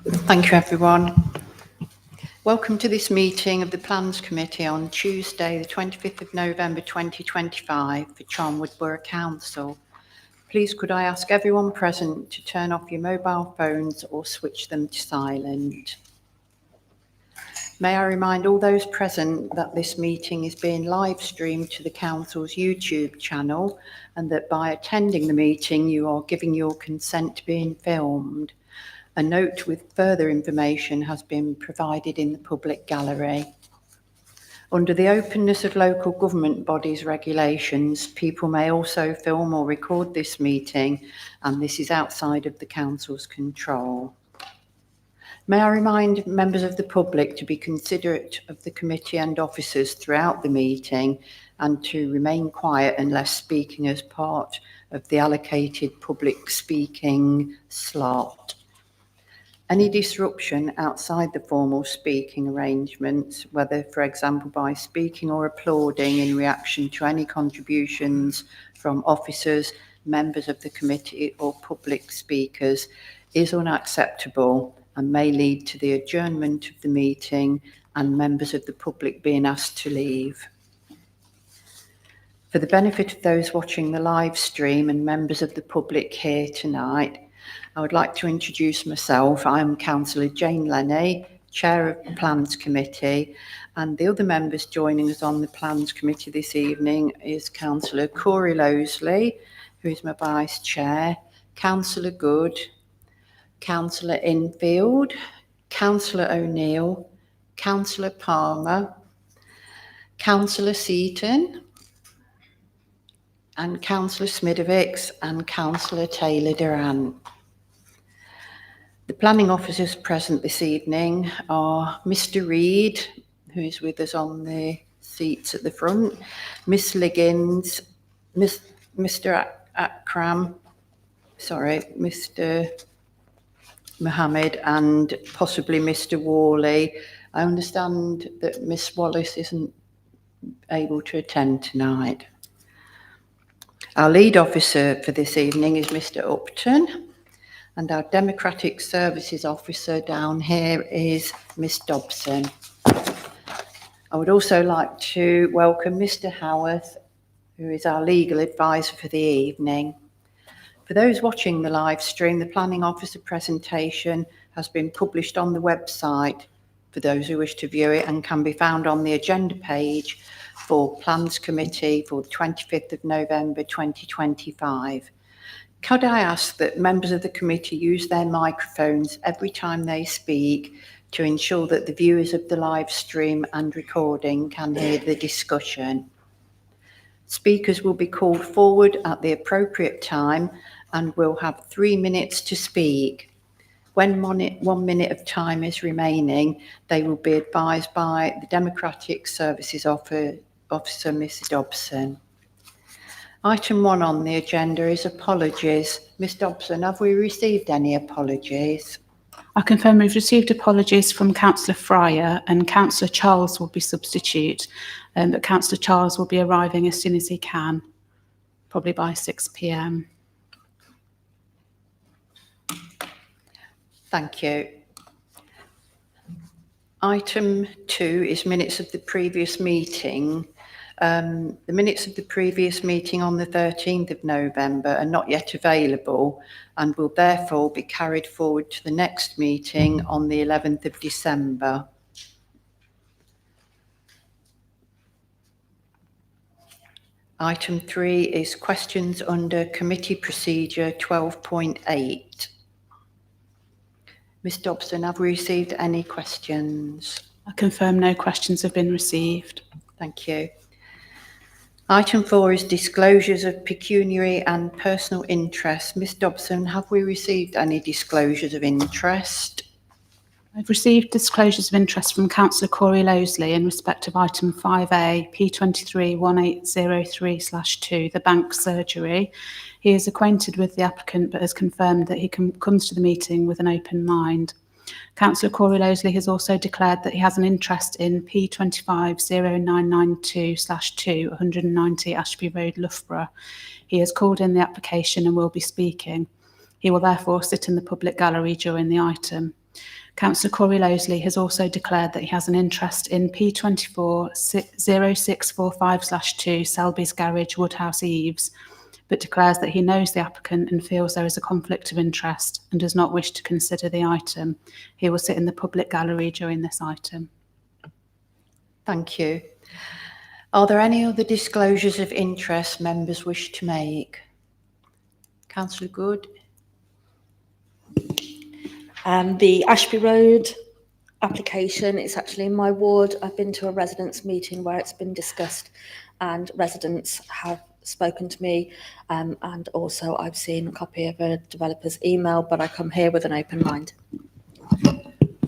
Thank you, everyone. Welcome to this meeting of the Plans Committee on Tuesday, the 25th of November 2025 for Charnwood Borough Council. Please could I ask everyone present to turn off your mobile phones or switch them to silent. May I remind all those present that this meeting is being live streamed to the Council's YouTube channel and that by attending the meeting you are giving your consent to being filmed. A note with further information has been provided in the public gallery. Under the Openness of Local Government Bodies regulations, people may also film or record this meeting, and this is outside of the Council's control. May I remind members of the public to be considerate of the committee and officers throughout the meeting and to remain quiet unless speaking as part of the allocated public speaking slot. Any disruption outside the formal speaking arrangements, whether, for example, by speaking or applauding in reaction to any contributions from officers, members of the committee or public speakers, is unacceptable and may lead to the adjournment of the meeting and members of the public being asked to leave. For the benefit of those watching the live stream and members of the public here tonight, I would like to introduce myself. I am Councillor Jane Lenny, Chair of the Plans Committee, and the other members joining us on the Plans Committee this evening is Councillor Corey Lowesley, who is my Vice Chair, Councillor Good, Councillor Infield, Councillor O'Neill, Councillor Palmer, Councillor Seaton, and Councillor Smidovics and Councillor Taylor-Durant. The planning officers present this evening are Mr. Reid, who is with us on the seats at the front, Miss Liggins, Mr. Akram, Mr. Mohammed, and possibly Mr. Worley. I understand that Miss Wallace isn't able to attend tonight. Our lead officer for this evening is Mr. Upton, and our Democratic Services Officer down here is Miss Dobson. I would also like to welcome Mr. Howarth, who is our legal advisor for the evening. For those watching the live stream, the planning officer presentation has been published on the website for those who wish to view it and can be found on the agenda page for Plans Committee for the 25th of November 2025. Could I ask that members of the committee use their microphones every time they speak to ensure that the viewers of the live stream and recording can hear the discussion? Speakers will be called forward at the appropriate time and will have 3 minutes to speak. When 1 minute of time is remaining, they will be advised by the Democratic Services Officer, Mrs. Dobson. Item 1 on the agenda is apologies. Ms. Dobson, have we received any apologies? I confirm we've received apologies from Councillor Fryer, and Councillor Charles will be substitute, but Councillor Charles will be arriving as soon as he can, probably by 6 p.m. Thank you. Item 2 is minutes of the previous meeting. The minutes of the previous meeting on the 13th of November are not yet available and will therefore be carried forward to the next meeting on the 11th of December. Item 3 is questions under Committee Procedure 12.8. Ms. Dobson, have we received any questions? I confirm no questions have been received. Thank you. Item 4 is disclosures of pecuniary and personal interest. Ms. Dobson, have we received any disclosures of interest? I've received disclosures of interest from Councillor Corey Lowesley in respect of item 5A, P23 1803/2, the bank surgery. He is acquainted with the applicant but has confirmed that he comes to the meeting with an open mind. Councillor Corey Lowesley has also declared that he has an interest in P25 0992/2, 190 Ashby Road, Loughborough. He has called in the application and will be speaking. He will therefore sit in the public gallery during the item. Councillor Corey Loseley has also declared that he has an interest in P24 0645/2 Selby's Garage, Woodhouse Eaves, but declares that he knows the applicant and feels there is a conflict of interest and does not wish to consider the item. He will sit in the public gallery during this item. Thank you. Are there any other disclosures of interest members wish to make? Councillor Good. The Ashby Road application is actually in my ward. I've been to a residents' meeting where it's been discussed and residents have spoken to me, and also I've seen a copy of a developer's email, but I come here with an open mind.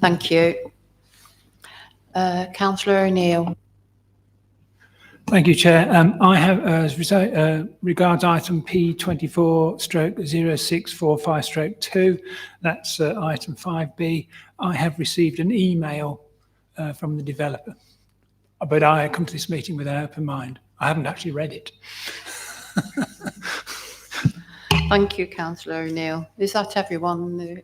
Thank you. Councillor O'Neill. Thank you, Chair. I have, regards item P24/0645/2, that's item 5B, I have received an email from the developer, but I come to this meeting with an open mind. I haven't actually read it. Thank you, Councillor O'Neill. Is that everyone?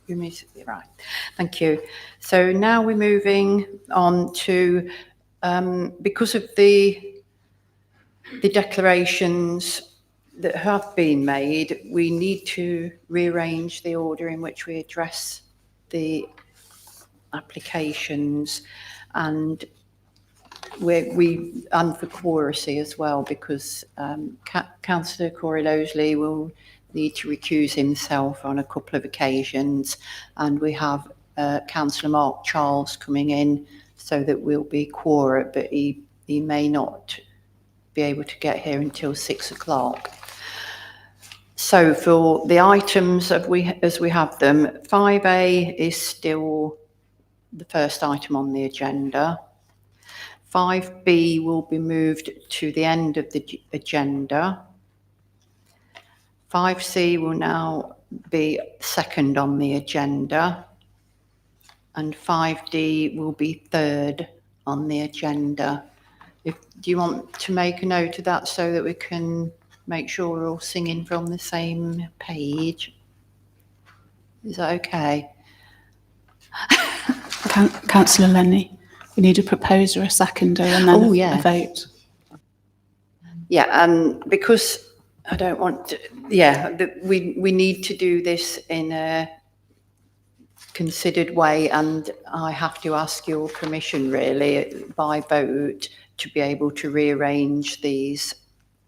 Right. Thank you. So now we're moving on to, because of the declarations that have been made, we need to rearrange the order in which we address the applications, and and for quoracy as well, because Councillor Corey Loseley will need to recuse himself on a couple of occasions, and we have Councillor Mark Charles coming in, so that we'll be quorate, but he may not be able to get here until 6 o'clock. So for the items as we have them, 5A is still the first item on the agenda. 5B will be moved to the end of the agenda. 5C will now be second on the agenda. And 5D will be third on the agenda. Do you want to make a note of that so that we can make sure we're all singing from the same page? Is that okay? Councillor Lenny, we need a proposer, a seconder, and then a vote. Yeah, because I don't want to, we need to do this in a considered way, and I have to ask your permission really by vote to be able to rearrange these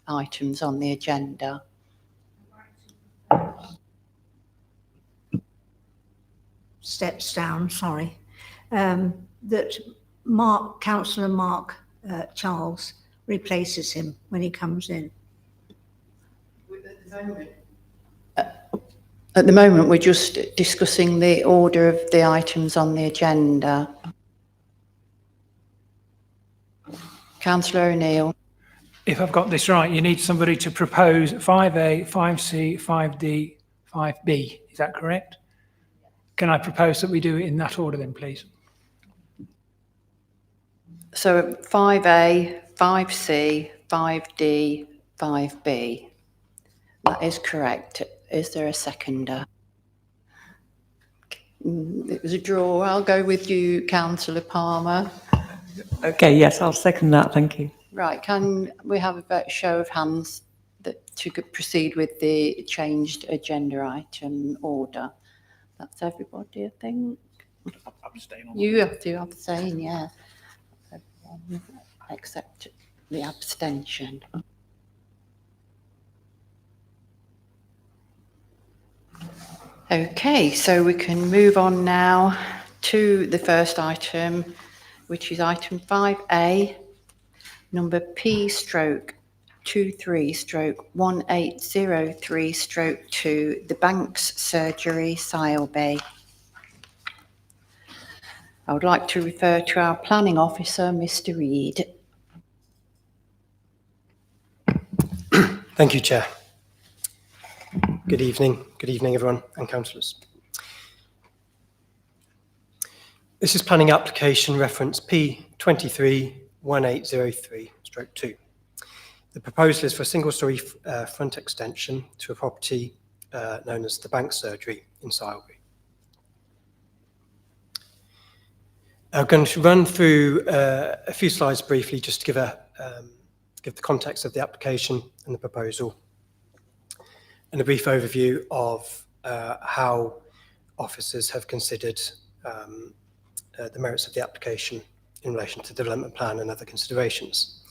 items on the agenda. Steps down, sorry. That Councillor Mark Charles replaces him when he comes in. At the moment, we're just discussing the order of the items on the agenda. Councillor O'Neill. If I've got this right, you need somebody to propose 5A, 5C, 5D, 5B. Is that correct? Can I propose that we do it in that order then, please? So 5A, 5C, 5D, 5B. That is correct. Is there a seconder? It was a draw. I'll go with you, Councillor Palmer. Okay, yes, I'll second that. Thank you. Right, can we have a show of hands to proceed with the changed agenda item order? That's everybody, I think. You have to abstain, yeah. Except the abstention. Okay, so we can move on now to the first item, which is item 5A, number P/23/1803/2, the Banks Surgery, Sileby. I would like to refer to our planning officer, Mr. Reid. Thank you, Chair. Good evening, everyone, and councillors. This is planning application reference P/23/1803/2. The proposal is for a single-storey front extension to a property known as the Banks Surgery in Sileby. I'm going to run through a few slides briefly just to give the context of the application and the proposal, and a brief overview of how officers have considered the merits of the application in relation to the development plan and other considerations.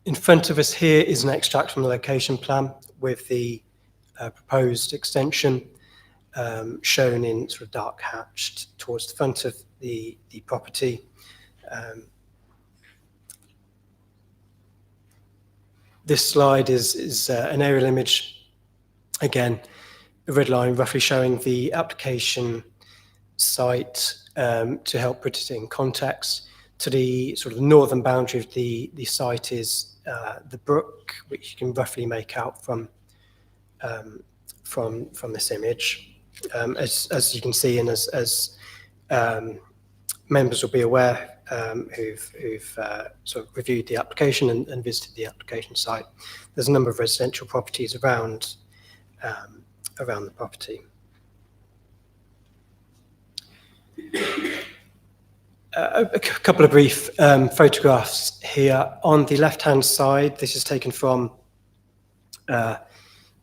In front of us here is an extract from the location plan with the proposed extension shown in sort of dark hatched towards the front of the property. This slide is an aerial image, again, a red line roughly showing the application site to help put it in context. To the sort of northern boundary of the site is the brook, which you can roughly make out from this image. As you can see, and as members will be aware who've sort of reviewed the application and visited the application site, there's a number of residential properties around the property. A couple of brief photographs here. On the left-hand side, this is taken from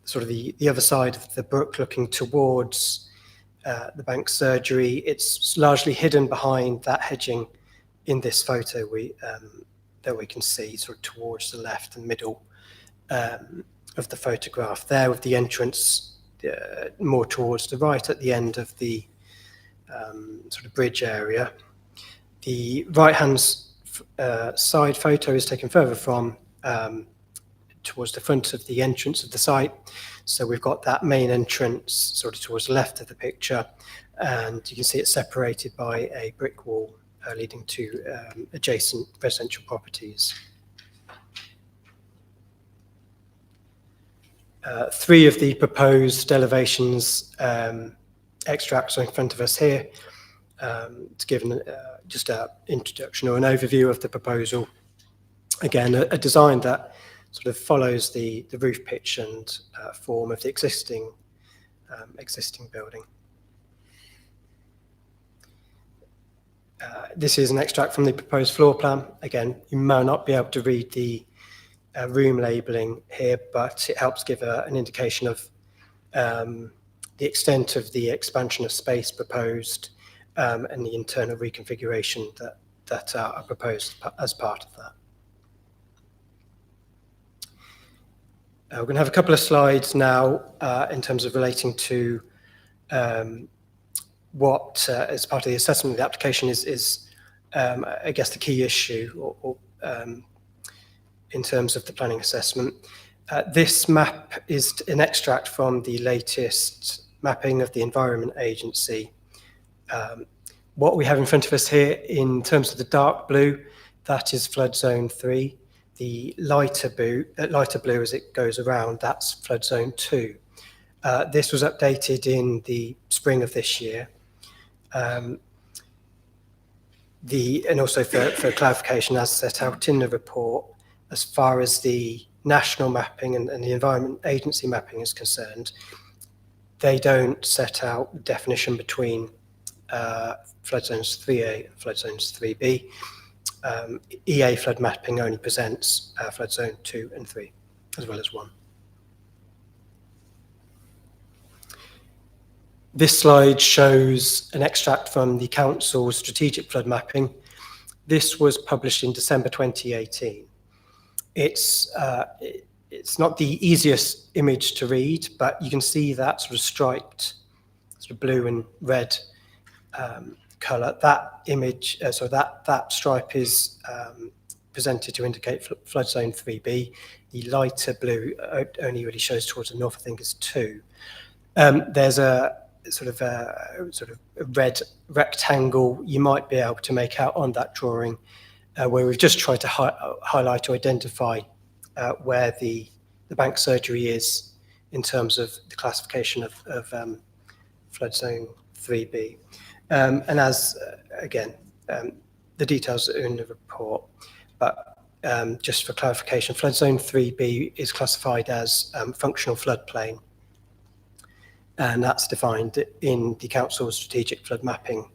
sort of the other side of the brook looking towards the bank surgery. It's largely hidden behind that hedging in this photo that we can see sort of towards the left and middle of the photograph there, with the entrance more towards the right at the end of the sort of bridge area. The right-hand side photo is taken further from towards the front of the entrance of the site. So we've got that main entrance sort of towards the left of the picture, and you can see it's separated by a brick wall leading to adjacent residential properties. Three of the proposed elevations extracts are in front of us here to give just an introduction or an overview of the proposal. Again, a design that sort of follows the roof pitch and form of the existing building. This is an extract from the proposed floor plan. Again, you may not be able to read the room labelling here, but it helps give an indication of the extent of the expansion of space proposed and the internal reconfiguration that are proposed as part of that. We're going to have a couple of slides now in terms of relating to what, as part of the assessment of the application, is I guess, the key issue or in terms of the planning assessment. This map is an extract from the latest mapping of the Environment Agency. What we have in front of us here in terms of the dark blue, that is flood zone 3. The lighter blue as it goes around, that's flood zone 2. This was updated in the spring of this year. And also for clarification, as set out in the report, as far as the national mapping and the Environment Agency mapping is concerned, they don't set out the definition between flood zones 3A and flood zones 3B. EA flood mapping only presents flood zone 2 and 3, as well as 1. This slide shows an extract from the Council's strategic flood mapping. This was published in December 2018. It's not the easiest image to read, but you can see that sort of striped, sort of blue and red colour. That image, so that stripe is presented to indicate flood zone 3B. The lighter blue only really shows towards the north, I think is 2. There's a sort of a red rectangle you might be able to make out on that drawing, where we've just tried to highlight or identify where the bank surgery is in terms of the classification of flood zone 3B. And as, again, the details are in the report, but just for clarification, flood zone 3B is classified as functional floodplain, and that's defined in the Council's strategic flood mapping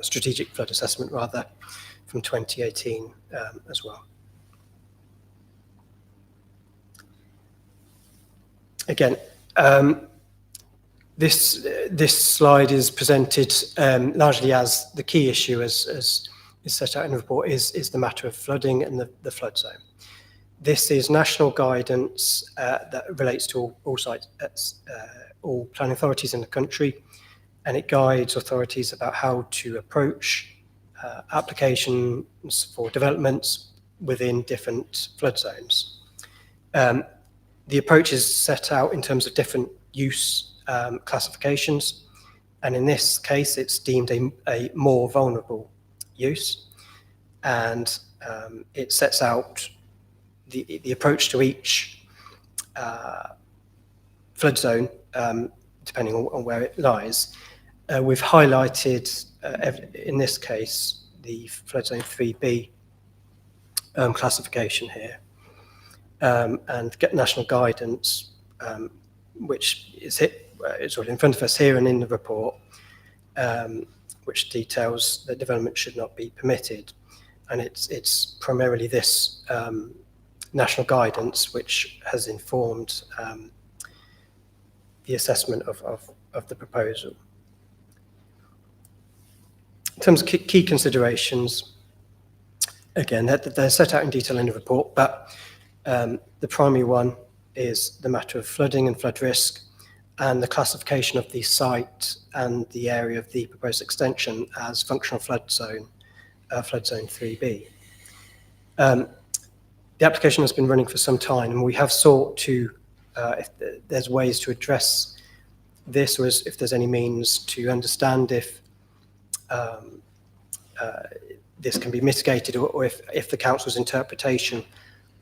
strategic flood assessment rather, from 2018 as well. Again, this slide is presented largely as the key issue, as is set out in the report, is the matter of flooding and the flood zone. This is national guidance that relates to all sites, all planning authorities in the country, and it guides authorities about how to approach applications for developments within different flood zones. The approach is set out in terms of different use classifications, and in this case it's deemed a more vulnerable use, and it sets out the approach to each flood zone depending on where it lies. We've highlighted in this case the flood zone 3B classification here, and get national guidance which is sort of in front of us here and in the report, which details that development should not be permitted. And it's primarily this national guidance which has informed the assessment of the proposal. In terms of key considerations, again, they're set out in detail in the report, but the primary one is the matter of flooding and flood risk, and the classification of the site and the area of the proposed extension as functional flood zone 3B. The application has been running for some time, and we have sought to, if there's ways to address this, or if there's any means to understand if this can be mitigated, or if the council's interpretation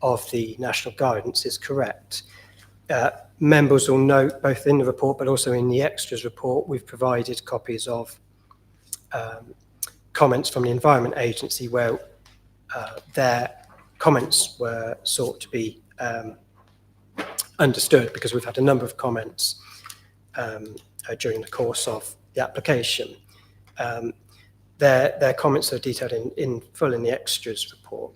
of the national guidance is correct. Members will note, both in the report but also in the extras report, we've provided copies of comments from the Environment Agency where their comments were sought to be understood, because we've had a number of comments during the course of the application. Their comments are detailed in full in the extras report.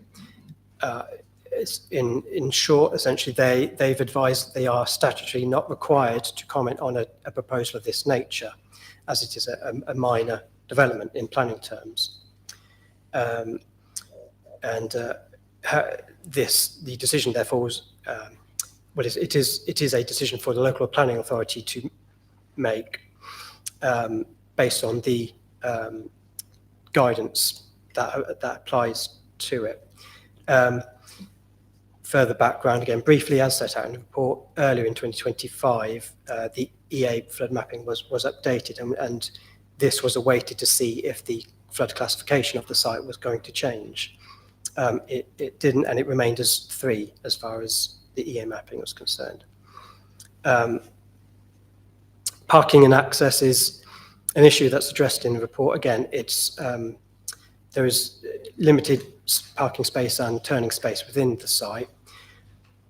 In short, essentially, they've advised they are statutorily not required to comment on a proposal of this nature, as it is a minor development in planning terms. The decision, therefore, was it is a decision for the local planning authority to make based on the guidance that applies to it. Further background, again, briefly, as set out in the report, earlier in 2025, the EA flood mapping was updated, and this was awaited to see if the flood classification of the site was going to change. It didn't, and it remained as 3 as far as the EA mapping was concerned. Parking and access is an issue that's addressed in the report. Again, there is limited parking space and turning space within the site.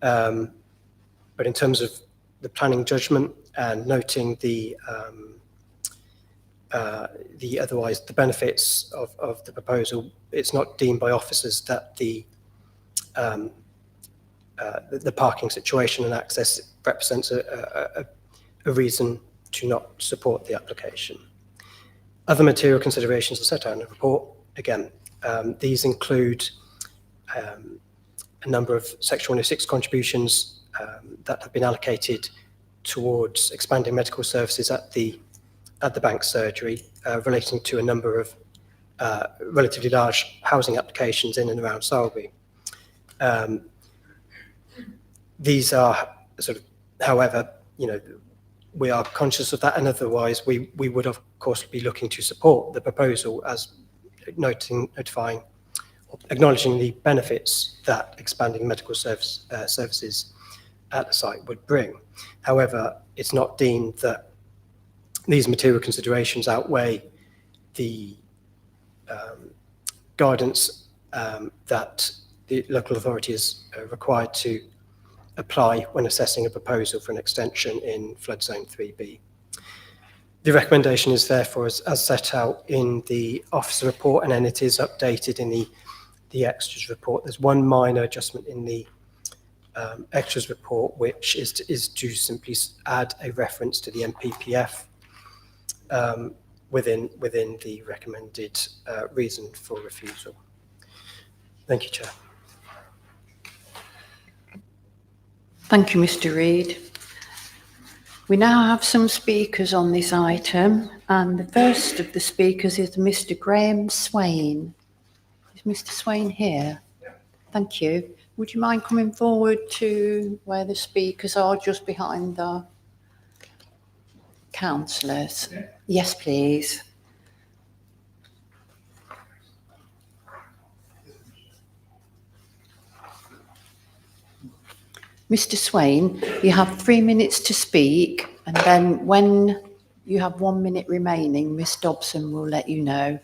But in terms of the planning judgment and noting the benefits of the proposal, it's not deemed by officers that the parking situation and access represents a reason to not support the application. Other material considerations are set out in the report. Again, these include a number of Section 106 contributions that have been allocated towards expanding medical services at the bank surgery, relating to a number of relatively large housing applications in and around Sowerby. These are sort of, however, we are conscious of that, and otherwise we would of course be looking to support the proposal as notifying, acknowledging the benefits that expanding medical services at the site would bring. However, it's not deemed that these material considerations outweigh the guidance that the local authority is required to apply when assessing a proposal for an extension in flood zone 3B. The recommendation is therefore as set out in the officer report, and then it is updated in the extras report. There's one minor adjustment in the extras report, which is to simply add a reference to the MPPF within the recommended reason for refusal. Thank you, Chair. Thank you, Mr. Reid. We now have some speakers on this item, and the first of the speakers is Mr. Graham Swain. Is Mr. Swain here? Yeah. Thank you. Would you mind coming forward to where the speakers are, just behind the councillors? Yeah. Yes, please. Mr. Swain, you have 3 minutes to speak, and then when you have 1 minute remaining, Miss Dobson will let you know.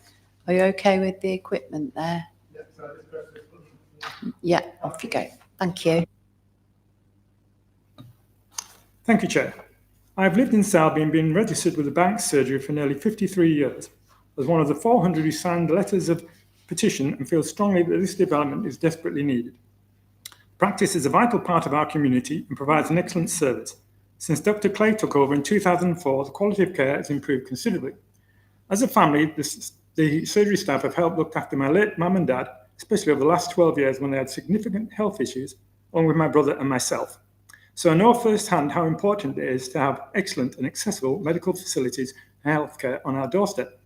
Are you okay with the equipment there? Yeah, off you go. Thank you. Thank you, Chair. I've lived in Selby and been registered with the Banks surgery for nearly 53 years. As one of the 400 who signed letters of petition and feel strongly that this development is desperately needed. Practice is a vital part of our community and provides an excellent service. Since Dr. Clay took over in 2004, the quality of care has improved considerably. As a family, the surgery staff have helped look after my late mum and dad, especially over the last 12 years when they had significant health issues, along with my brother and myself. So I know firsthand how important it is to have excellent and accessible medical facilities and healthcare on our doorstep.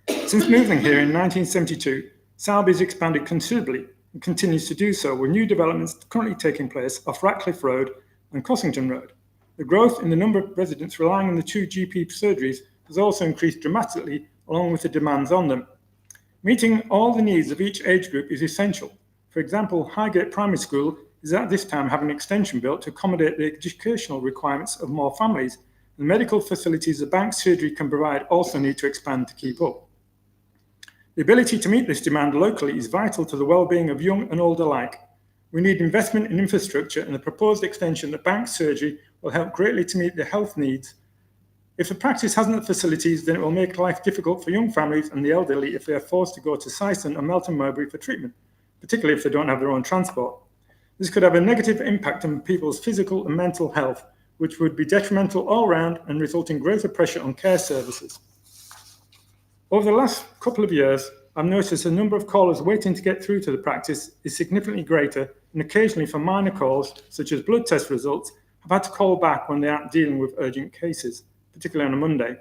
Since moving here in 1972, Selby has expanded considerably and continues to do so, with new developments currently taking place off Ratcliffe Road and Cossington Road. The growth in the number of residents relying on the 2 GP surgeries has also increased dramatically, along with the demands on them. Meeting all the needs of each age group is essential. For example, Highgate Primary School is at this time having an extension built to accommodate the educational requirements of more families. The medical facilities the Banks surgery can provide also need to expand to keep up. The ability to meet this demand locally is vital to the well-being of young and old alike. We need investment in infrastructure, and the proposed extension of Banks surgery will help greatly to meet the health needs. If the practice hasn't the facilities, then it will make life difficult for young families and the elderly if they are forced to go to Syston or Melton Mowbray for treatment, particularly if they don't have their own transport. This could have a negative impact on people's physical and mental health, which would be detrimental all round and result in greater pressure on care services. Over the last couple of years, I've noticed the number of callers waiting to get through to the practice is significantly greater, and occasionally for minor calls, such as blood test results, I've had to call back when they aren't dealing with urgent cases, particularly on a Monday.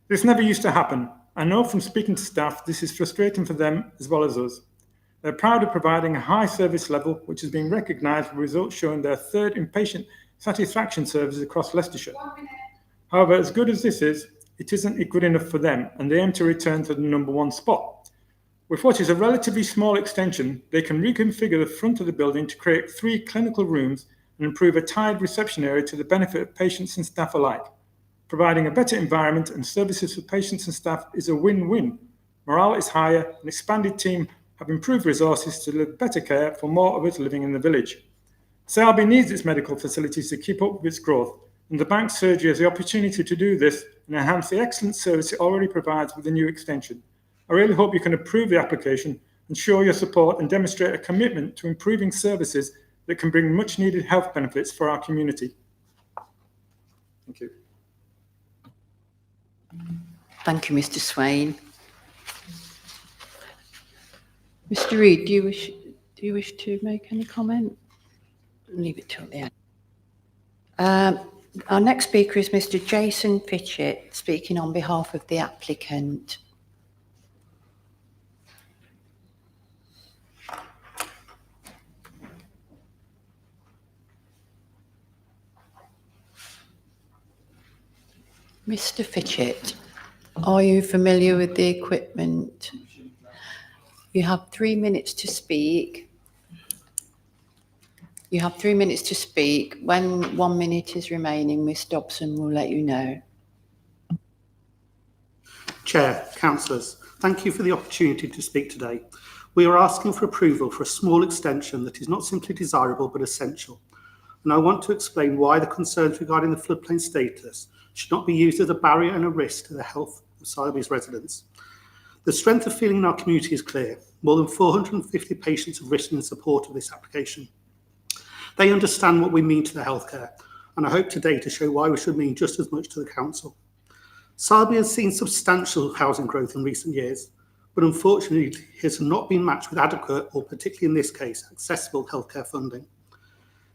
This never used to happen. I know from speaking to staff this is frustrating for them as well as us. They're proud of providing a high service level, which has been recognised with results showing their 3rd inpatient satisfaction services across Leicestershire. However, as good as this is, it isn't good enough for them, and they aim to return to the #1 spot. With what is a relatively small extension, they can reconfigure the front of the building to create 3 clinical rooms and improve a tied reception area to the benefit of patients and staff alike. Providing a better environment and services for patients and staff is a win-win. Morale is higher, an expanded team have improved resources to deliver better care for more of us living in the village. Selby needs its medical facilities to keep up with its growth, and the Banks surgery has the opportunity to do this and enhance the excellent service it already provides with the new extension. I really hope you can approve the application and show your support and demonstrate a commitment to improving services that can bring much needed health benefits for our community. Thank you. Thank you, Mr. Swain. Mr. Reid, do you wish to make any comment? Leave it till the end. Our next speaker is Mr. Jason Fitchett, speaking on behalf of the applicant. Mr. Fitchett, are you familiar with the equipment? You have 3 minutes to speak. When 1 minute is remaining, Miss Dobson will let you know. Chair, councillors, thank you for the opportunity to speak today. We are asking for approval for a small extension that is not simply desirable but essential. And I want to explain why the concerns regarding the floodplain status should not be used as a barrier and a risk to the health of Sowerby's residents. The strength of feeling in our community is clear. More than 450 patients have written in support of this application. They understand what we mean to the healthcare, and I hope today to show why we should mean just as much to the council. Sowerby has seen substantial housing growth in recent years, but unfortunately it has not been matched with adequate, or particularly in this case, accessible healthcare funding.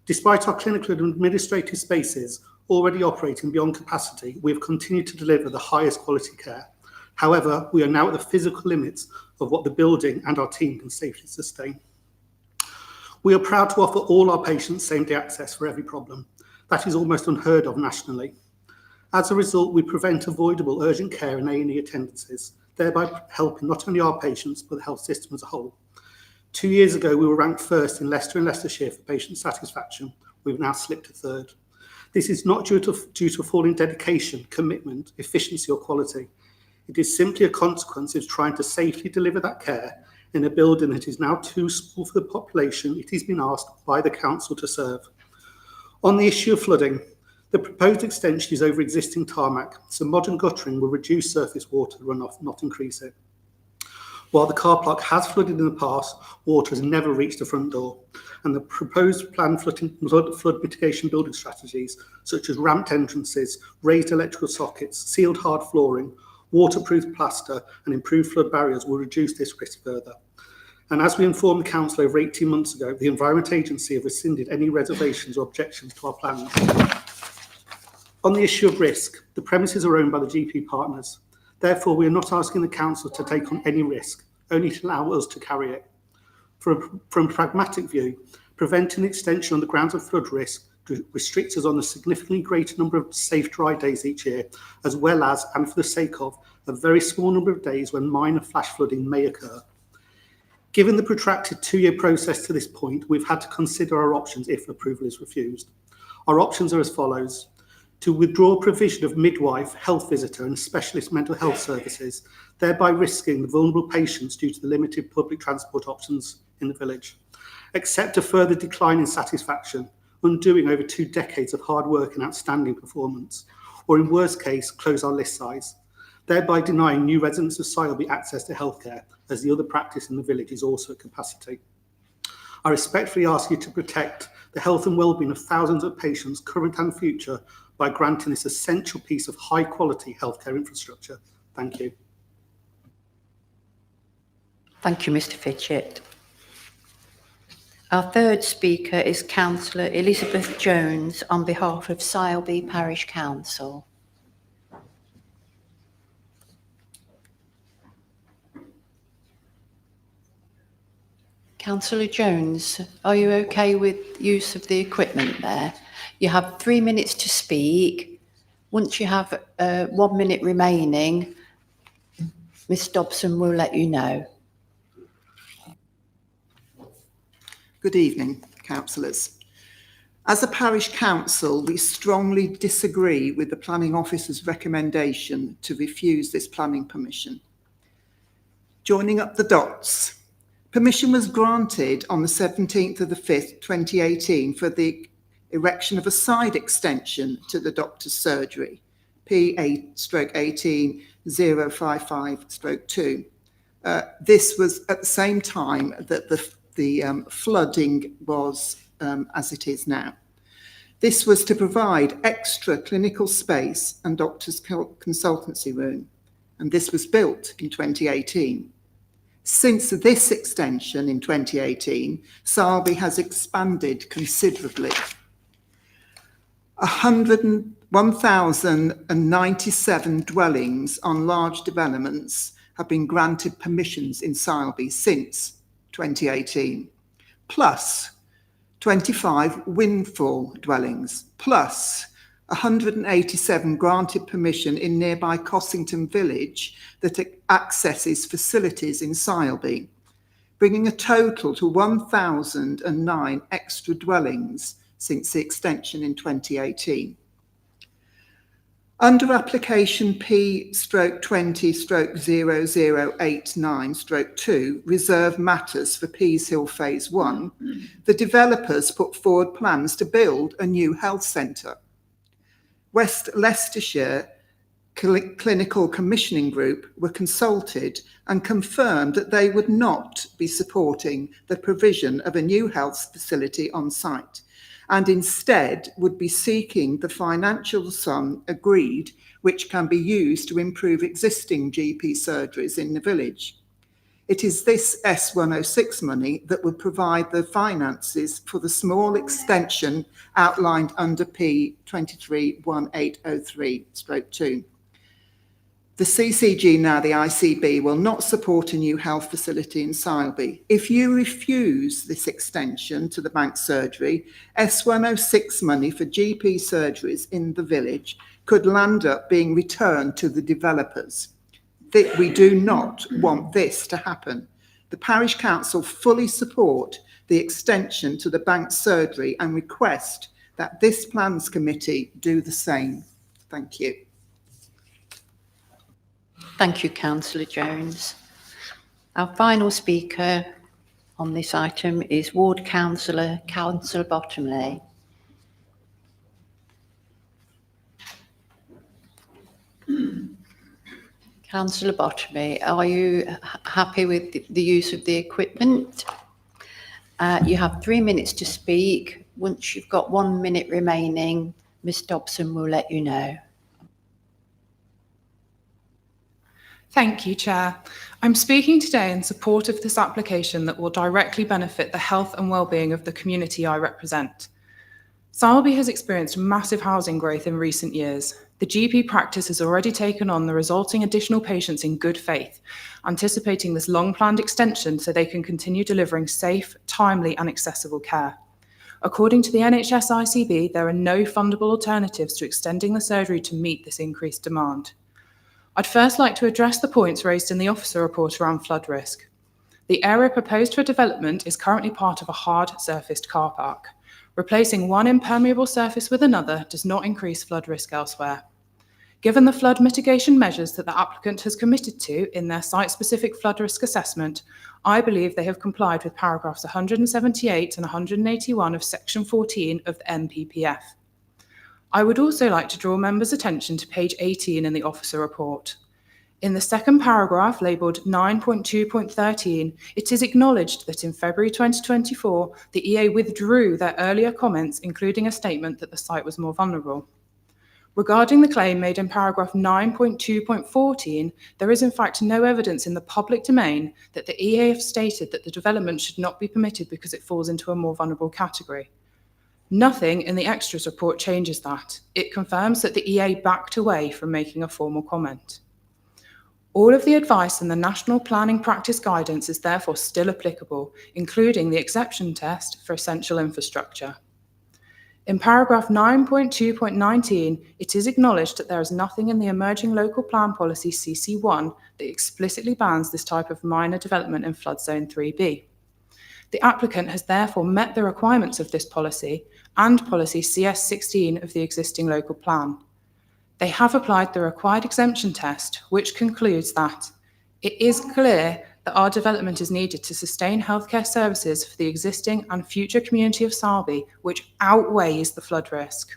Despite our clinical and administrative spaces already operating beyond capacity, we have continued to deliver the highest quality care. However, we are now at the physical limits of what the building and our team can safely sustain. We are proud to offer all our patients same-day access for every problem. That is almost unheard of nationally. As a result, we prevent avoidable urgent care and A&E attendances, thereby helping not only our patients, but the health system as a whole. 2 years ago, we were ranked first in Leicester and Leicestershire for patient satisfaction. We've now slipped to third. This is not due to a fall in dedication, commitment, efficiency or quality. It is simply a consequence of trying to safely deliver that care in a building that is now too small for the population it has been asked by the council to serve. On the issue of flooding, the proposed extension is over existing tarmac, so modern guttering will reduce surface water runoff, not increase it. While the car park has flooded in the past, water has never reached the front door, and the proposed planned flood mitigation building strategies, such as ramped entrances, raised electrical sockets, sealed hard flooring, waterproof plaster and improved flood barriers will reduce this risk further. And as we informed the council over 18 months ago, the Environment Agency have rescinded any reservations or objections to our plans. On the issue of risk, the premises are owned by the GP partners. Therefore, we are not asking the council to take on any risk, only to allow us to carry it. From a pragmatic view, preventing the extension on the grounds of flood risk restricts us on a significantly greater number of safe dry days each year, as well as, and for the sake of, a very small number of days when minor flash flooding may occur. Given the protracted 2-year process to this point, we've had to consider our options if approval is refused. Our options are as follows: to withdraw provision of midwife, health visitor and specialist mental health services, thereby risking the vulnerable patients due to the limited public transport options in the village. Accept a further decline in satisfaction, undoing over 2 decades of hard work and outstanding performance, or in worst case, close our list size, thereby denying new residents of Sowerby access to healthcare, as the other practice in the village is also at capacity. I respectfully ask you to protect the health and well-being of thousands of patients, current and future, by granting this essential piece of high-quality healthcare infrastructure. Thank you. Thank you, Mr Fitchett. Our third speaker is Councillor Elizabeth Jones on behalf of Sowerby Parish Council. Councillor Jones, are you okay with use of the equipment there? You have 3 minutes to speak. Once you have 1 minute remaining, Ms Dobson will let you know. Good evening, councillors. As a parish council, we strongly disagree with the planning officer's recommendation to refuse this planning permission. Joining up the dots, permission was granted on the 17th of the 5th, 2018 for the erection of a side extension to the doctor's surgery, P/18-055/2. This was at the same time that the flooding was as it is now. This was to provide extra clinical space and doctor's consultancy room, and this was built in 2018. Since this extension in 2018, Sowerby has expanded considerably. 1,097 dwellings on large developments have been granted permissions in Sowerby since 2018, plus 25 windfall dwellings, plus 187 granted permission in nearby Cossington Village that accesses facilities in Sowerby, bringing a total to 1,009 extra dwellings since the extension in 2018. Under application P/20/0089/2, reserve matters for Peas Hill Phase 1, the developers put forward plans to build a new health centre. West Leicestershire Clinical Commissioning Group were consulted and confirmed that they would not be supporting the provision of a new health facility on site, and instead would be seeking the financial sum agreed, which can be used to improve existing GP surgeries in the village. It is this S106 money that would provide the finances for the small extension outlined under P231803/2. The CCG, now the ICB, will not support a new health facility in Sileby. If you refuse this extension to the bank surgery, S106 money for GP surgeries in the village could land up being returned to the developers. We do not want this to happen. The Parish Council fully support the extension to the bank surgery and request that this Plans Committee do the same. Thank you. Thank you, Councillor Jones. Our final speaker on this item is Ward Councillor, Councillor Bottomley. Councillor Bottomley, are you happy with the use of the equipment? You have 3 minutes to speak. Once you've got 1 minute remaining, Ms Dobson will let you know. Thank you, Chair. I'm speaking today in support of this application that will directly benefit the health and well-being of the community I represent. Sileby has experienced massive housing growth in recent years. The GP practice has already taken on the resulting additional patients in good faith, anticipating this long-planned extension so they can continue delivering safe, timely and accessible care. According to the NHS ICB, there are no fundable alternatives to extending the surgery to meet this increased demand. I'd first like to address the points raised in the officer report around flood risk. The area proposed for development is currently part of a hard-surfaced car park. Replacing one impermeable surface with another does not increase flood risk elsewhere. Given the flood mitigation measures that the applicant has committed to in their site-specific flood risk assessment, I believe they have complied with paragraphs 178 and 181 of Section 14 of the NPPF. I would also like to draw members' attention to page 18 in the officer report. In the second paragraph, labelled 9.2.13, it is acknowledged that in February 2024, the EA withdrew their earlier comments, including a statement that the site was more vulnerable. Regarding the claim made in paragraph 9.2.14, there is in fact no evidence in the public domain that the EA have stated that the development should not be permitted because it falls into a more vulnerable category. Nothing in the extras report changes that. It confirms that the EA backed away from making a formal comment. All of the advice in the National Planning Practice Guidance is therefore still applicable, including the exception test for essential infrastructure. In paragraph 9.2.19, it is acknowledged that there is nothing in the Emerging Local Plan Policy CC1 that explicitly bans this type of minor development in Flood Zone 3B. The applicant has therefore met the requirements of this policy and policy CS16 of the existing local plan. They have applied the required exemption test, which concludes that it is clear that our development is needed to sustain healthcare services for the existing and future community of Sileby, which outweighs the flood risk.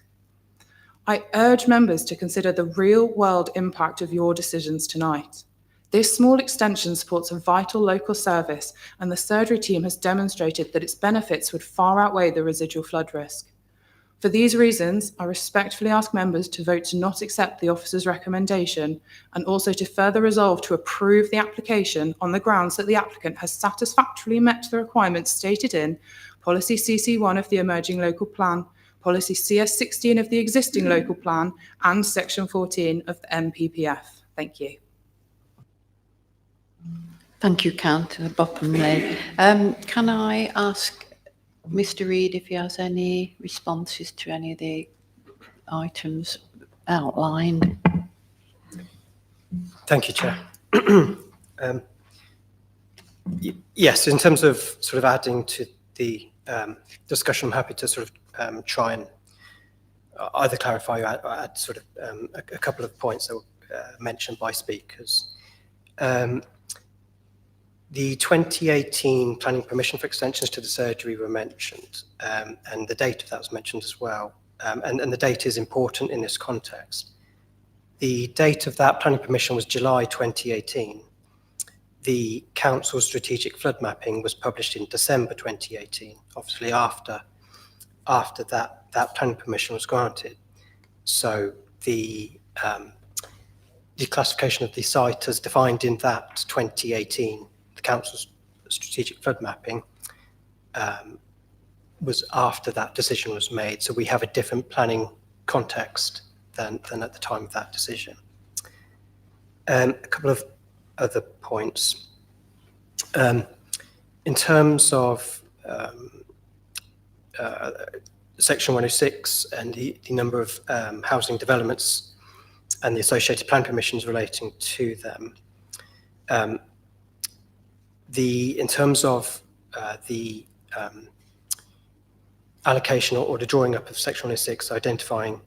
I urge members to consider the real-world impact of your decisions tonight. This small extension supports a vital local service, and the surgery team has demonstrated that its benefits would far outweigh the residual flood risk. For these reasons, I respectfully ask members to vote to not accept the officer's recommendation and also to further resolve to approve the application on the grounds that the applicant has satisfactorily met the requirements stated in Policy CC1 of the Emerging Local Plan, Policy CS16 of the existing local plan, and Section 14 of the NPPF. Thank you. Thank you, Councillor Bottomley. Can I ask Mr. Reid if he has any responses to any of the items outlined? Thank you, Chair. Yes, in terms of sort of adding to the discussion, I'm happy to sort of try and either clarify or add sort of a couple of points that were mentioned by speakers. The 2018 planning permission for extensions to the surgery were mentioned, and the date of that was mentioned as well. and the date is important in this context. The date of that planning permission was July 2018. The council's strategic flood mapping was published in December 2018, obviously after that planning permission was granted. So the classification of the site as defined in that 2018, the council's strategic flood mapping, was after that decision was made. So we have a different planning context than at the time of that decision. A couple of other points. In terms of Section 106 and the number of housing developments and the associated plan permissions relating to them, in terms of the allocation or the drawing up of Section 106, identifying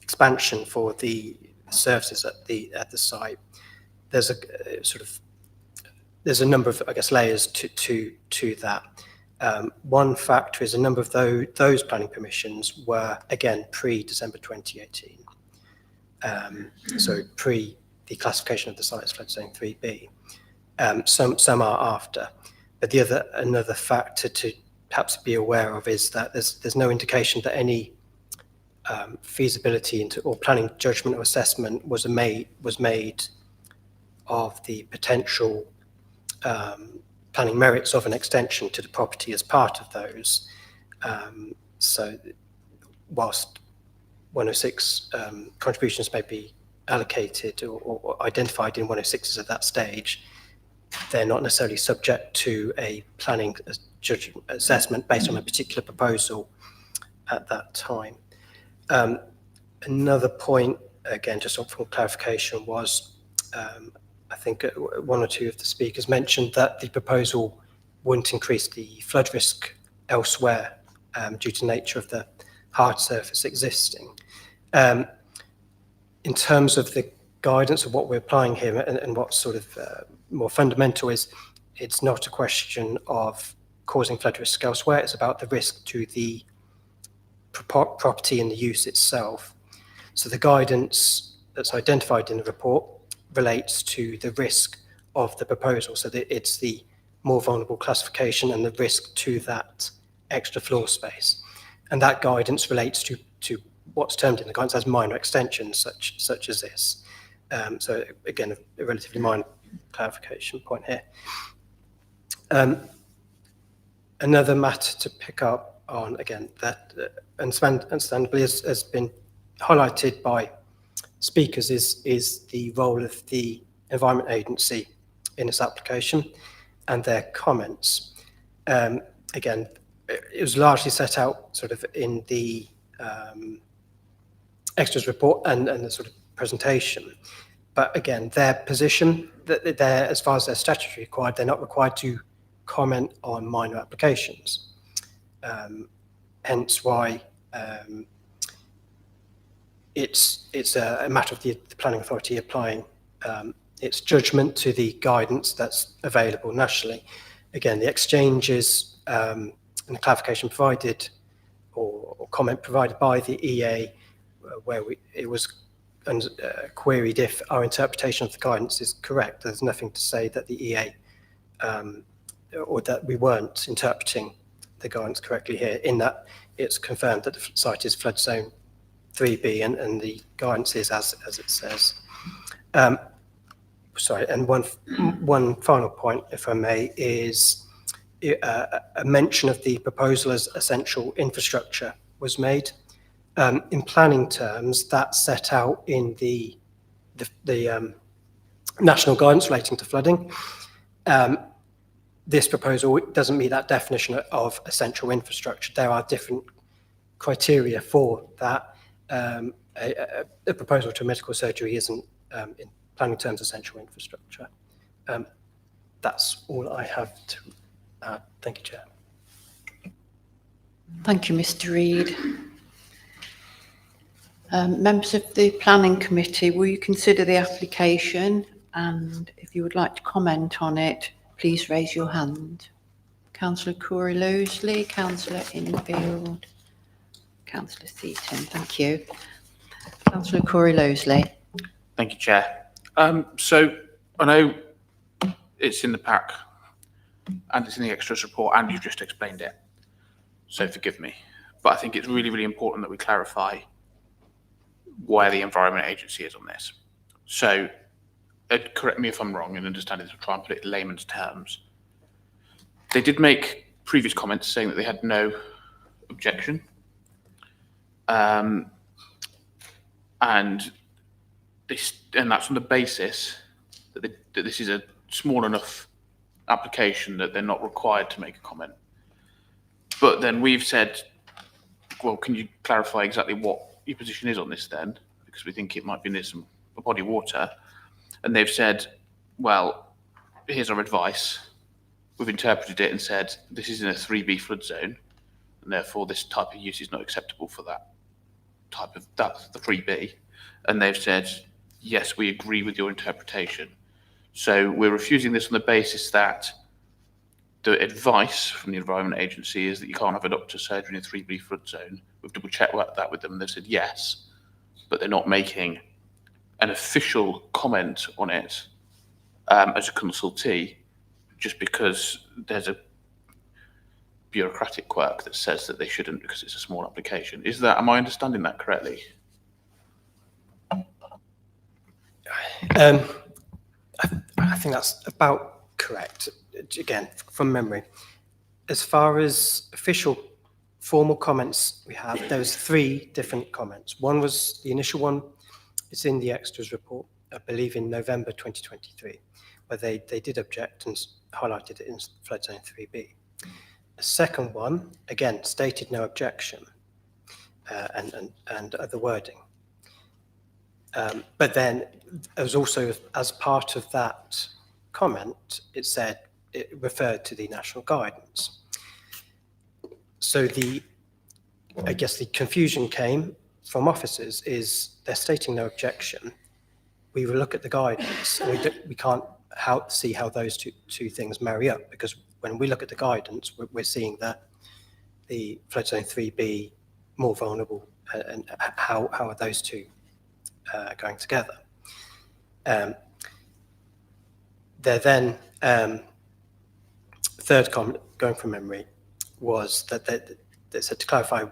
expansion for the services at the site, there's a number of, I guess, layers to that. One factor is a number of those planning permissions were, again, pre-December 2018. So pre the classification of the site as flood zone 3B. Some are after. But another factor to perhaps be aware of is that there's no indication that any feasibility or planning judgment or assessment was made of the potential planning merits of an extension to the property as part of those. So whilst 106 contributions may be allocated or identified in 106s at that stage, they're not necessarily subject to a planning judgment assessment based on a particular proposal at that time. Another point, again, just for clarification, was I think one or two of the speakers mentioned that the proposal wouldn't increase the flood risk elsewhere due to the nature of the hard surface existing. In terms of the guidance of what we're applying here and what's sort of more fundamental is, it's not a question of causing flood risk elsewhere, it's about the risk to the property and the use itself. So the guidance that's identified in the report relates to the risk of the proposal, so that it's the more vulnerable classification and the risk to that extra floor space. And that guidance relates to what's termed in the guidance as minor extensions, such as this. So again, a relatively minor clarification point here. Another matter to pick up on, again, that understandably has been highlighted by speakers is the role of the Environment Agency in this application and their comments. Again, it was largely set out sort of in the extras report and the sort of presentation. But again, their position, that they're, as far as they're statutorily required, they're not required to comment on minor applications. Hence why it's a matter of the planning authority applying its judgment to the guidance that's available nationally. Again, the exchanges and the clarification provided or comment provided by the EA, where it was queried if our interpretation of the guidance is correct. There's nothing to say that the EA or that we weren't interpreting the guidance correctly here, in that it's confirmed that the site is flood zone 3B and the guidance is as it says. Sorry, and one final point, if I may, is a mention of the proposal as essential infrastructure was made. In planning terms, that's set out in the national guidance relating to flooding. This proposal doesn't meet that definition of essential infrastructure. There are different criteria for that. A proposal to a medical surgery isn't, in planning terms, essential infrastructure. That's all I have to add. Thank you, Chair. Thank you, Mr. Reid. Members of the Planning Committee, will you consider the application? And if you would like to comment on it, please raise your hand. Councillor Corey-Loseley, Councillor Infield, Councillor Seaton. Thank you. Councillor Corey Losley. Thank you, Chair. So I know it's in the pack and it's in the extras report and you've just explained it. So forgive me. But I think it's really, really important that we clarify where the Environment Agency is on this. So correct me if I'm wrong in understanding this, I'll try and put it in layman's terms. They did make previous comments saying that they had no objection. And that's on the basis that, that this is a small enough application that they're not required to make a comment. But then we've said, well, can you clarify exactly what your position is on this then? Because we think it might be near a body of water. And they've said, well, here's our advice. We've interpreted it and said, this is in a 3B flood zone, and therefore this type of use is not acceptable for that type of, that's the 3B. And they've said, yes, we agree with your interpretation. So we're refusing this on the basis that the advice from the Environment Agency is that you can't have a doctor's surgery in a 3B flood zone. We've double checked that with them and they've said yes, but they're not making an official comment on it as a consultee, just because there's a bureaucratic quirk that says that they shouldn't because it's a small application. Is that, am I understanding that correctly? I think that's about correct. Again, from memory. As far as official formal comments we have, there was 3 different comments. One was the initial one. It's in the extras report, I believe in November 2023, where they did object and highlighted it in flood zone 3B. The second one, again, stated no objection and other wording. But then there was also, as part of that comment, it said, it referred to the national guidance. So I guess the confusion came from officers is they're stating no objection. We will look at the guidance and we can't see how those two things marry up, because when we look at the guidance, we're seeing that the flood zone 3B more vulnerable, and how are those two going together? There then, third comment, going from memory, was that they said to clarify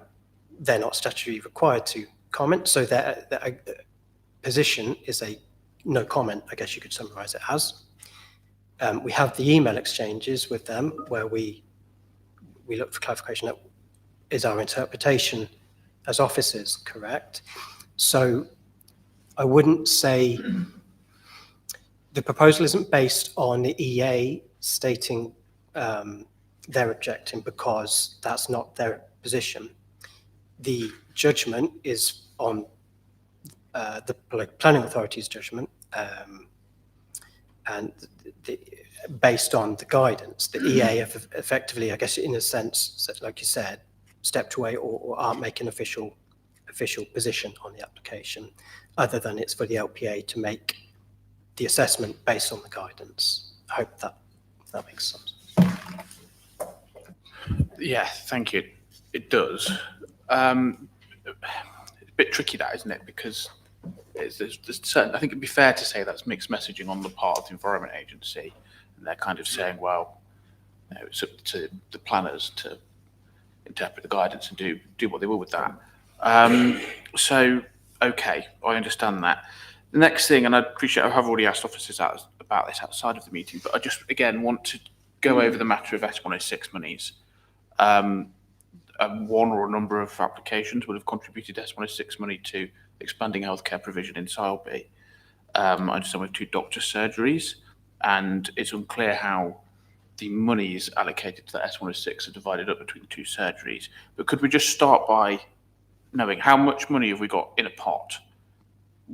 they're not statutorily required to comment, so their position is a no comment, I guess you could summarise it as. We have the email exchanges with them where we look for clarification that is our interpretation as officers correct. So I wouldn't say the proposal isn't based on the EA stating they're objecting, because that's not their position. The judgment is on the planning authority's judgment, and based on the guidance. The EA have effectively, I guess, in a sense, like you said, stepped away or aren't making official position on the application, other than it's for the LPA to make the assessment based on the guidance. I hope that makes sense. Yeah, thank you. It does. It's a bit tricky, that, isn't it? Because there's certain, I think it'd be fair to say that's mixed messaging on the part of the Environment Agency, and they're kind of saying, well, you know, it's up to the planners to interpret the guidance and do what they will with that. So, okay, I understand that. The next thing, and I appreciate I have already asked officers about this outside of the meeting, but I just, again, want to go over the matter of S106 monies. One or a number of applications would have contributed S106 money to expanding healthcare provision in Sileby. I understand with 2 doctor surgeries, and it's unclear how the monies allocated to that S106 are divided up between 2 surgeries. But could we just start by knowing how much money have we got in a pot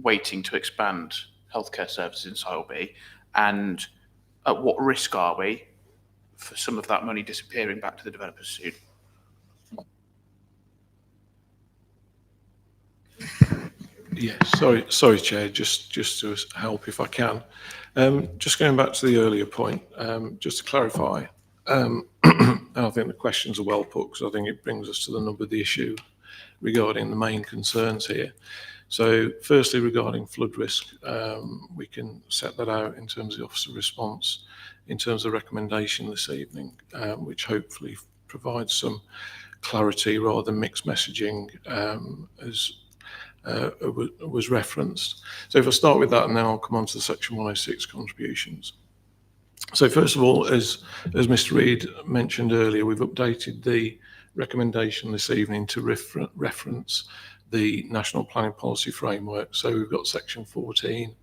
waiting to expand healthcare services in Sileby, and at what risk are we for some of that money disappearing back to the developers soon? Yeah, sorry, Chair, just to help if I can. Just going back to the earlier point, just to clarify, and I think the questions are well put, because I think it brings us to the nub of the issue. regarding the main concerns here. So firstly, regarding flood risk, we can set that out in terms of the officer response, in terms of recommendation this evening, which hopefully provides some clarity rather than mixed messaging, as was referenced. So if I start with that, and then I'll come on to the Section 106 contributions. So first of all, as Mr. Reid mentioned earlier, we've updated the recommendation this evening to reference the National Planning Policy Framework. So we've got Section 14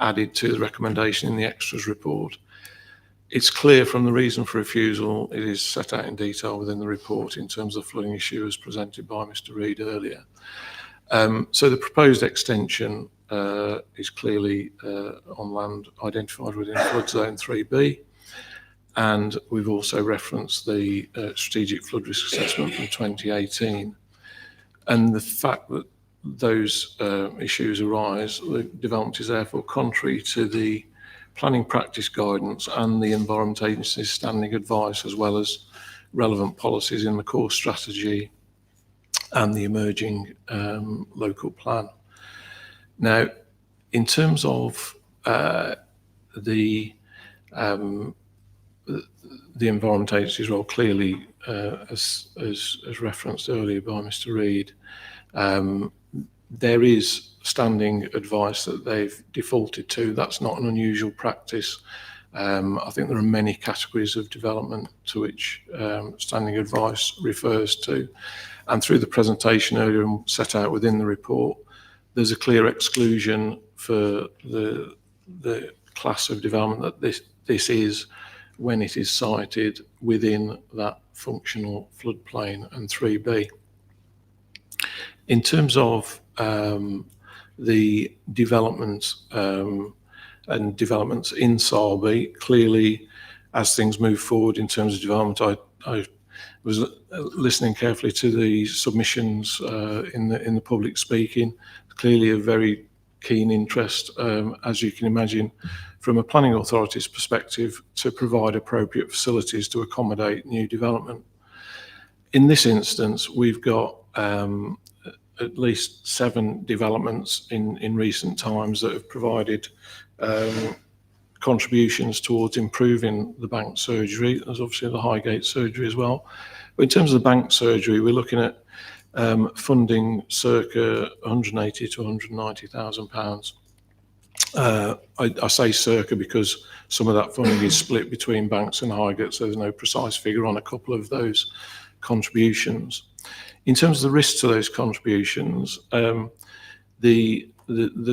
added to the recommendation in the extras report. It's clear from the reason for refusal, it is set out in detail within the report in terms of flooding issue as presented by Mr. Reid earlier. So the proposed extension is clearly on land identified within flood zone 3B. And we've also referenced the strategic flood risk assessment from 2018. And the fact that those issues arise, the development is therefore contrary to the planning practice guidance and the Environment Agency's standing advice, as well as relevant policies in the core strategy and the emerging local plan. Now, in terms of the Environment Agency's role, clearly, as referenced earlier by Mr. Reid, there is standing advice that they've defaulted to. That's not an unusual practice. I think there are many categories of development to which standing advice refers to. And through the presentation earlier and set out within the report, there's a clear exclusion for the class of development that this is when it is sited within that functional floodplain and 3B. In terms of the development and developments in Sarby, clearly as things move forward in terms of development, I was listening carefully to the submissions in the public speaking. Clearly a very keen interest, as you can imagine, from a planning authority's perspective, to provide appropriate facilities to accommodate new development. In this instance, we've got at least 7 developments in recent times that have provided contributions towards improving the bank surgery. There's obviously the Highgate surgery as well. But in terms of the bank surgery, we're looking at funding circa £180,000 to £190,000. I say circa because some of that funding is split between banks and Highgate, so there's no precise figure on a couple of those contributions. In terms of the risks to those contributions, the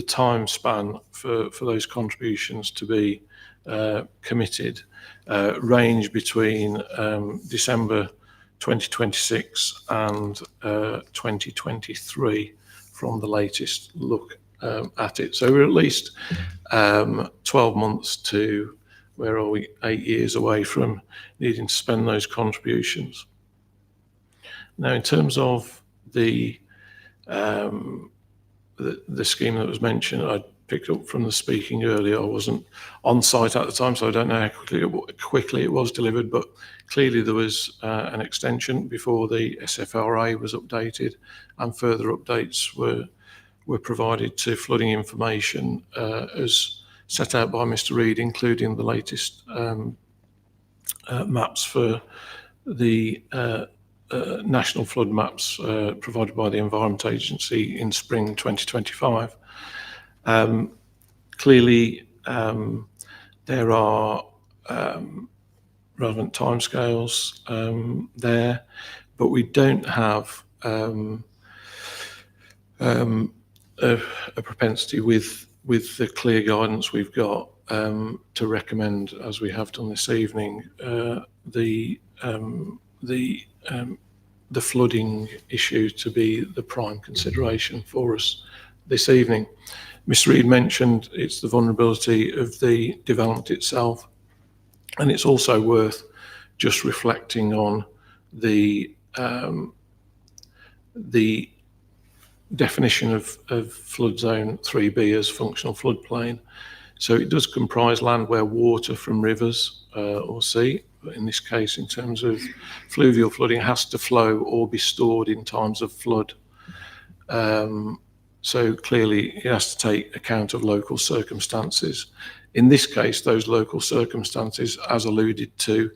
time span for those contributions to be committed range between December 2026 and 2023 from the latest look at it. So we're at least 12 months to, where are we, 8 years away from needing to spend those contributions. Now, in terms of the scheme that was mentioned, I picked up from the speaking earlier. I wasn't on site at the time, so I don't know how quickly it was delivered, but clearly there was an extension before the SFRA was updated, and further updates were provided to flooding information as set out by Mr. Reid, including the latest maps for the national flood maps provided by the Environment Agency in spring 2025. Clearly, there are relevant timescales there, but we don't have a propensity with the clear guidance we've got to recommend, as we have done this evening, the flooding issue to be the prime consideration for us this evening. Mr. Reid mentioned it's the vulnerability of the development itself, and it's also worth just reflecting on the definition of flood zone 3B as functional floodplain. So it does comprise land where water from rivers or sea, but in this case, in terms of fluvial flooding, has to flow or be stored in times of flood. So clearly it has to take account of local circumstances. In this case, those local circumstances, as alluded to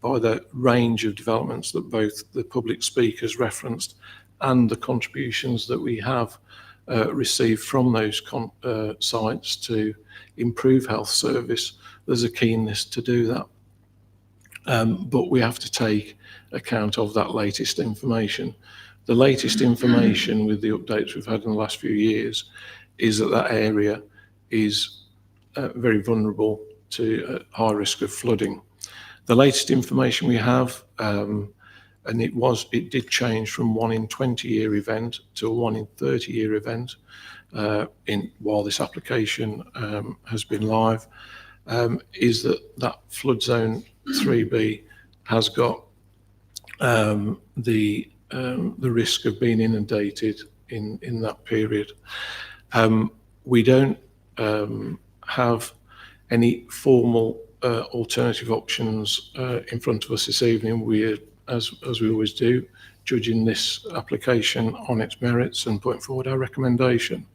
by the range of developments that both the public speakers referenced and the contributions that we have received from those sites to improve health service, there's a keenness to do that. But we have to take account of that latest information. The latest information with the updates we've had in the last few years is that that area is very vulnerable to high risk of flooding. The latest information we have, and it did change from 1 in 20-year event to a 1 in 30-year event while this application has been live, is that flood zone 3B has got the risk of being inundated in that period. We don't have any formal alternative options in front of us this evening. We're, as we always do, judging this application on its merits and putting forward our recommendation.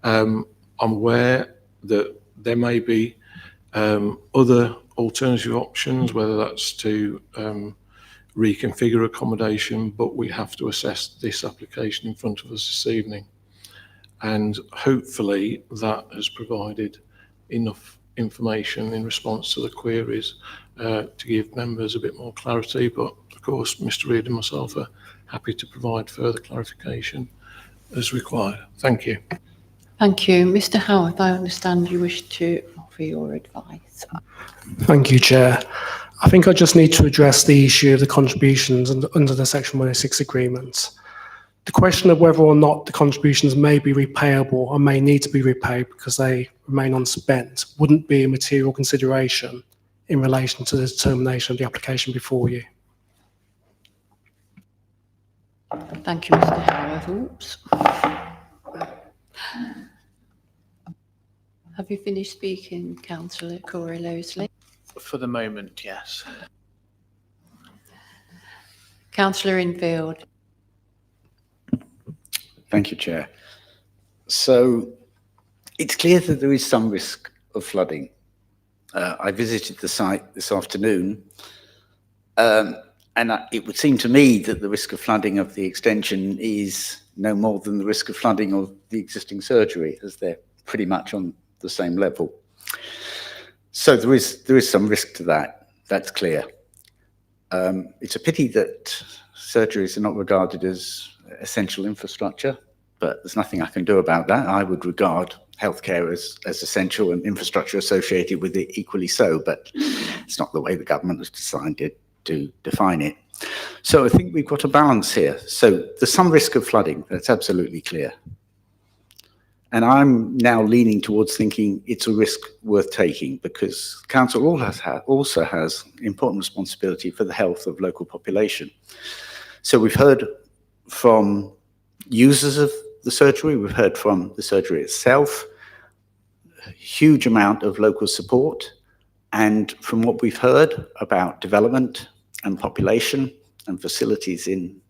I'm aware that there may be other alternative options, whether that's to reconfigure accommodation, but we have to assess this application in front of us this evening. And hopefully that has provided enough information in response to the queries to give members a bit more clarity. But of course, Mr. Reid and myself are happy to provide further clarification as required. Thank you. Thank you. Mr. Howarth, I understand you wish to offer your advice. Thank you, Chair. I think I just need to address the issue of the contributions under the Section 106 agreement. The question of whether or not the contributions may be repayable or may need to be repaid because they remain unspent wouldn't be a material consideration in relation to the determination of the application before you. Thank you, Mr. Howarth. Oops. Have you finished speaking, Councillor Corey Losley? For the moment, yes. Councillor Infield. Thank you, Chair. So it's clear that there is some risk of flooding. I visited the site this afternoon, and it would seem to me that the risk of flooding of the extension is no more than the risk of flooding of the existing surgery, as they're pretty much on the same level. So there is some risk to that. That's clear. It's a pity that surgeries are not regarded as essential infrastructure, but there's nothing I can do about that. I would regard healthcare as essential and infrastructure associated with it equally so, but it's not the way the government has decided to define it. So I think we've got a balance here. So there's some risk of flooding, that's absolutely clear. And I'm now leaning towards thinking it's a risk worth taking because council also has important responsibility for the health of local population. So we've heard from users of the surgery, we've heard from the surgery itself, a huge amount of local support. And from what we've heard about development and population and facilities in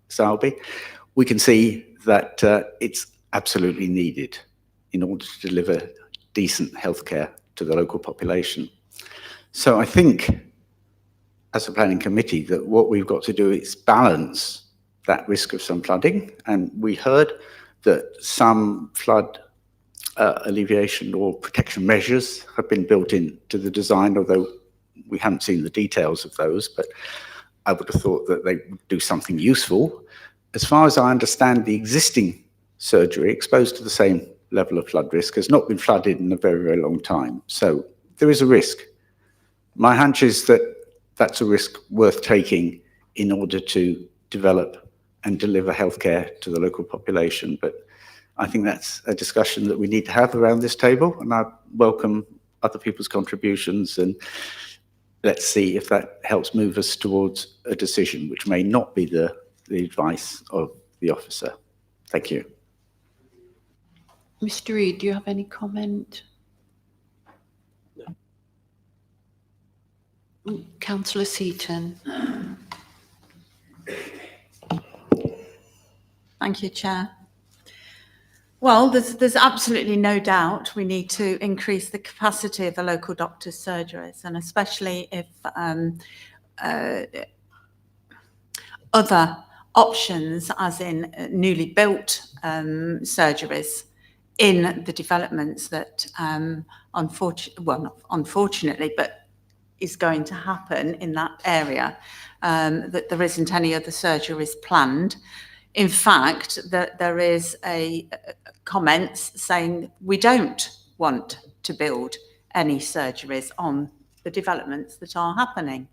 Sowerby, we can see that it's absolutely needed in order to deliver decent healthcare to the local population. So I think as a planning committee that what we've got to do is balance that risk of some flooding. And we heard that some flood alleviation or protection measures have been built into the design, although we haven't seen the details of those, but I would have thought that they would do something useful. As far as I understand, the existing surgery exposed to the same level of flood risk has not been flooded in a very, very long time. So there is a risk. My hunch is that that's a risk worth taking in order to develop and deliver healthcare to the local population. But I think that's a discussion that we need to have around this table, and I welcome other people's contributions, and let's see if that helps move us towards a decision, which may not be the advice of the officer. Thank you. Mr. Reid, do you have any comment? Councillor Seaton. Thank you, Chair. Well, there's absolutely no doubt we need to increase the capacity of the local doctors' surgeries, and especially if other options, as in newly built surgeries in the developments that unfortunately, but is going to happen in that area, that there isn't any other surgeries planned. In fact, that there is a comments saying we don't want to build any surgeries on the developments that are happening.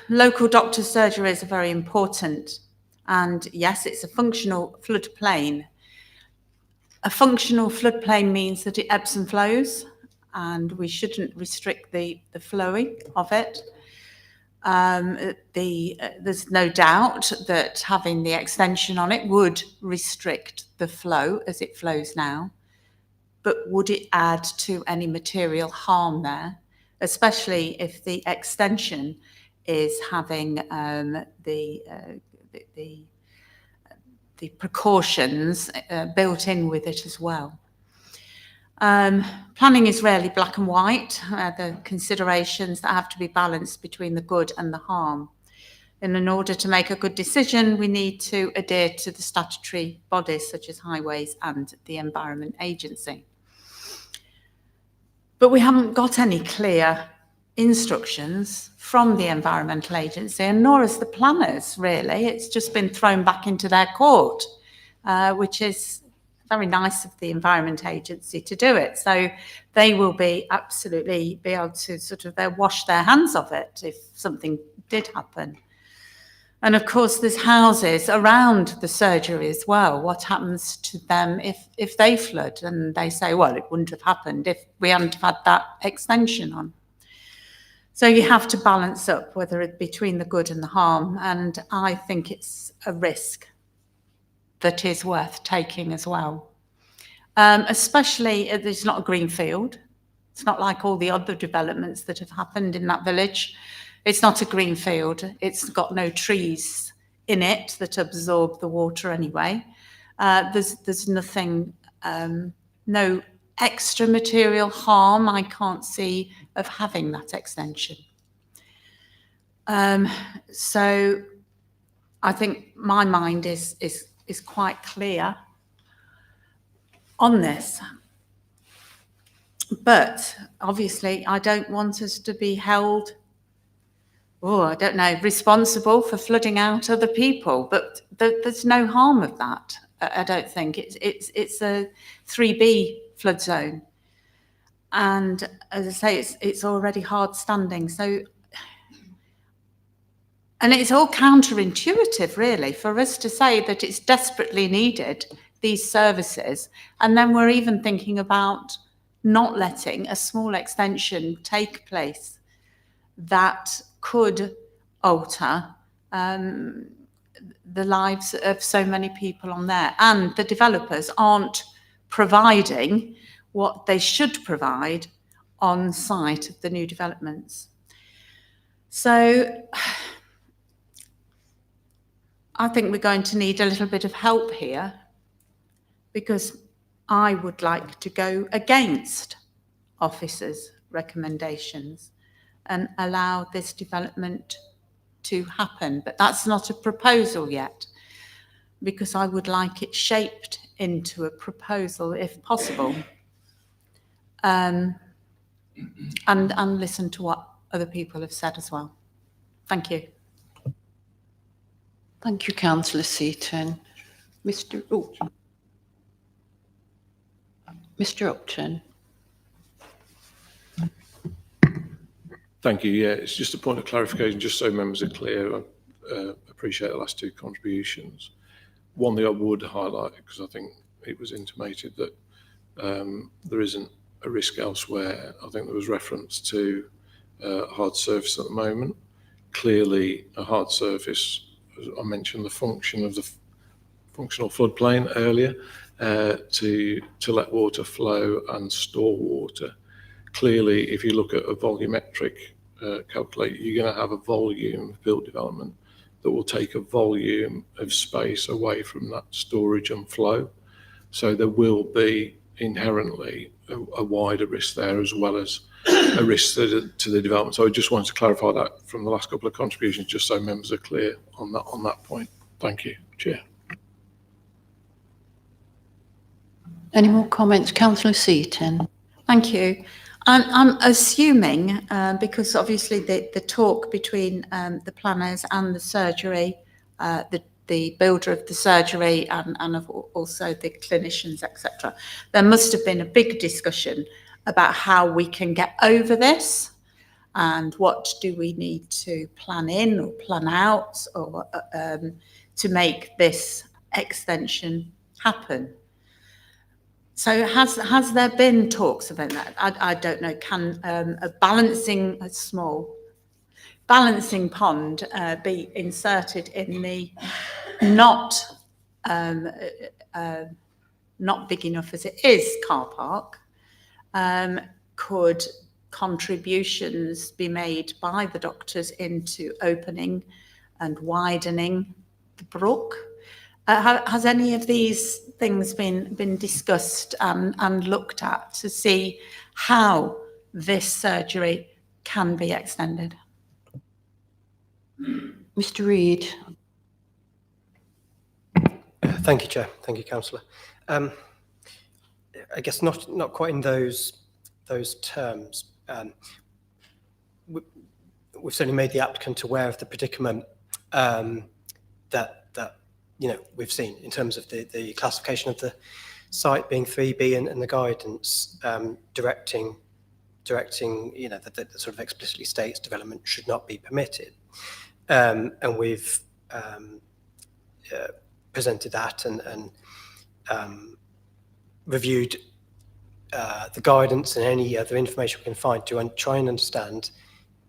Local doctor surgeries are very important, and yes, it's a functional floodplain. A functional floodplain means that it ebbs and flows, and we shouldn't restrict the flowing of it. There's no doubt that having the extension on it would restrict the flow as it flows now, but would it add to any material harm there, especially if the extension is having the precautions built in with it as well. Planning is rarely black and white. The considerations that have to be balanced between the good and the harm. And in order to make a good decision, we need to adhere to the statutory bodies such as Highways and the Environment Agency. But we haven't got any clear instructions from the Environmental Agency, and nor has the planners, really. It's just been thrown back into their court, which is very nice of the Environment Agency to do it. So they will be absolutely be able to sort of wash their hands of it if something did happen. And of course, there's houses around the surgery as well. What happens to them if they flood? And they say, well, it wouldn't have happened if we hadn't had that extension on. So you have to balance up whether it's between the good and the harm. And I think it's a risk that is worth taking as well. Especially if it's not a green field. It's not like all the other developments that have happened in that village. It's not a green field. It's got no trees in it that absorb the water anyway. There's nothing, no extra material harm I can't see of having that extension. So I think my mind is quite clear on this. But obviously, I don't want us to be held, I don't know, responsible for flooding out other people. But there's no harm of that. I don't think it's a 3B flood zone, and as I say, it's already hard standing. So. And it's all counterintuitive, really, for us to say that it's desperately needed, these services, and then we're even thinking about not letting a small extension take place that could alter the lives of so many people on there. And the developers aren't providing what they should provide on site of the new developments. So I think we're going to need a little bit of help here, because I would like to go against officers' recommendations and allow this development to happen. But that's not a proposal yet, because I would like it shaped into a proposal if possible, and listen to what other people have said as well. Thank you. Thank you, Councillor Seaton. Mr. Upton. Thank you. Yeah, it's just a point of clarification, just so members are clear. I appreciate the last two contributions. One thing I would highlight, because I think it was intimated that there isn't a risk elsewhere. I think there was reference to hard surface at the moment. Clearly, a hard surface, I mentioned the function of the functional floodplain earlier, to let water flow and store water. clearly, if you look at a volumetric calculator, you're going to have a volume of built development that will take a volume of space away from that storage and flow. So there will be inherently a wider risk there, as well as a risk to the development. So I just wanted to clarify that from the last couple of contributions, just so members are clear on that point. Thank you, Chair. Any more comments? Councillor Seaton. Thank you. I'm assuming, because obviously the talk between the planners and the surgery, the builder of the surgery and of also the clinicians, etc., there must have been a big discussion about how we can get over this and what do we need to plan in or plan out or to make this extension happen. So has there been talks about that? I don't know. Can a small balancing pond be inserted in the not big enough as it is car park? Could contributions be made by the doctors into opening and widening the brook? Has any of these things been discussed and looked at to see how this surgery can be extended? Mr. Reid. Thank you, Chair. Thank you, Councillor. I guess not quite in those terms. We've certainly made the applicant aware of the predicament that we've seen in terms of the classification of the site being 3B and the guidance directing that sort of explicitly states development should not be permitted, and we've presented that and reviewed the guidance and any other information we can find to try and understand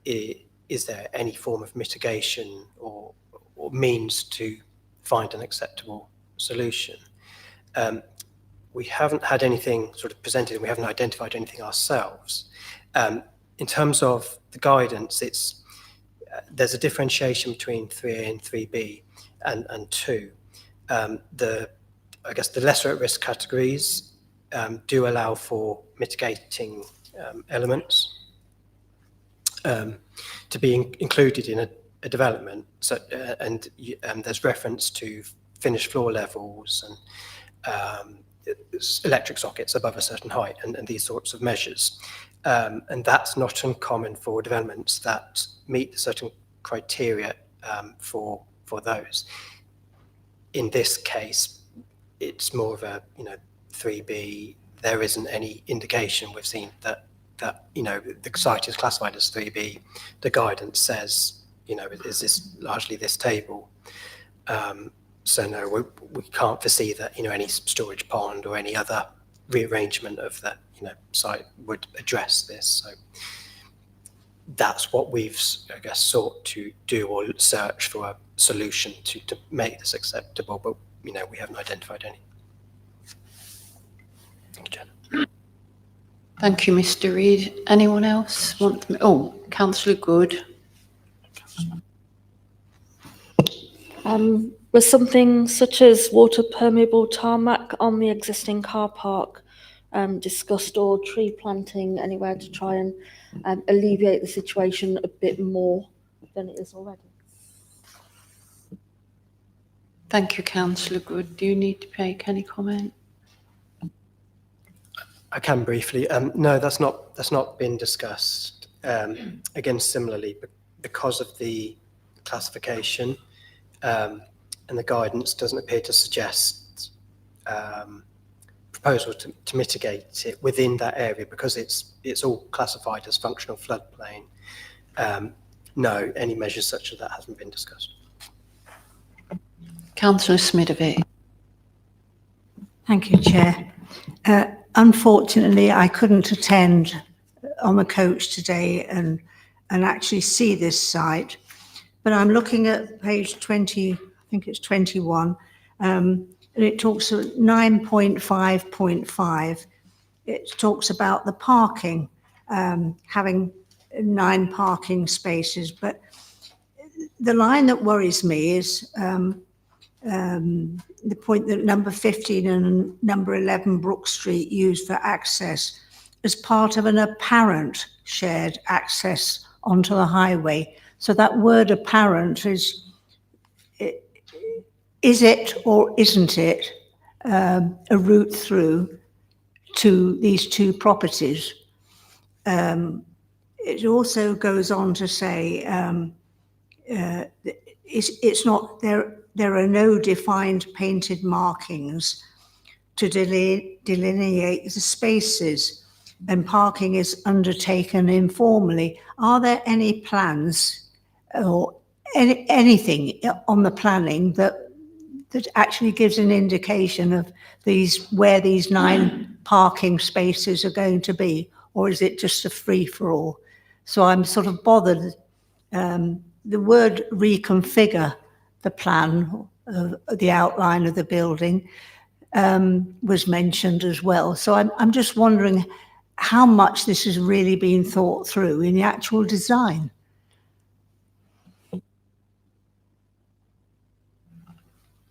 is there any form of mitigation or means to find an acceptable solution. We haven't had anything sort of presented and we haven't identified anything ourselves. In terms of the guidance, there's a differentiation between 3A and 3B and 2. I guess the lesser at risk categories do allow for mitigating elements to be included in a development. So, and there's reference to finished floor levels and electric sockets above a certain height and these sorts of measures. And that's not uncommon for developments that meet certain criteria for those. In this case, it's more of a 3B. There isn't any indication we've seen that the site is classified as 3B. The guidance says is this largely this table. So no, we can't foresee that any storage pond or any other rearrangement of the site would address this. So that's what we've, I guess, sought to do or search for a solution to make this acceptable, but we haven't identified any. Thank you, Jen. Thank you, Mr. Reid. Anyone else want to? Oh, Councillor Good. Was something such as water permeable tarmac on the existing car park discussed, or tree planting anywhere to try and alleviate the situation a bit more than it is already? Thank you, Councillor Good. Do you need to make any comment? I can briefly. No, that's not been discussed. Again, similarly, because of the classification and the guidance doesn't appear to suggest proposal to mitigate it within that area, because it's all classified as functional floodplain. No, any measures such as that hasn't been discussed. Councillor Smidovic. Thank you, Chair. Unfortunately, I couldn't attend on the coach today and actually see this site, but I'm looking at page 20, I think it's 21, and it talks about 9.5.5. It talks about the parking, having 9 parking spaces. But the line that worries me is the point that number 15 and number 11 Brook Street used for access as part of an apparent shared access onto the highway. So that word apparent is it or isn't it a route through to these 2 properties? It also goes on to say it's not there. There are no defined painted markings to delineate the spaces, and parking is undertaken informally. Are there any plans or anything on the planning that actually gives an indication of where these 9 parking spaces are going to be, or is it just a free-for-all? So I'm sort of bothered. The word reconfigure the plan, the outline of the building, was mentioned as well. So I'm just wondering how much this has really been thought through in the actual design.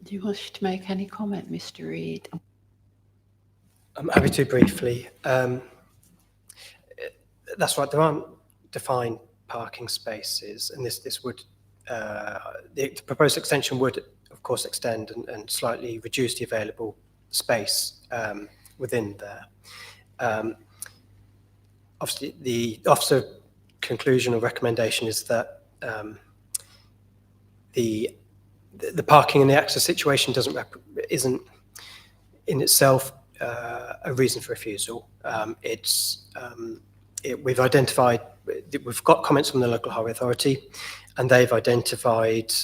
Do you wish to make any comment, Mr. Reid? I'm happy to briefly. That's right, there aren't defined parking spaces, and this would, the proposed extension would, of course, extend and slightly reduce the available space within there. Obviously, the officer conclusion or recommendation is that the parking and the access situation isn't in itself a reason for refusal. We've identified, we've got comments from the local highway authority, and they've identified,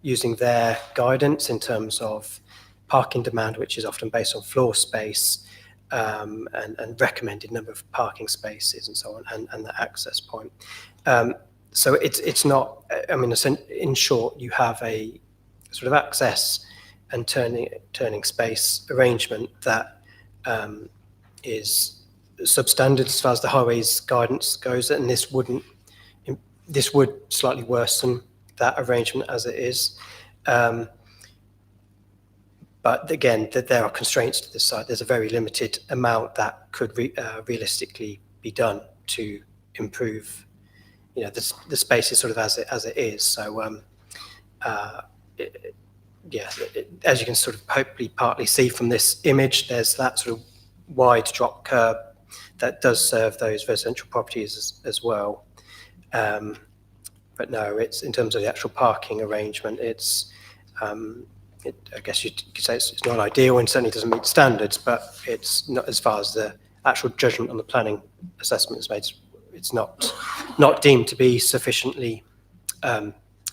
using their guidance in terms of parking demand, which is often based on floor space, and recommended number of parking spaces and so on, and the access point. So it's not, I mean, in short, you have a sort of access and turning space arrangement that is substandard as far as the highways guidance goes, and this would slightly worsen that arrangement as it is. But again, there are constraints to this site. There's a very limited amount that could realistically be done to improve, you know, the space is sort of as it is. So as you can sort of hopefully partly see from this image, there's that sort of wide drop curb that does serve those residential properties as well. But no, it's in terms of the actual parking arrangement, it's I guess you could say it's not ideal and certainly doesn't meet standards, but it's not, as far as the actual judgment on the planning assessment is made, it's not deemed to be sufficiently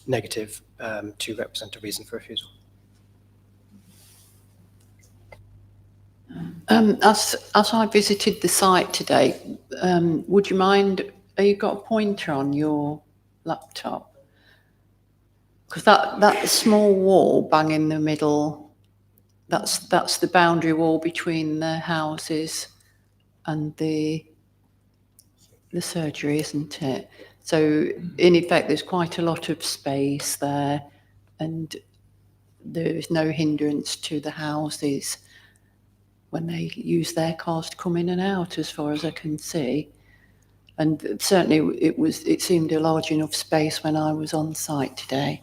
negative to represent a reason for refusal. As I visited the site today, would you mind, have you got a pointer on your laptop? Because that small wall bang in the middle, that's the boundary wall between the houses and the surgery, isn't it? So in effect, there's quite a lot of space there, and there is no hindrance to the houses when they use their cars to come in and out, as far as I can see. And certainly it seemed a large enough space when I was on site today.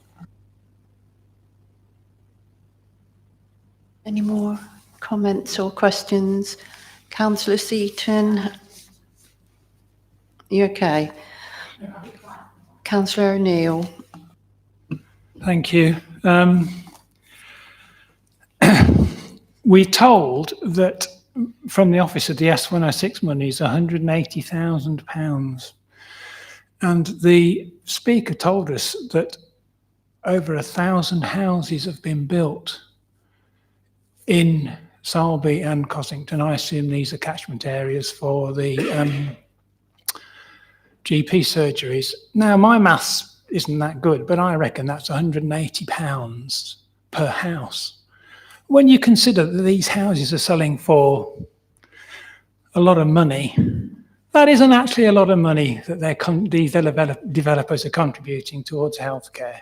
Any more comments or questions? Councillor Seaton? You okay? Councillor O'Neill? Thank you. We're told that from the office of the S106 money is £180,000. And the speaker told us that over 1,000 houses have been built in Salby and Cossington. I assume these are catchment areas for the GP surgeries. Now, my maths isn't that good, but I reckon that's £180 per house. When you consider that these houses are selling for a lot of money, That isn't actually a lot of money that these developers are contributing towards healthcare.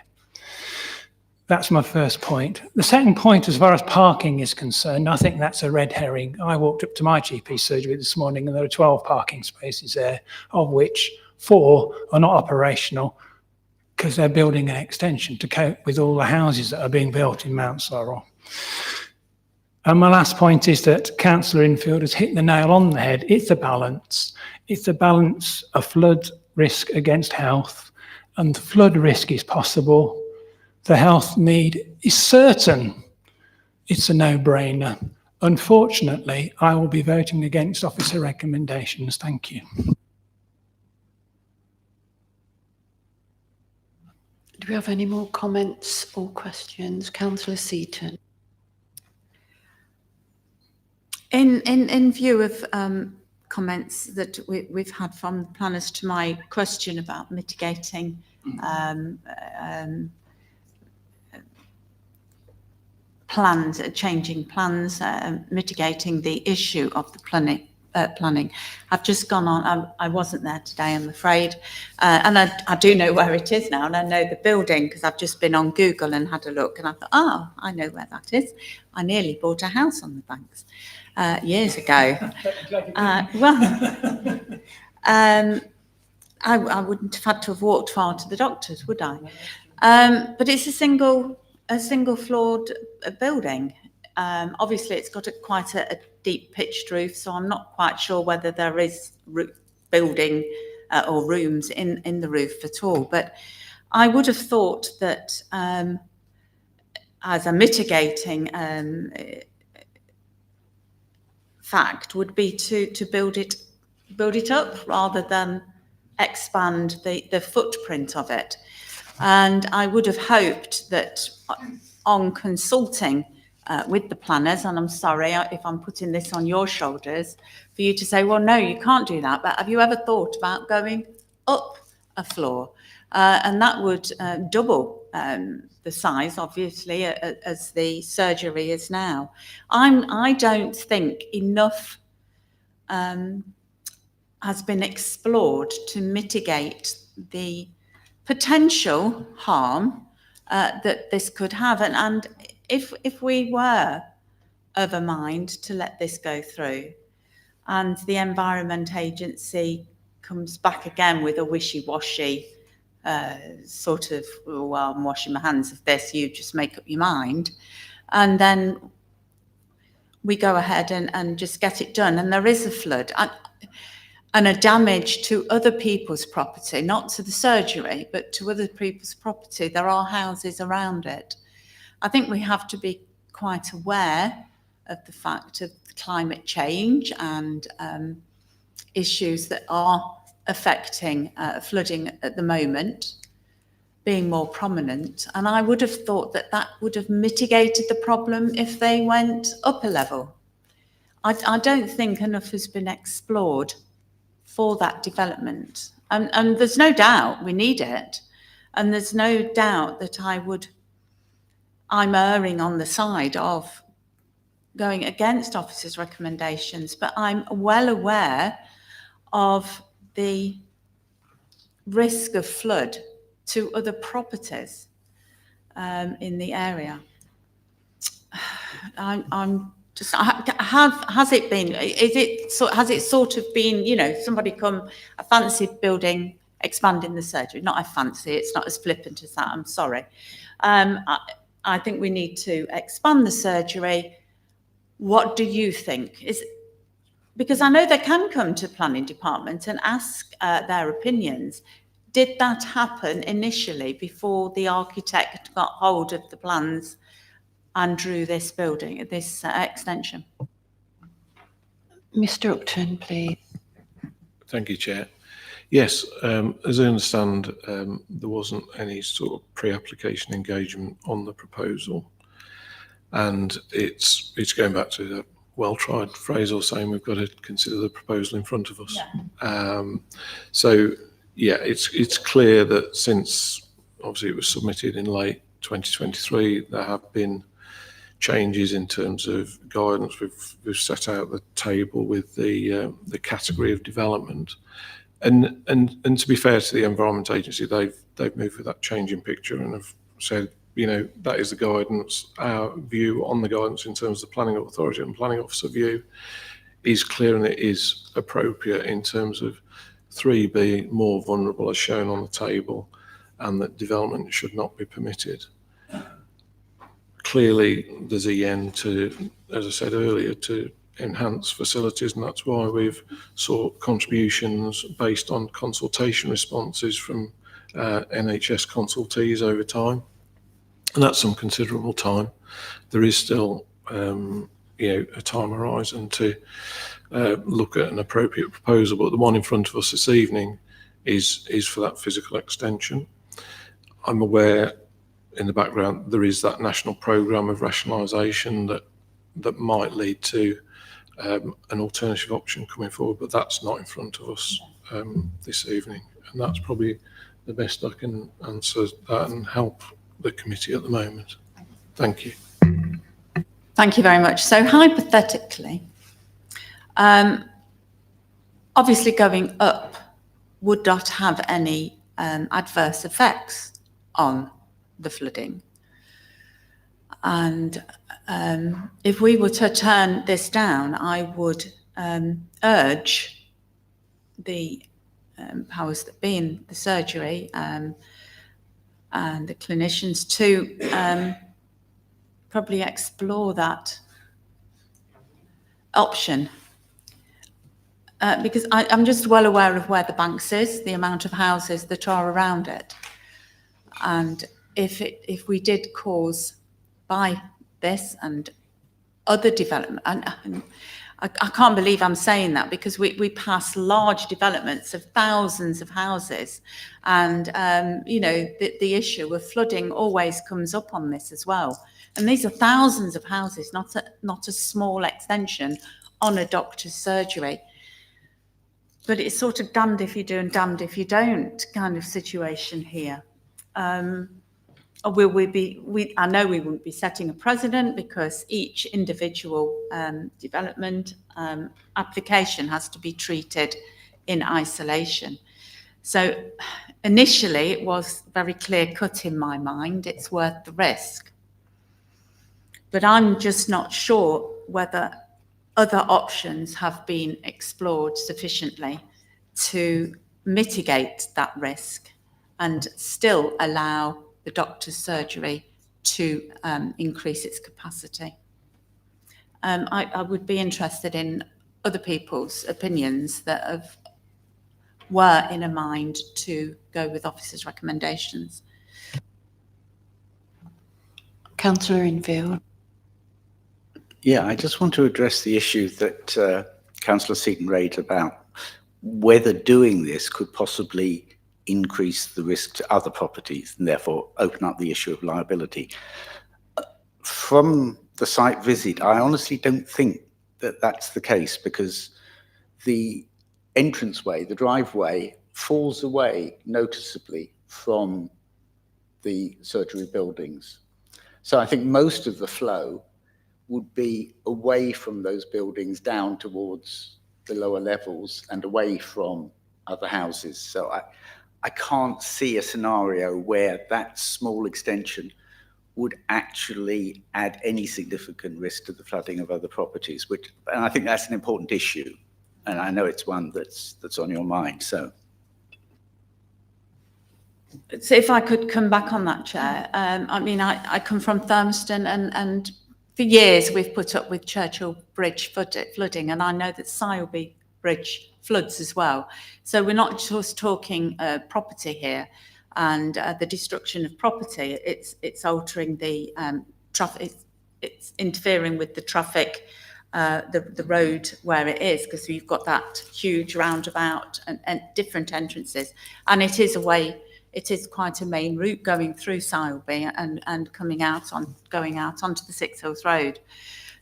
That's my first point. The second point, as far as parking is concerned, I think that's a red herring. I walked up to my GP surgery this morning and there are 12 parking spaces there, of which 4 are not operational because they're building an extension to cope with all the houses that are being built in Mount Sorrel. And my last point is that Councillor Infield has hit the nail on the head. It's a balance. It's a balance of flood risk against health, and the flood risk is possible. The health need is certain. It's a no-brainer. Unfortunately, I will be voting against officer recommendations. Thank you. Do we have any more comments or questions? Councillor Seaton. In view of comments that we've had from the planners to my question about mitigating plans, changing plans, mitigating the issue of the planning. I've just gone on, I wasn't there today, I'm afraid, and I do know where it is now, and I know the building because I've just been on Google and had a look, and I thought, oh, I know where that is. I nearly bought a house on the banks years ago. I wouldn't have had to have walked far to the doctors, would I? But it's a single floored building. Obviously, it's got quite a deep pitched roof, so I'm not quite sure whether there is building or rooms in the roof at all. But I would have thought that as a mitigating fact would be to build it up rather than expand the footprint of it. And I would have hoped that on consulting with the planners, and I'm sorry if I'm putting this on your shoulders, for you to say, well, no, you can't do that, but have you ever thought about going up a floor? And that would double the size, obviously, as the surgery is now. I don't think enough has been explored to mitigate the potential harm that this could have. And if we were of a mind to let this go through, and the Environment Agency comes back again with a wishy-washy sort of, oh, well, I'm washing my hands of this, you just make up your mind, and then we go ahead and just get it done, and there is a flood and a damage to other people's property, not to the surgery, but to other people's property. There are houses around it. I think we have to be quite aware of the fact of climate change and issues that are affecting flooding at the moment, being more prominent. And I would have thought that would have mitigated the problem if they went up a level. I don't think enough has been explored for that development. And there's no doubt we need it. And there's no doubt that I'm erring on the side of going against officers' recommendations, but I'm well aware of the risk of flood to other properties in the area. I'm just, has it been, has it sort of been, you know, somebody come, I fancy building, expanding the surgery, not I fancy, it's not as flippant as that, I'm sorry. I think we need to expand the surgery. What do you think? Because I know they can come to planning department and ask their opinions. Did that happen initially before the architect got hold of the plans and drew this building, this extension? Mr. Upton, please. Thank you, Chair. Yes, as I understand, there wasn't any sort of pre-application engagement on the proposal, and it's going back to the well-tried phrase or saying we've got to consider the proposal in front of us. Yeah. So yeah, it's clear that since obviously it was submitted in late 2023, there have been changes in terms of guidance. We've set out the table with the category of development, and to be fair to the Environment Agency, they've moved with that changing picture and have said, you know, that is the guidance. Our view on the guidance in terms of the planning authority and planning officer view is clear, and it is appropriate in terms of 3B, more vulnerable as shown on the table, and that development should not be permitted. Clearly, there's EN to, as I said earlier, to enhance facilities, and that's why we've sought contributions based on consultation responses from NHS consultees over time, and that's some considerable time. There is still, you know, a time horizon to look at an appropriate proposal, but the one in front of us this evening is for that physical extension. I'm aware in the background there is that national programme of rationalisation that might lead to an alternative option coming forward, but that's not in front of us this evening, and that's probably the best I can answer that and help the committee at the moment. Thank you. Thank you very much. So hypothetically, obviously going up would not have any adverse effects on the flooding. And if we were to turn this down, I would urge the powers that be in the surgery and the clinicians to probably explore that option. Because I'm just well aware of where the Banks is, the amount of houses that are around it. And if we did cause by this and other development, and I can't believe I'm saying that, because we pass large developments of thousands of houses, and you know, the issue of flooding always comes up on this as well. And these are thousands of houses, not a small extension on a doctor's surgery. But it's sort of damned if you do and damned if you don't kind of situation here. Will we be? I know we wouldn't be setting a precedent, because each individual development application has to be treated in isolation. So initially it was very clear cut in my mind, it's worth the risk. But I'm just not sure whether other options have been explored sufficiently to mitigate that risk and still allow the doctor's surgery to increase its capacity. I would be interested in other people's opinions that were in a mind to go with officers' recommendations. Councillor Infield. Yeah, I just want to address the issue that Councillor Seaton raised about whether doing this could possibly increase the risk to other properties and therefore open up the issue of liability. From the site visit, I honestly don't think that that's the case, because the entranceway, the driveway, falls away noticeably from the surgery buildings. So I think most of the flow would be away from those buildings down towards the lower levels and away from other houses. So I can't see a scenario where that small extension would actually add any significant risk to the flooding of other properties, and I think that's an important issue. And I know it's one that's on your mind, so. So if I could come back on that, Chair. I mean, I come from Thurmaston, and for years we've put up with Churchill Bridge flooding, and I know that Sileby Bridge floods as well. So we're not just talking property here, and the destruction of property. It's altering the traffic. It's interfering with the traffic, the road where it is, because you've got that huge roundabout and different entrances, and it is a way. It is quite a main route going through Sileby and going out onto the Six Hills Road.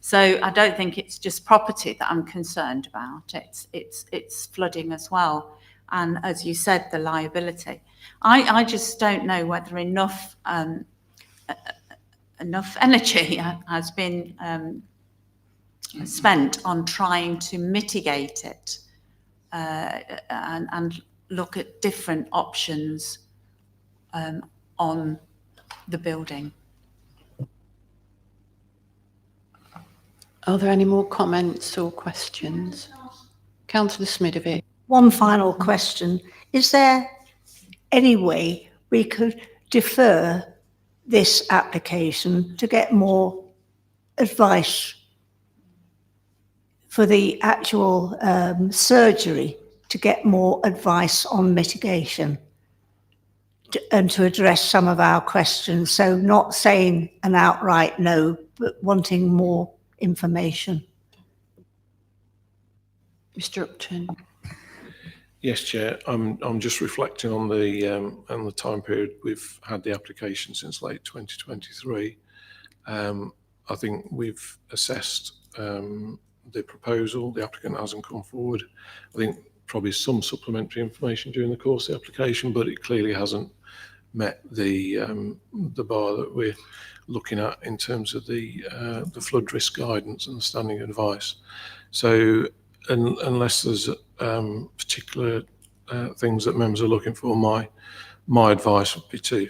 So I don't think it's just property that I'm concerned about. It's flooding as well, and as you said, the liability. I just don't know whether enough enough energy has been spent on trying to mitigate it and look at different options on the building. Are there any more comments or questions? Councillor Smidovic. One final question. Is there any way we could defer this application to get more advice for the actual surgery, to get more advice on mitigation and to address some of our questions? So not saying an outright no, but wanting more information. Mr. Upton. Yes, Chair. I'm just reflecting on the time period we've had the application since late 2023. I think we've assessed the proposal. The applicant hasn't come forward. I think probably some supplementary information during the course of the application, but it clearly hasn't met the bar that we're looking at in terms of the flood risk guidance and the standing advice. So unless there's particular things that members are looking for, my advice would be to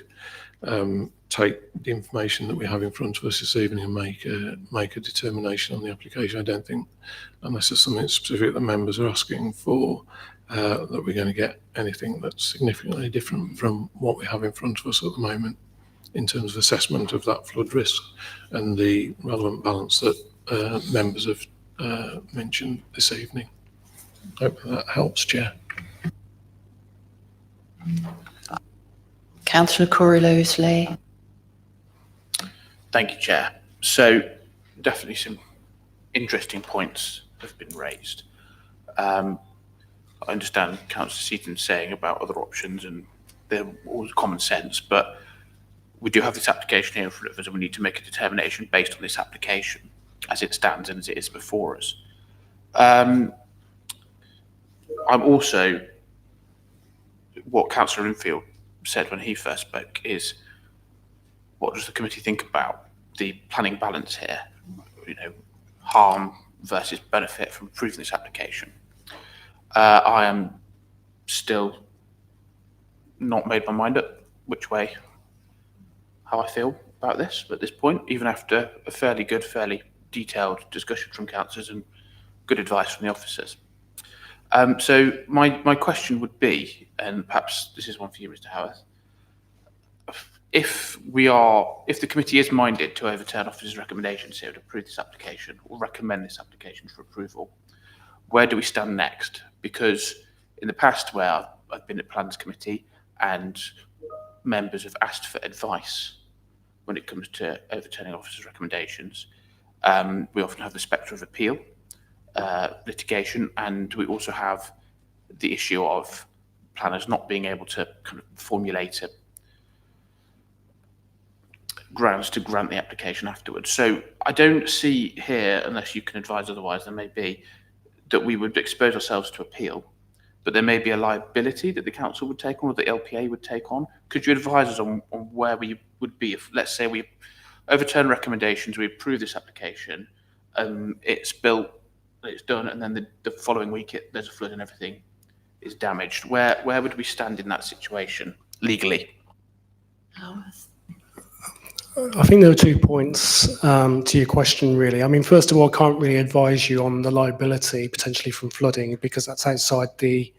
take the information that we have in front of us this evening and make a determination on the application. I don't think, unless there's something specific that members are asking for, that we're going to get anything that's significantly different from what we have in front of us at the moment in terms of assessment of that flood risk and the relevant balance that members have mentioned this evening. Hope that helps, Chair. Councillor Corey-Loseley. Thank you, Chair. So definitely some interesting points have been raised. I understand Councillor Seaton saying about other options and they're all common sense, but we do have this application here in front of us and we need to make a determination based on this application as it stands and as it is before us. I'm also, what Councillor Infield said when he first spoke is, what does the committee think about the planning balance here? You know, harm versus benefit from approving this application. I am still not made my mind up which way, how I feel about this at this point, even after a fairly good, fairly detailed discussion from councillors and good advice from the officers. So my question would be, and perhaps this is one for you, Mr. Howarth, if the committee is minded to overturn officers' recommendations here to approve this application or recommend this application for approval, where do we stand next? Because in the past where I've been at Plans Committee and members have asked for advice when it comes to overturning officers' recommendations, we often have the spectre of appeal, litigation, and we also have the issue of planners not being able to kind of formulate grounds to grant the application afterwards. So I don't see here, unless you can advise otherwise, there may be, that we would expose ourselves to appeal, but there may be a liability that the council would take on or the LPA would take on. Could you advise us on where we would be if, let's say, we overturn recommendations, we approve this application, it's built, it's done, and then the following week there's a flood and everything is damaged. Where would we stand in that situation legally? I think there are 2 points to your question, really. I mean, first of all, I can't really advise you on the liability potentially from flooding because that's outside the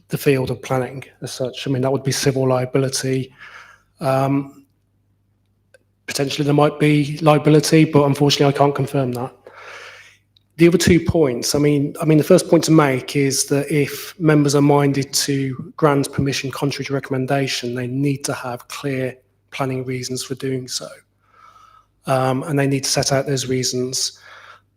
field of planning as such. I mean, that would be civil liability. Potentially there might be liability, but unfortunately I can't confirm that. The other 2 points, I mean, the first point to make is that if members are minded to grant permission contrary to recommendation, they need to have clear planning reasons for doing so. And they need to set out those reasons.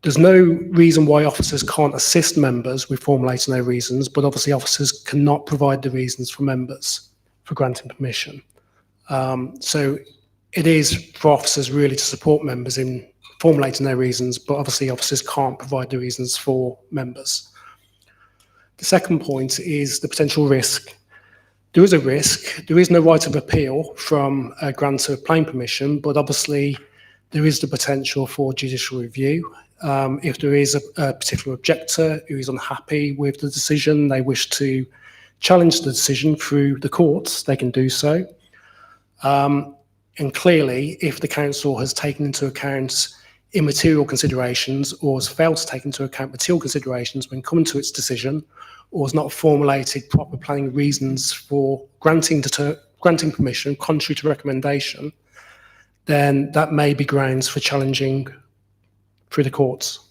There's no reason why officers can't assist members with formulating their reasons, but obviously officers cannot provide the reasons for members for granting permission. So it is for officers really to support members in formulating their reasons, but obviously officers can't provide the reasons for members. The second point is the potential risk. There is a risk. There is no right of appeal from a grant of planning permission, but obviously there is the potential for judicial review. If there is a particular objector who is unhappy with the decision, they wish to challenge the decision through the courts, they can do so. And clearly, if the council has taken into account immaterial considerations or has failed to take into account material considerations when coming to its decision, or has not formulated proper planning reasons for granting permission contrary to recommendation, then that may be grounds for challenging through the courts.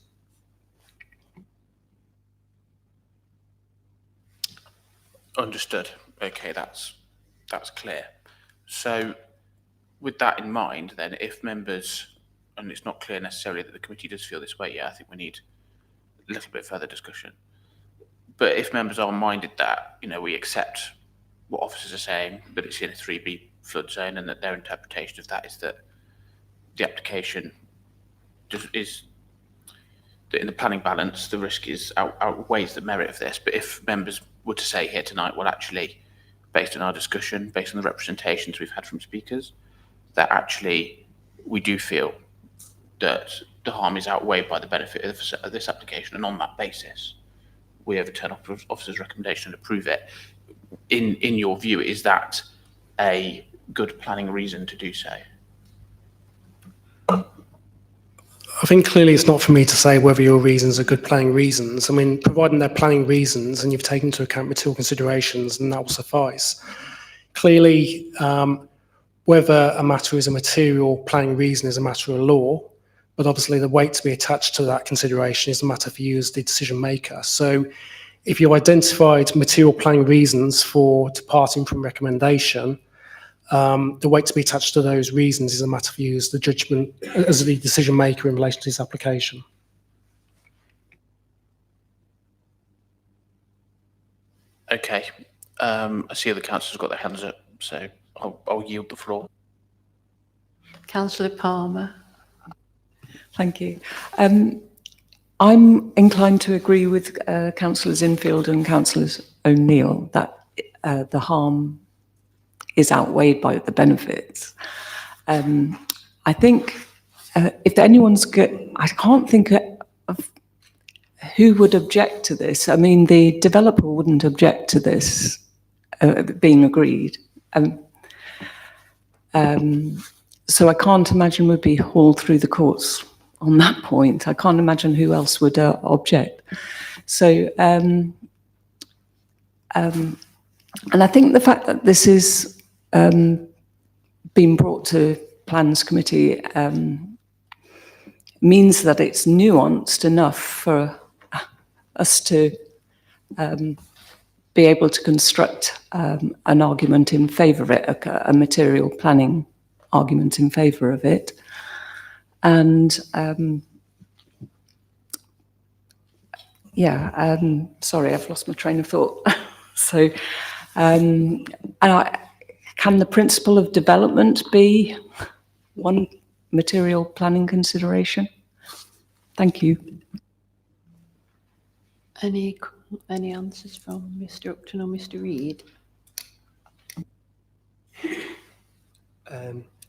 Understood. Okay, that's clear. So with that in mind, then, if members, and it's not clear necessarily that the committee does feel this way yet, I think we need a little bit further discussion. But if members are minded that, we accept what officers are saying, that it's in a 3B flood zone, and that their interpretation of that is that the application is that in the planning balance, the risk is outweighs the merit of this. But if members were to say here tonight, well, actually, based on our discussion, based on the representations we've had from speakers, that actually we do feel that the harm is outweighed by the benefit of this application, and on that basis, we overturn officer's recommendation and approve it. In your view, is that a good planning reason to do so? I think clearly it's not for me to say whether your reasons are good planning reasons. I mean, providing they're planning reasons and you've taken into account material considerations, then that will suffice. Clearly, whether a matter is a material planning reason is a matter of law, but obviously the weight to be attached to that consideration is a matter for you as the decision maker. So if you identified material planning reasons for departing from recommendation, the weight to be attached to those reasons is a matter for you as the judgment, as the decision maker in relation to this application. Okay. I see the councillors got their hands up, so I'll yield the floor. Councillor Palmer. Thank you. I'm inclined to agree with Councillors Infield and Councillors O'Neill that the harm is outweighed by the benefits. I think if anyone's good, I can't think of who would object to this. I mean, the developer wouldn't object to this being agreed. So I can't imagine we'd be hauled through the courts on that point. I can't imagine who else would object. So, and I think the fact that this is being brought to Plans Committee means that it's nuanced enough for us to be able to construct an argument in favour of it, a material planning argument in favour of it. And sorry, I've lost my train of thought. So, can the principle of development be one material planning consideration? Thank you. Any answers from Mr. Upton or Mr. Reid?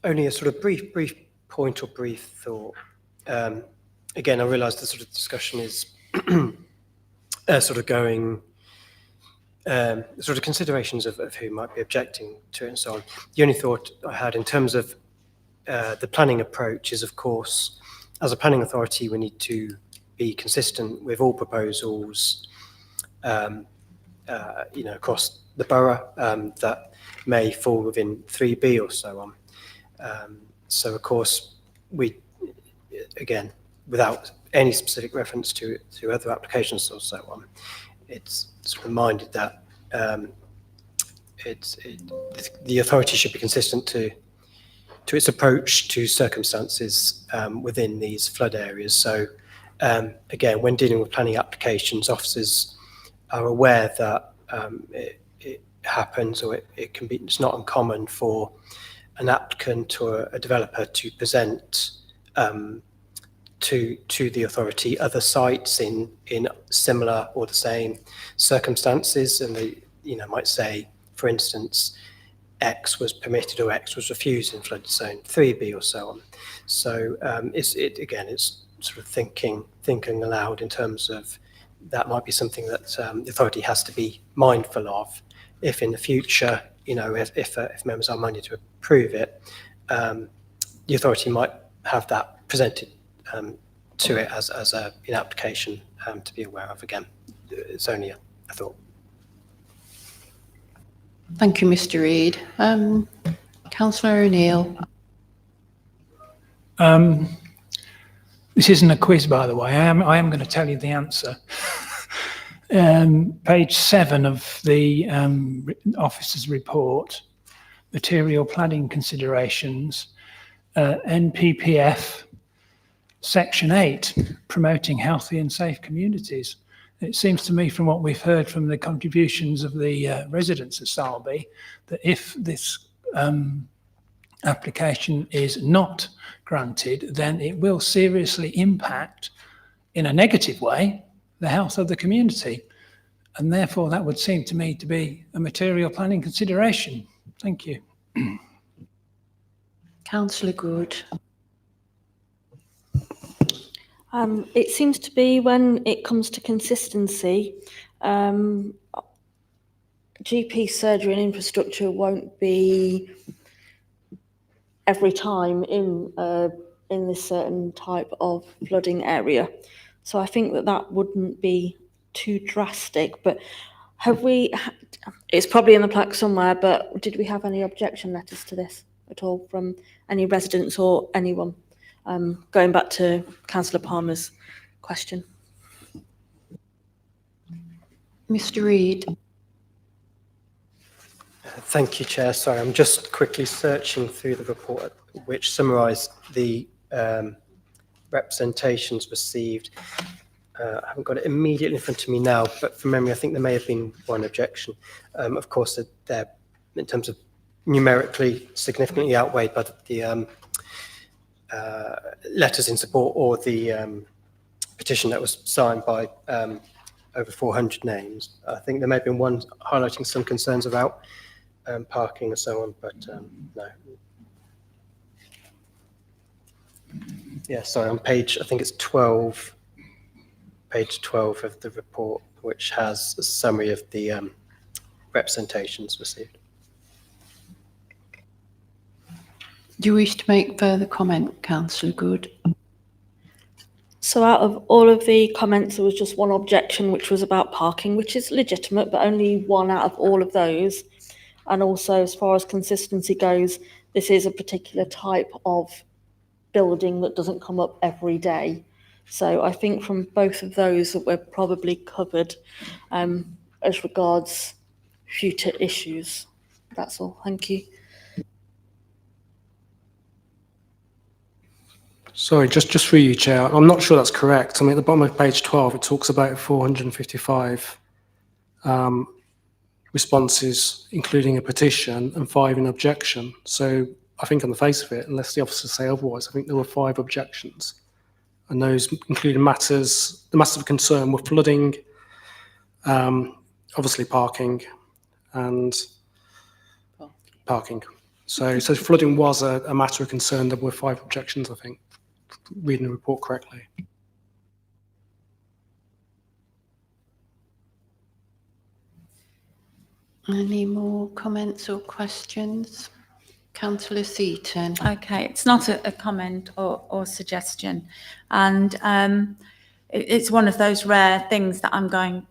Only a sort of brief point or brief thought. Again, I realise the sort of discussion is sort of going, sort of considerations of who might be objecting to it and so on. The only thought I had in terms of the planning approach is, of course, as a planning authority, we need to be consistent with all proposals, across the borough that may fall within 3B or so on. So, of course, we, again, without any specific reference to other applications or so on, it's sort of reminded that the authority should be consistent to its approach to circumstances within these flood areas. So, again, when dealing with planning applications, officers are aware that it happens, or it can be, it's not uncommon for an applicant or a developer to present to the authority other sites in similar or the same circumstances, and they might say, for instance, X was permitted or X was refused in flood zone 3B or so on. So it's sort of thinking aloud in terms of that might be something that the authority has to be mindful of if in the future, if members are minded to approve it, the authority might have that presented to it as an application to be aware of. Again, it's only a thought. Thank you, Mr. Reid. Councillor O'Neill. This isn't a quiz, by the way. I am going to tell you the answer. Page 7 of the officer's report, material planning considerations, NPPF, section 8, promoting healthy and safe communities. It seems to me from what we've heard from the contributions of the residents of Salby that if this application is not granted, then it will seriously impact in a negative way the health of the community. And therefore that would seem to me to be a material planning consideration. Thank you. Councillor Good. It seems to be when it comes to consistency, GP surgery and infrastructure won't be every time in this certain type of flooding area. So I think that wouldn't be too drastic, but it's probably in the plaque somewhere, but did we have any objection letters to this at all from any residents or anyone? Going back to Councillor Palmer's question. Mr. Reid. Thank you, Chair. Sorry, I'm just quickly searching through the report which summarised the representations received. I haven't got it immediately in front of me now, but from memory, I think there may have been one objection. Of course, they're in terms of numerically significantly outweighed by the letters in support or the petition that was signed by over 400 names. I think there may have been one highlighting some concerns about parking and so on, but no. Yeah, sorry, on page, I think it's 12, page 12 of the report, which has a summary of the representations received. Do you wish to make further comment, Councillor Good? So out of all of the comments, there was just one objection, which was about parking, which is legitimate, but only one out of all of those. And also, as far as consistency goes, this is a particular type of building that doesn't come up every day. So I think from both of those that we're probably covered as regards future issues. That's all. Thank you. Sorry, just for you, Chair. I'm not sure that's correct. I mean, at the bottom of page 12, it talks about 455 responses, including a petition, and 5 in objection. So I think on the face of it, unless the officers say otherwise, I think there were 5 objections. And those included the matters of concern were flooding, obviously parking, and parking. So flooding was a matter of concern. There were 5 objections, I think, reading the report correctly. Any more comments or questions? Councillor Seaton. Okay, it's not a comment or suggestion, and it's one of those rare things that I'm going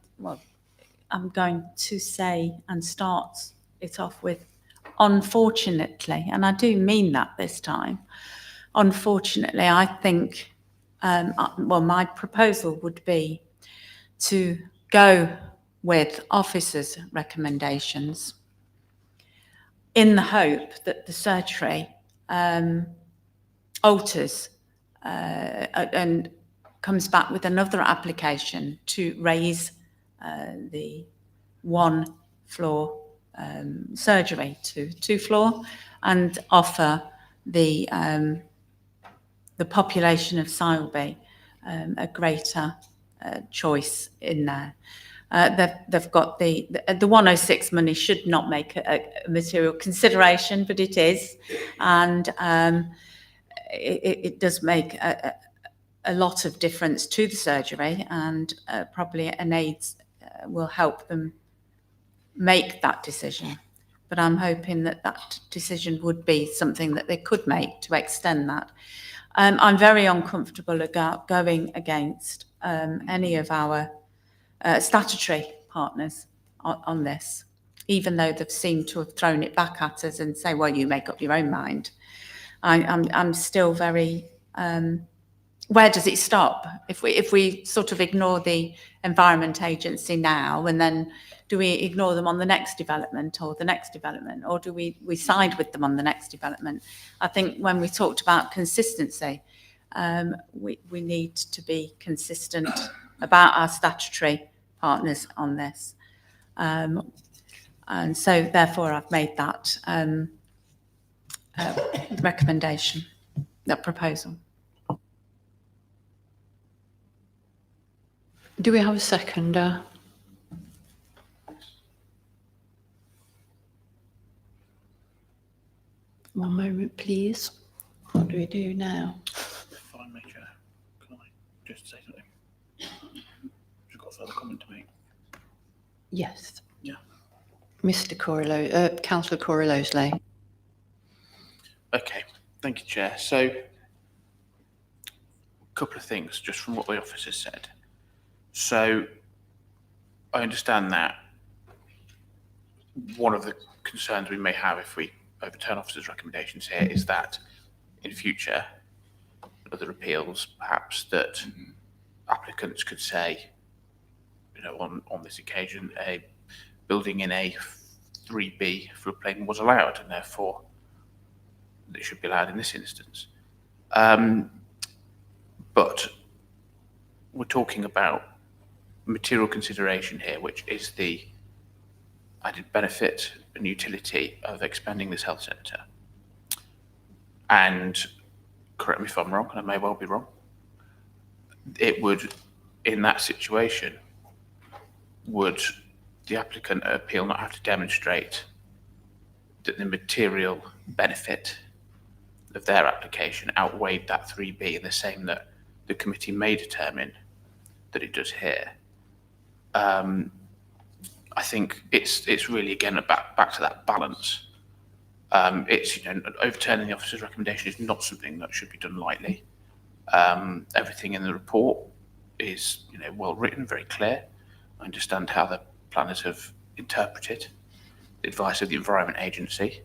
to say and start it off with, unfortunately, and I do mean that this time. Unfortunately, I think, my proposal would be to go with officers' recommendations in the hope that the surgery alters and comes back with another application to raise the 1-floor surgery to 2-floor and offer the population of Sileby a greater choice in there. They've got the 106 money should not make a material consideration, but it is, and it does make a lot of difference to the surgery, and probably an aids will help them make that decision. But I'm hoping that that decision would be something that they could make to extend that. I'm very uncomfortable about going against any of our statutory partners on this, even though they've seemed to have thrown it back at us and say, well, you make up your own mind. I'm still very, where does it stop? If we sort of ignore the Environment Agency now, and then do we ignore them on the next development or the next development, or do we side with them on the next development? I think when we talked about consistency, we need to be consistent about our statutory partners on this. And so therefore I've made that recommendation, that proposal. Do we have a seconder? One moment, please. What do we do now? Fine, Chair. Can I just say something? Just got a further comment to make. Yes. Yeah. Councillor Corey-Loseley. Okay, thank you, Chair. So, a couple of things just from what the officer said. So, I understand that one of the concerns we may have if we overturn officers' recommendations here is that in future, other appeals, perhaps that applicants could say, you know, on this occasion, a building in a 3B floodplain was allowed, and therefore it should be allowed in this instance. But we're talking about material consideration here, which is the added benefit and utility of expanding this health centre. And correct me if I'm wrong, and I may well be wrong, it would, in that situation, would the applicant at appeal not have to demonstrate that the material benefit of their application outweighed that 3B, and the same that the committee may determine that it does here? I think it's really, again, back to that balance. It's, you know, overturning the officer's recommendation is not something that should be done lightly. Everything in the report is, you know, well written, very clear. I understand how the planners have interpreted the advice of the Environment Agency,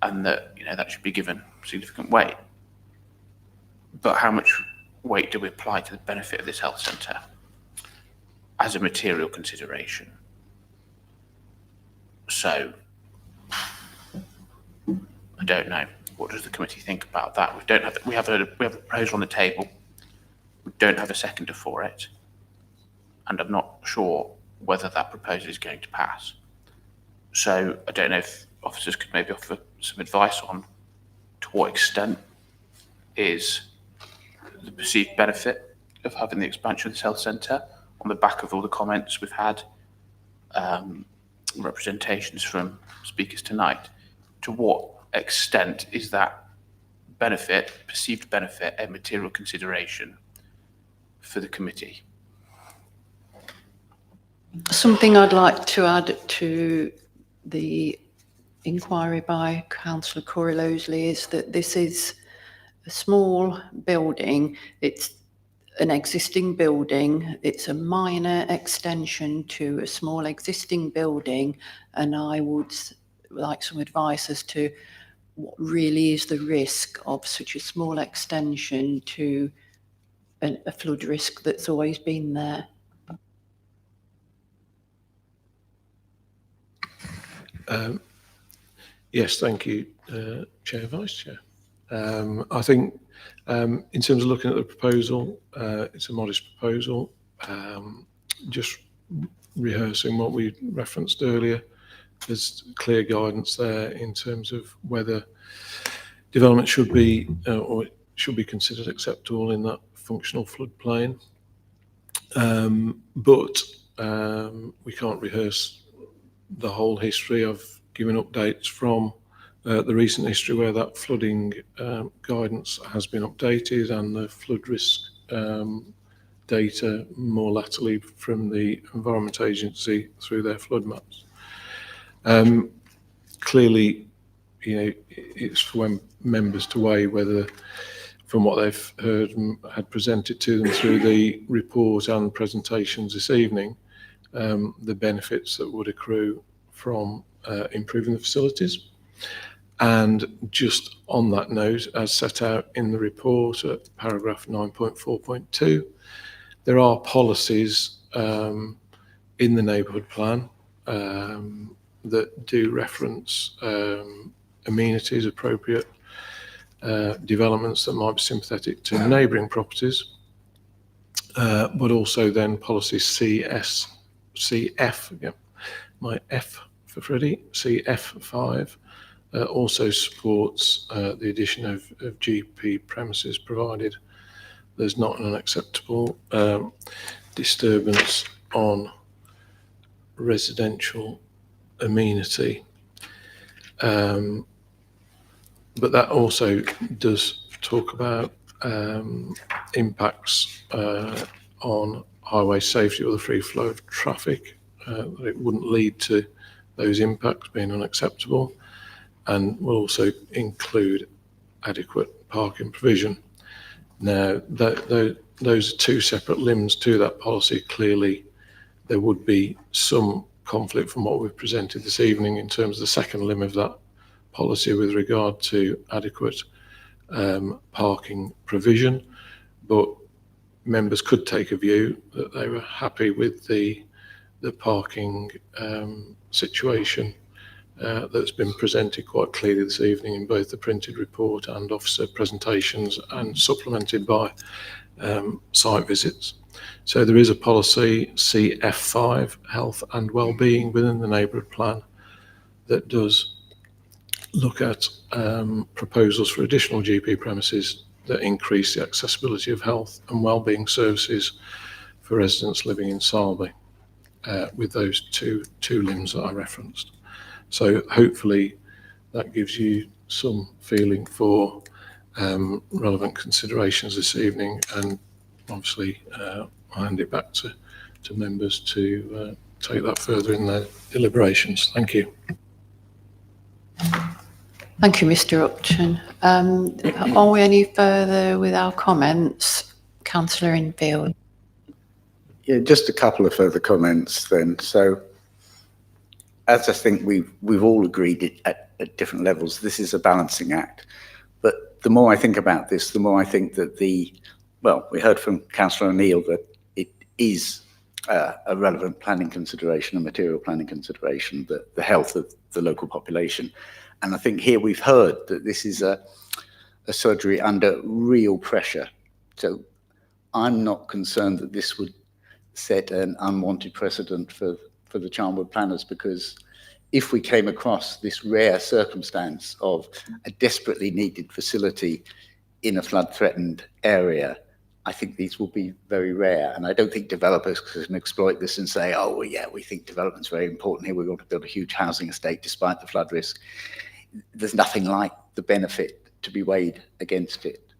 and that, you know, that should be given significant weight. But how much weight do we apply to the benefit of this health centre as a material consideration? So, I don't know. What does the committee think about that? We have a proposal on the table. We don't have a seconder for it, and I'm not sure whether that proposal is going to pass. So I don't know if officers could maybe offer some advice on to what extent is the perceived benefit of having the expansion of this health centre on the back of all the comments we've had, representations from speakers tonight. To what extent is that benefit, perceived benefit, a material consideration for the committee? Something I'd like to add to the inquiry by Councillor Corey-Loseley is that this is a small building. It's an existing building. It's a minor extension to a small existing building, and I would like some advice as to what really is the risk of such a small extension to a flood risk that's always been there. Yes, thank you, Chair, Vice Chair. I think in terms of looking at the proposal, it's a modest proposal. Just rehearsing what we referenced earlier, there's clear guidance there in terms of whether development should be or it should be considered acceptable in that functional floodplain. But We can't rehearse the whole history. I've given updates from the recent history where that flooding guidance has been updated and the flood risk data more latterly from the Environment Agency through their flood maps. Clearly, it's for members to weigh whether, from what they've heard and had presented to them through the report and presentations this evening, the benefits that would accrue from improving the facilities. And just on that note, as set out in the report at paragraph 9.4.2, there are policies in the neighbourhood plan that do reference amenities, appropriate developments that might be sympathetic to neighbouring properties, but also then policy CF, my F for Freddie, CF5, also supports the addition of GP premises provided there's not an unacceptable disturbance on residential amenity. But that also does talk about impacts on highway safety or the free flow of traffic, that it wouldn't lead to those impacts being unacceptable, and will also include adequate parking provision. Now, those are two separate limbs to that policy. Clearly, there would be some conflict from what we've presented this evening in terms of the second limb of that policy with regard to adequate parking provision, but members could take a view that they were happy with the parking situation that's been presented quite clearly this evening in both the printed report and officer presentations, and supplemented by site visits. So there is a policy, CF5, health and wellbeing, within the neighbourhood plan that does look at proposals for additional GP premises that increase the accessibility of health and wellbeing services for residents living in Sarlby, with those two limbs that I referenced. So hopefully that gives you some feeling for relevant considerations this evening, and obviously I'll hand it back to members to take that further in their deliberations. Thank you. Thank you, Mr Upton. Are we any further with our comments? Councillor Infield. Yeah, just a couple of further comments then. So, as I think we've all agreed at different levels, this is a balancing act. But the more I think about this, the more I think that we heard from Councillor O'Neill that it is a relevant planning consideration, a material planning consideration, the health of the local population. And I think here we've heard that this is a surgery under real pressure. So I'm not concerned that this would set an unwanted precedent for the Charnwood planners, because if we came across this rare circumstance of a desperately needed facility in a flood-threatened area, I think these will be very rare. And I don't think developers can exploit this and say, oh, well, yeah, we think development's very important here, we're going to build a huge housing estate despite the flood risk. There's nothing like the benefit to be weighed against it.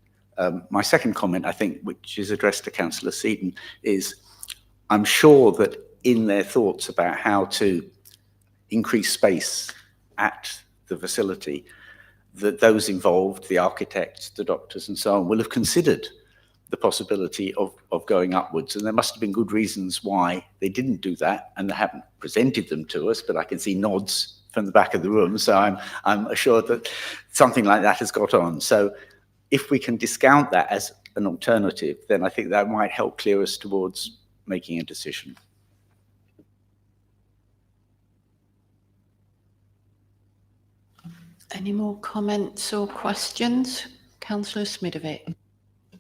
My second comment, I think, which is addressed to Councillor Seaton, is I'm sure that in their thoughts about how to increase space at the facility, that those involved, the architects, the doctors and so on, will have considered the possibility of going upwards. And there must have been good reasons why they didn't do that, and they haven't presented them to us, but I can see nods from the back of the room. So I'm assured that something like that has got on. So if we can discount that as an alternative, then I think that might help clear us towards making a decision. Any more comments or questions? Councillor Smidovic.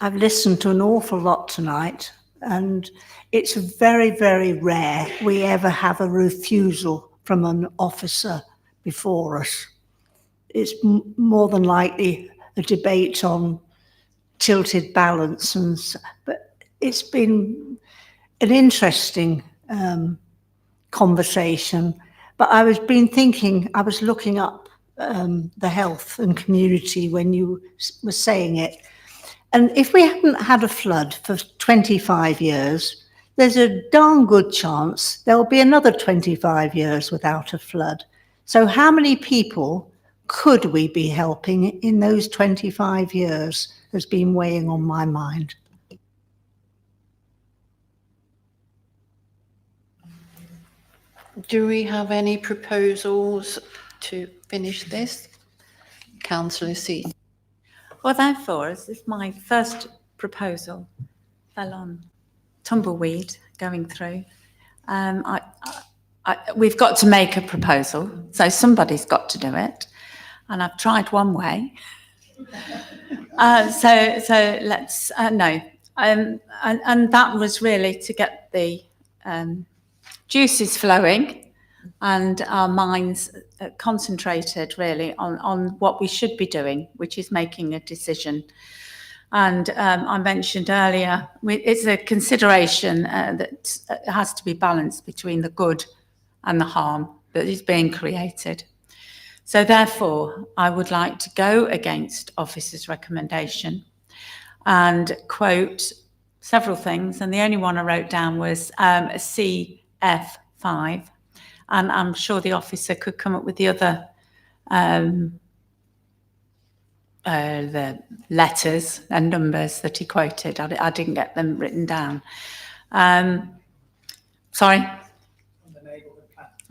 I've listened to an awful lot tonight, and it's very, very rare we ever have a refusal from an officer before us. It's more than likely a debate on tilted balance, but it's been an interesting conversation. But I was looking up the health and community when you were saying it. And if we hadn't had a flood for 25 years, there's a darn good chance there'll be another 25 years without a flood. So how many people could we be helping in those 25 years has been weighing on my mind. Do we have any proposals to finish this? Councillor C. Well, therefore, as if my first proposal fell on tumbleweed going through, we've got to make a proposal, so somebody's got to do it, and I've tried one way. So let's no, and that was really to get the juices flowing and our minds concentrated really on what we should be doing, which is making a decision. And I mentioned earlier, it's a consideration that has to be balanced between the good and the harm that is being created. So therefore, I would like to go against officer's recommendation and quote several things. And the only one I wrote down was CF5. And I'm sure the officer could come up with the other the letters and numbers that he quoted. I didn't get them written down. Sorry?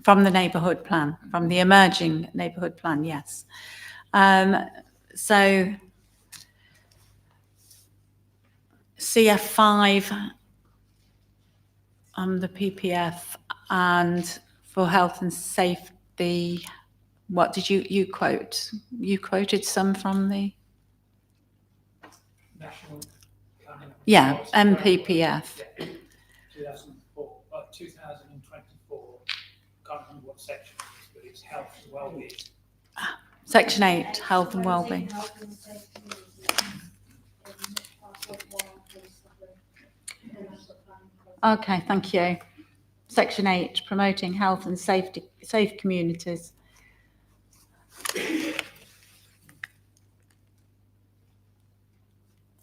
From the neighbourhood plan, from the emerging neighbourhood plan, yes. So CF5 on the PPF and for health and safety, what did you quote? You quoted some from the National Planning. Yeah, MPPF. 2024. Can't remember what section it is, but it's health and wellbeing. Section 8, health and wellbeing. Okay, thank you. Section 8, promoting health and safety, safe communities.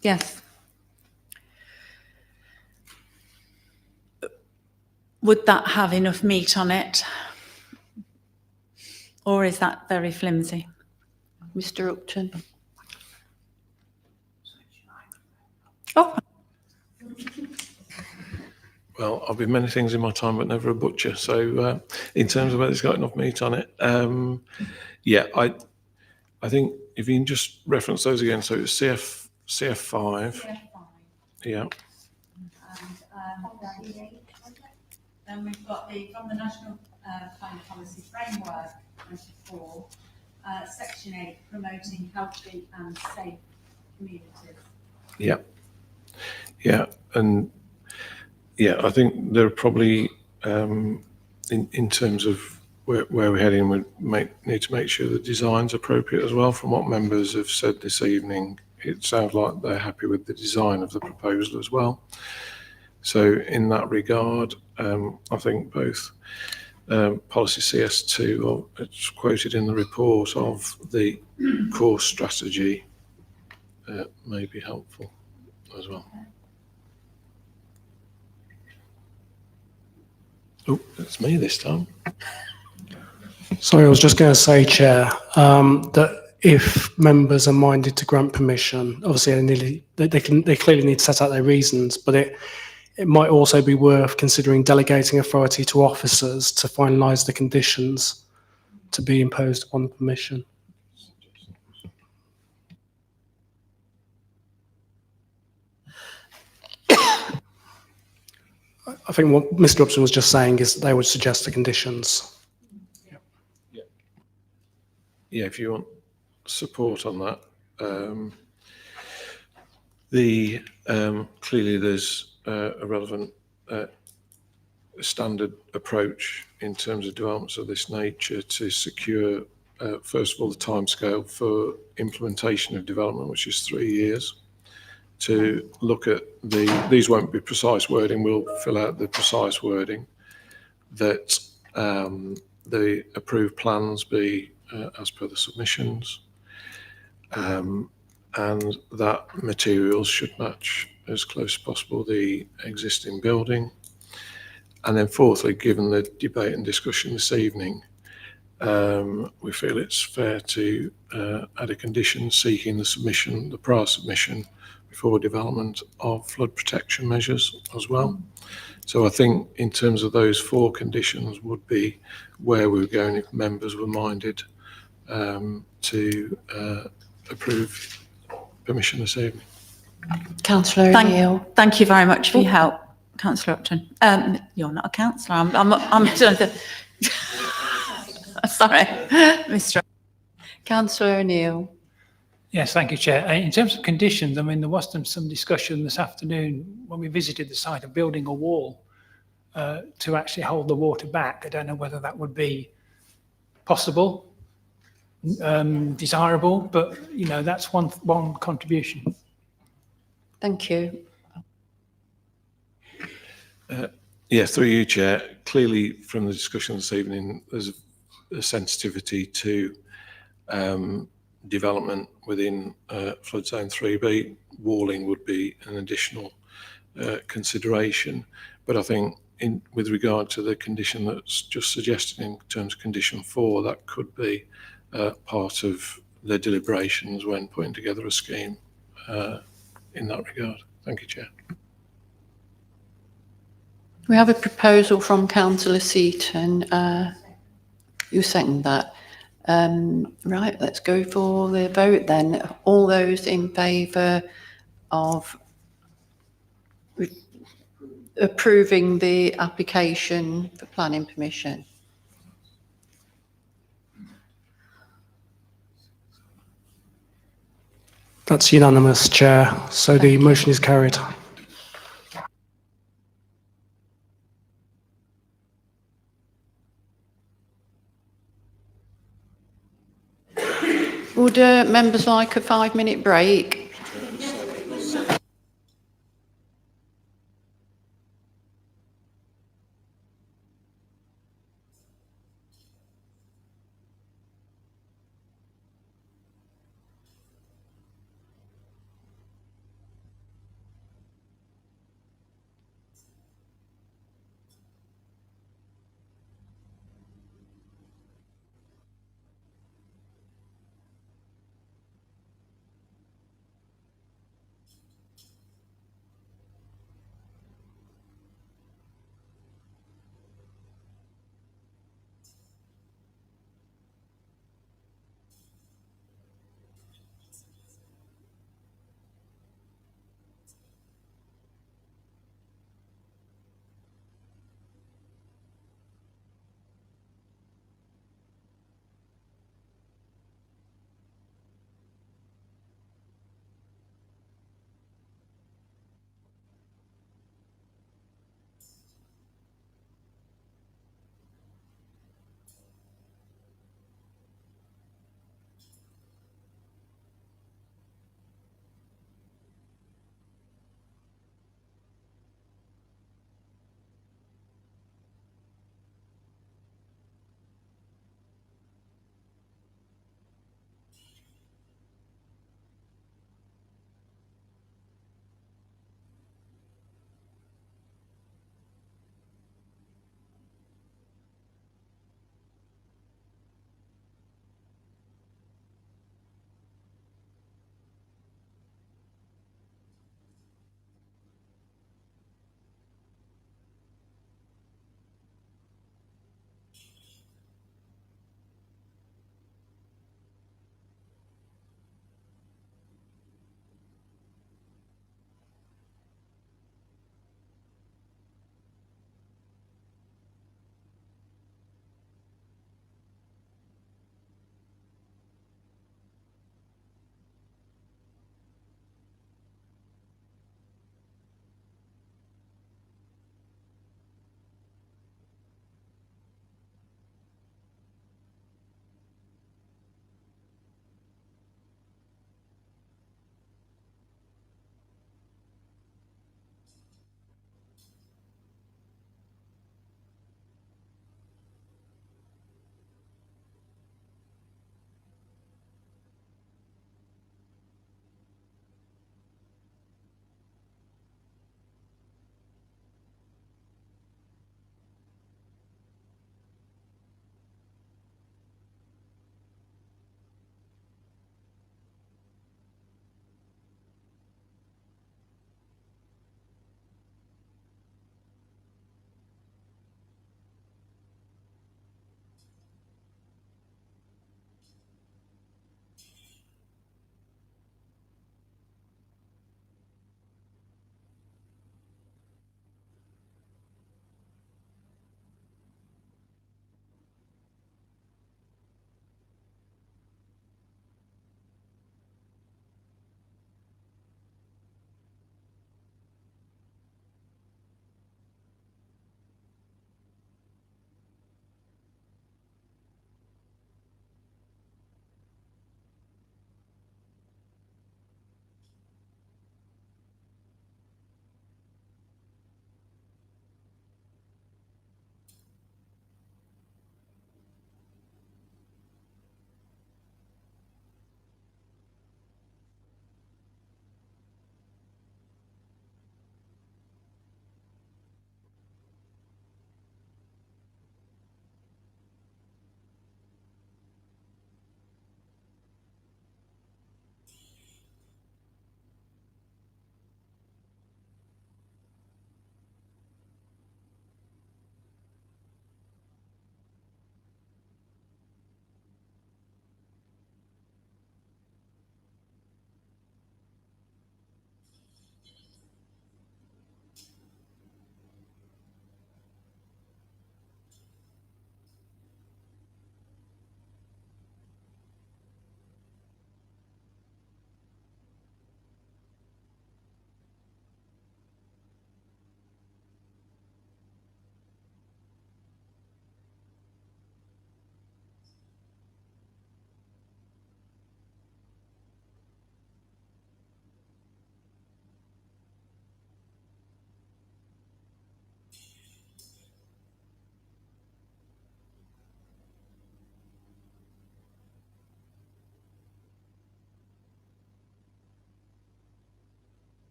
Yes. Would that have enough meat on it? Or is that very flimsy? Mr. Upton. Oh. Well, I've been many things in my time, but never a butcher. So in terms of whether it's got enough meat on it, yeah, I think if you can just reference those again. So it's CF5. CF5. Yeah. And then we've got from the National Planning Policy Framework 24, Section 8, promoting healthy and safe communities. Yeah. Yeah. And yeah, I think there are probably, in terms of where we're heading, we need to make sure the design's appropriate as well. From what members have said this evening, it sounds like they're happy with the design of the proposal as well. So in that regard, I think both policy CS2, or it's quoted in the report, of the core strategy may be helpful as well. Oh, it's me this time. Sorry, I was just going to say, Chair, that if members are minded to grant permission, obviously they clearly need to set out their reasons, but it might also be worth considering delegating authority to officers to finalise the conditions to be imposed upon the permission. I think what Mr. Upton was just saying is they would suggest the conditions. Yeah, if you want support on that. Clearly there's a relevant standard approach in terms of developments of this nature to secure, first of all, the timescale for implementation of development, which is 3 years. To look at these won't be precise wording, we'll fill out the precise wording, that the approved plans be as per the submissions, and that materials should match as close as possible the existing building. And then fourthly, given the debate and discussion this evening, we feel it's fair to add a condition seeking the prior submission before development of flood protection measures as well. So I think in terms of those four conditions would be where we were going if members were minded to approve permission this evening. Councillor O'Neill. Thank you very much for your help, Councillor Upton. You're not a councillor. I'm sorry, Mr. Councillor O'Neill. Yes, thank you, Chair. In terms of conditions, I mean, there was some discussion this afternoon when we visited the site of building a wall to actually hold the water back. I don't know whether that would be possible, desirable, but, you know, that's one contribution. Thank you. Yeah, through you, Chair. Clearly, from the discussion this evening, there's a sensitivity to development within flood zone 3B. Walling would be an additional consideration, but I think with regard to the condition that's just suggested in terms of condition 4, that could be part of the deliberations when putting together a scheme in that regard. Thank you, Chair. We have a proposal from Councillor Seaton. You second that. Right, let's go for the vote then. All those in favour of approving the application for planning permission? That's unanimous, Chair. So the motion is carried. Would members like a 5-minute break?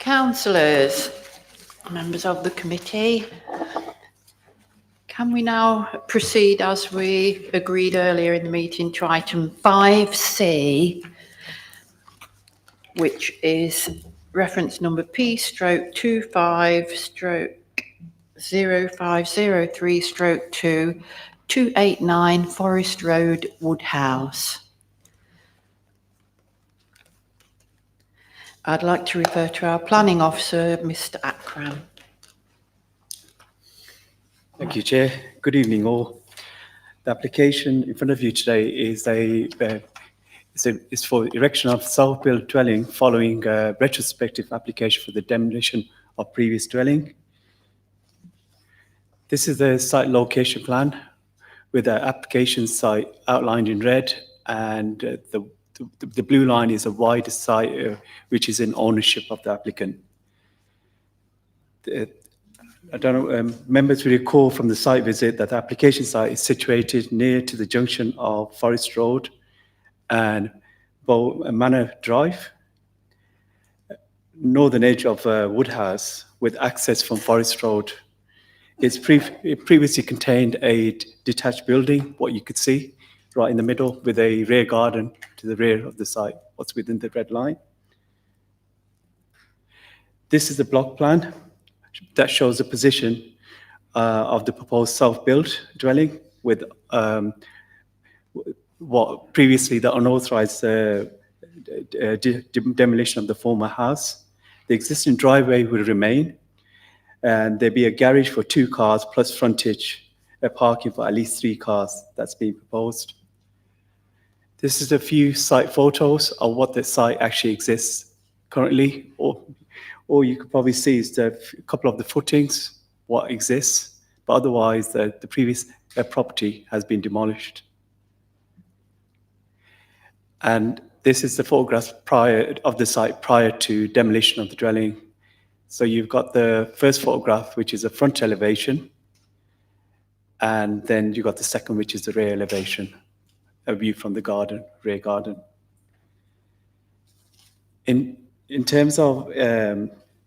Councillors, members of the committee, can we now proceed as we agreed earlier in the meeting to item 5C, which is reference number P/25/0503/2 289 Forest Road, Woodhouse. I'd like to refer to our planning officer, Mr. Akram. Thank you, Chair. Good evening, all. The application in front of you today is for erection of self-built dwelling following a retrospective application for the demolition of previous dwelling. This is the site location plan with the application site outlined in red, and the blue line is a wider site which is in ownership of the applicant. I don't know, members will recall from the site visit that the application site is situated near to the junction of Forest Road and Manor Drive, northern edge of Woodhouse, with access from Forest Road. It previously contained a detached building, what you could see, right in the middle, with a rear garden to the rear of the site, what's within the red line. This is the block plan that shows the position of the proposed self-built dwelling with what previously the unauthorized demolition of the former house. The existing driveway will remain, and there'll be a garage for 2 cars plus frontage, a parking for at least 3 cars that's being proposed. This is a few site photos of what the site actually exists currently, or you could probably see is a couple of the footings, what exists, but otherwise the previous property has been demolished. And this is the photographs of the site prior to demolition of the dwelling. So you've got the first photograph, which is a front elevation, and then you've got the second, which is the rear elevation, a view from the garden, rear garden. In terms of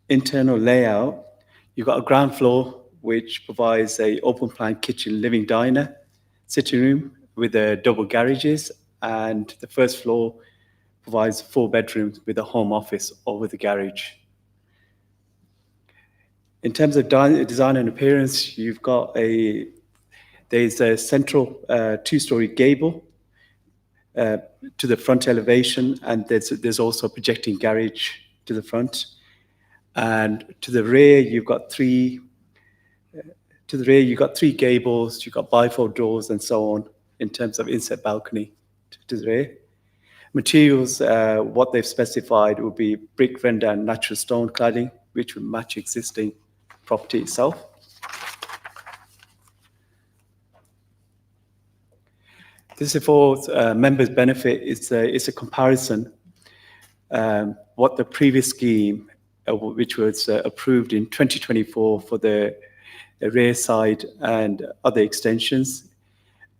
internal layout, you've got a ground floor, which provides a open plan kitchen, living diner, sitting room with double garages, and the first floor provides 4 bedrooms with a home office over the garage. In terms of design and appearance, you've got there's a central 2-story gable to the front elevation, and there's also a projecting garage to the front. And to the rear, you've got 3 gables, you've got bifold doors and so on in terms of inset balcony to the rear. Materials, what they've specified will be brick, render and natural stone cladding, which will match existing property itself. This is for members' benefit. It's a comparison what the previous scheme, which was approved in 2024 for the rear side and other extensions,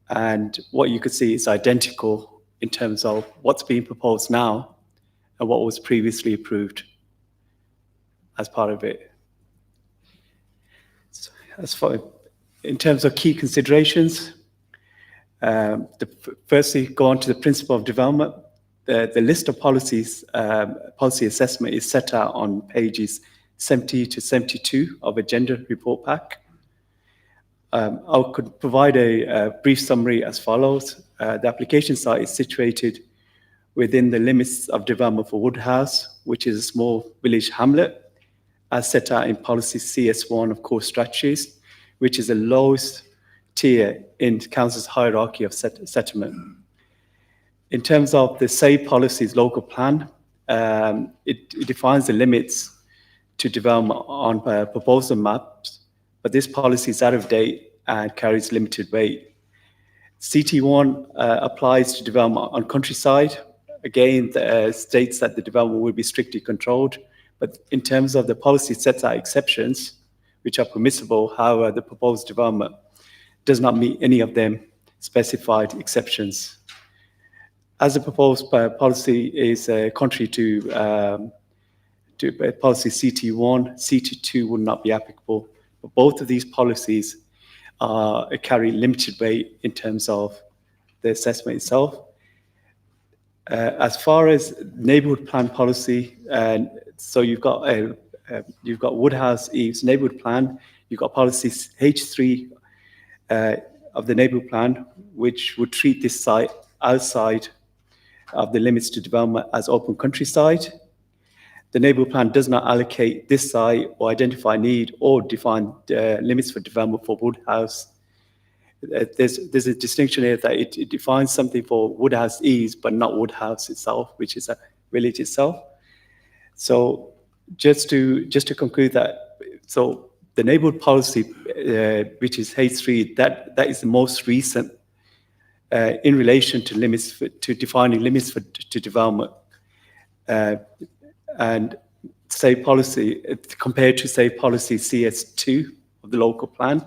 and what you could see is identical in terms of what's being proposed now and what was previously approved as part of it. So in terms of key considerations, firstly, go on to the principle of development. The list of policies, policy assessment is set out on pages 70 to 72 of agenda report pack. I could provide a brief summary as follows. The application site is situated within the limits of development for Woodhouse, which is a small village hamlet, as set out in policy CS1 of core strategies, which is the lowest tier in council's hierarchy of settlement. In terms of the SAY policy's local plan, it defines the limits to development on proposal maps, but this policy is out of date and carries limited weight. CT1 applies to development on countryside. Again, states that the development will be strictly controlled, but in terms of the policy sets out exceptions, which are permissible. However, the proposed development does not meet any of them specified exceptions. As the proposed policy is contrary to to policy CT1, CT2 would not be applicable. But both of these policies carry limited weight in terms of the assessment itself. As far as neighbourhood plan policy, so you've got Woodhouse Eaves neighbourhood plan, you've got policy H3 of the neighbourhood plan, which would treat this site outside of the limits to development as open countryside. The neighbourhood plan does not allocate this site or identify need or define limits for development for Woodhouse. There's a distinction here that it defines something for Woodhouse Eaves, but not Woodhouse itself, which is a village itself. So just to conclude that, so the neighbourhood policy, which is H3, that is the most recent in relation to limits to defining limits to development, and say policy compared to say policy CS2 of the local plan.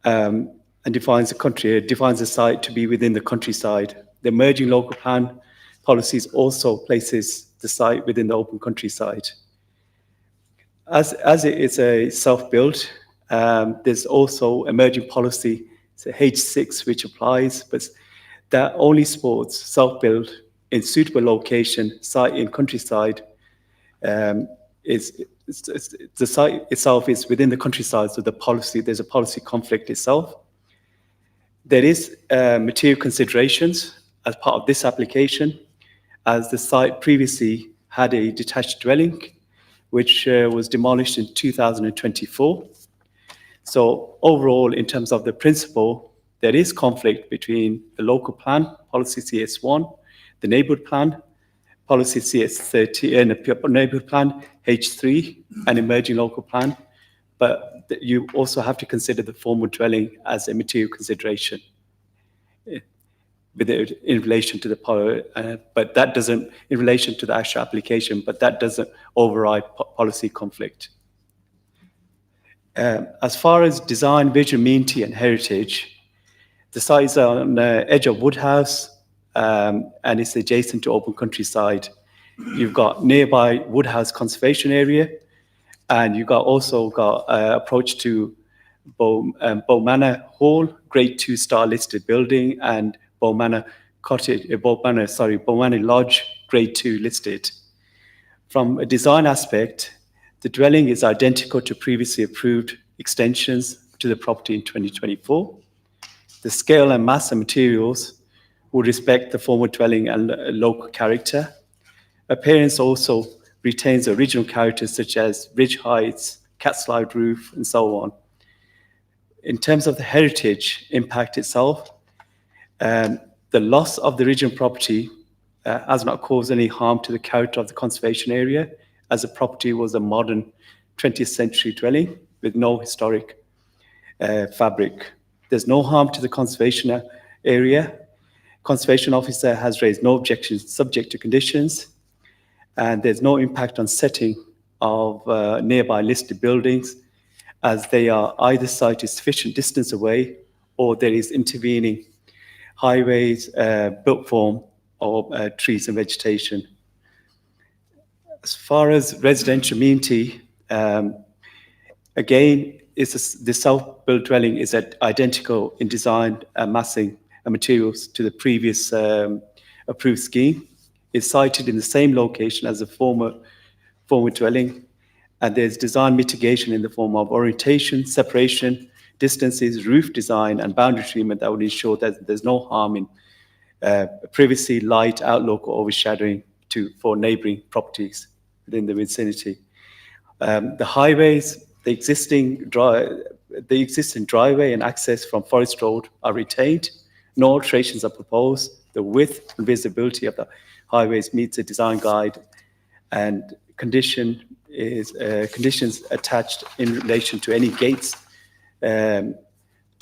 And defines the site to be within the countryside. The emerging local plan policies also places the site within the open countryside. As it is a self-built, there's also emerging policy, so H6, which applies, but that only supports self-built in suitable location, site in countryside. The site itself is within the countryside, so there's a policy conflict itself. There is material considerations as part of this application, as the site previously had a detached dwelling, which was demolished in 2024. So overall, in terms of the principle, there is conflict between the local plan, policy CS1, the neighbourhood plan, policy CS30, and the neighbourhood plan, H3, and emerging local plan. But you also have to consider the formal dwelling as a material consideration in relation to the but that doesn't, in relation to the actual application, but that doesn't override policy conflict. As far as design, visual amenity, and heritage, the site is on the edge of Woodhouse, and it's adjacent to open countryside. You've got nearby Woodhouse Conservation Area, and you've also got approach to Bow Manor Hall, Grade 2 star listed building, and Bow Manor Lodge, Grade 2 listed. From a design aspect, the dwelling is identical to previously approved extensions to the property in 2024. The scale and mass and materials will respect the former dwelling and local character. Appearance also retains original characters such as ridge heights, cat slide roof, and so on. In terms of the heritage impact itself, the loss of the original property has not caused any harm to the character of the conservation area, as the property was a modern 20th century dwelling with no historic fabric. There's no harm to the conservation area. Conservation officer has raised no objections subject to conditions, and there's no impact on setting of nearby listed buildings, as they are either site is sufficient distance away or there is intervening highways, built form, or trees and vegetation. As far as residential amenity, again, the self-built dwelling is identical in design, massing, and materials to the previous approved scheme. It's sited in the same location as the former dwelling, and there's design mitigation in the form of orientation, separation, distances, roof design, and boundary treatment that would ensure that there's no harm in privacy, light, outlook, or overshadowing for neighbouring properties within the vicinity. The highways, the existing driveway and access from Forest Road are retained. No alterations are proposed. The width and visibility of the highways meets the design guide, and conditions attached in relation to any gates to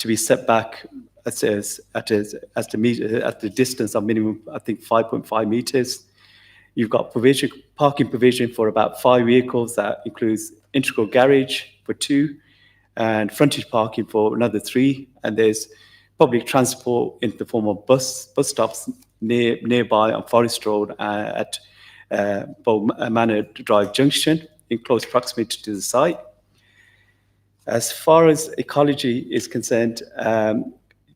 be set back at the distance of minimum, I think, 5.5 meters. You've got parking provision for about 5 vehicles. That includes integral garage for 2 and frontage parking for another 3. And there's public transport in the form of bus stops nearby on Forest Road at Manor Drive Junction in close proximity to the site. As far as ecology is concerned,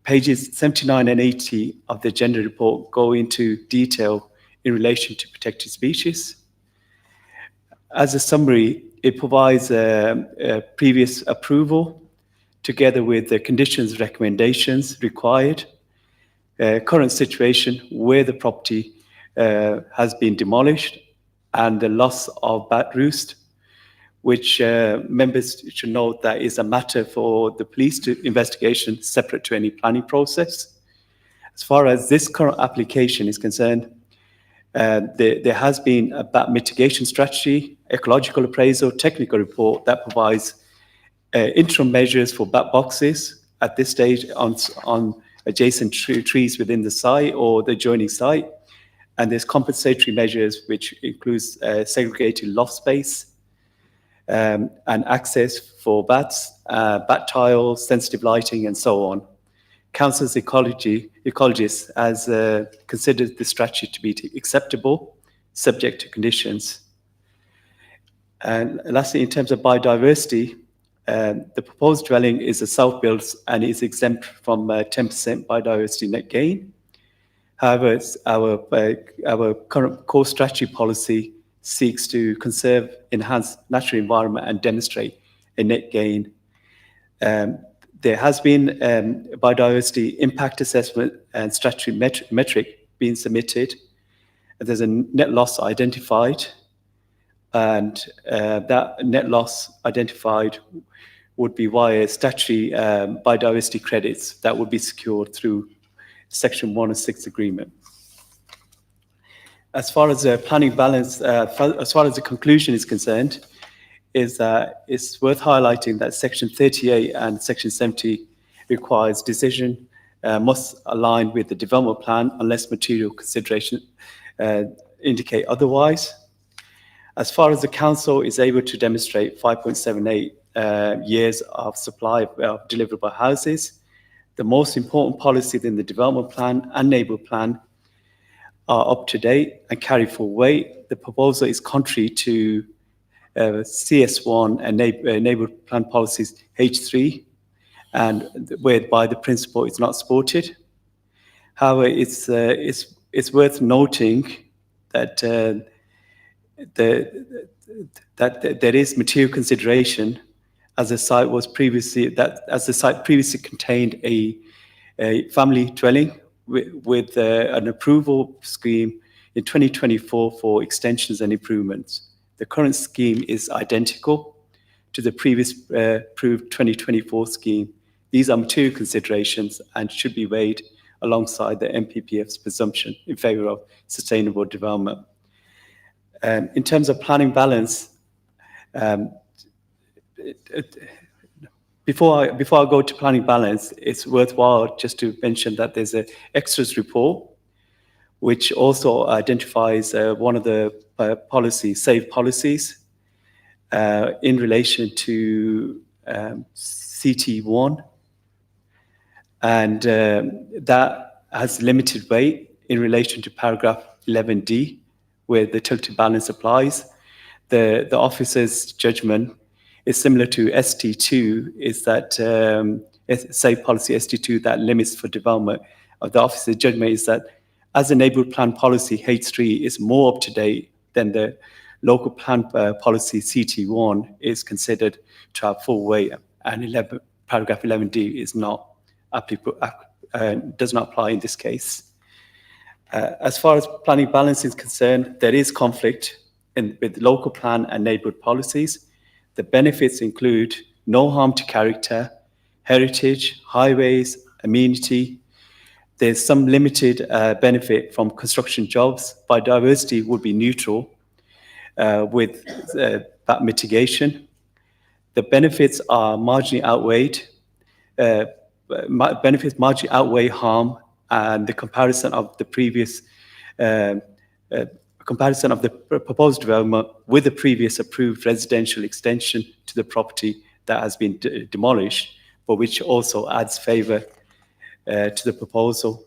pages 79 and 80 of the agenda report go into detail in relation to protected species. As a summary, it provides a previous approval together with the conditions recommendations required, current situation where the property has been demolished, and the loss of bat roost, which members should note that is a matter for the police to investigation separate to any planning process. As far as this current application is concerned, there has been a bat mitigation strategy, ecological appraisal, technical report that provides interim measures for bat boxes at this stage on adjacent trees within the site or the adjoining site. And there's compensatory measures, which includes segregated loft space and access for bats, bat tiles, sensitive lighting, and so on. Council's ecologists has considered the strategy to be acceptable, subject to conditions. And lastly, in terms of biodiversity, the proposed dwelling is a self-built and is exempt from 10% biodiversity net gain. However, our current core strategy policy seeks to conserve, enhance natural environment and demonstrate a net gain. There has been biodiversity impact assessment and statutory metric being submitted. There's a net loss identified, and that net loss identified would be via statutory biodiversity credits that would be secured through Section 106 agreement. As far as the planning balance, as far as the conclusion is concerned, is that it's worth highlighting that Section 38 and Section 70 requires decision must align with the development plan unless material consideration indicate otherwise. As far as the council is able to demonstrate 5.78 years of supply of deliverable houses, the most important policies in the development plan and neighbourhood plan are up to date and carry full weight. The proposal is contrary to CS1 and neighbourhood plan policies H3, and whereby the principle is not supported. However, it's worth noting that that there is material consideration as the site was previously contained a family dwelling with an approval scheme in 2024 for extensions and improvements. The current scheme is identical to the previous approved 2024 scheme. These are material considerations and should be weighed alongside the MPPF's presumption in favour of sustainable development. In terms of planning balance, before I go to planning balance, it's worthwhile just to mention that there's an extras report, which also identifies one of the SAVE policies in relation to CT1. And that has limited weight in relation to paragraph 11D, where the tilted balance applies. The officer's judgment is similar to ST2, is that SAVE policy ST2 that limits for development of the officer's judgment is that as a neighbourhood plan policy, H3 is more up to date than the local plan policy CT1 is considered to have full weight, and paragraph 11D is not applicable, does not apply in this case. As far as planning balance is concerned, there is conflict with local plan and neighbourhood policies. The benefits include no harm to character, heritage, highways, amenity. There's some limited benefit from construction jobs. Biodiversity would be neutral with that mitigation. The benefits are marginally outweighed. Benefits marginally outweigh harm, and the comparison of the previous comparison of the proposed development with the previous approved residential extension to the property that has been demolished, but which also adds favour to the proposal.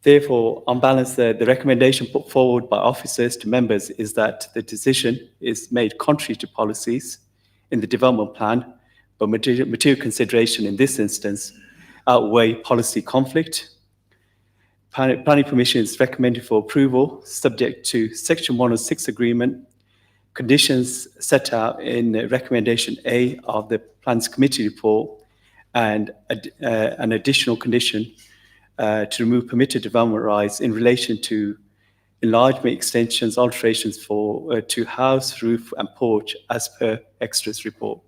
Therefore, on balance, the recommendation put forward by officers to members is that the decision is made contrary to policies in the development plan, but material consideration in this instance outweigh policy conflict. Planning permission is recommended for approval, subject to Section 106 agreement, conditions set out in recommendation A of the Plans Committee report, and an additional condition to remove permitted development rights in relation to enlargement, extensions, alterations to house, roof, and porch as per extras report.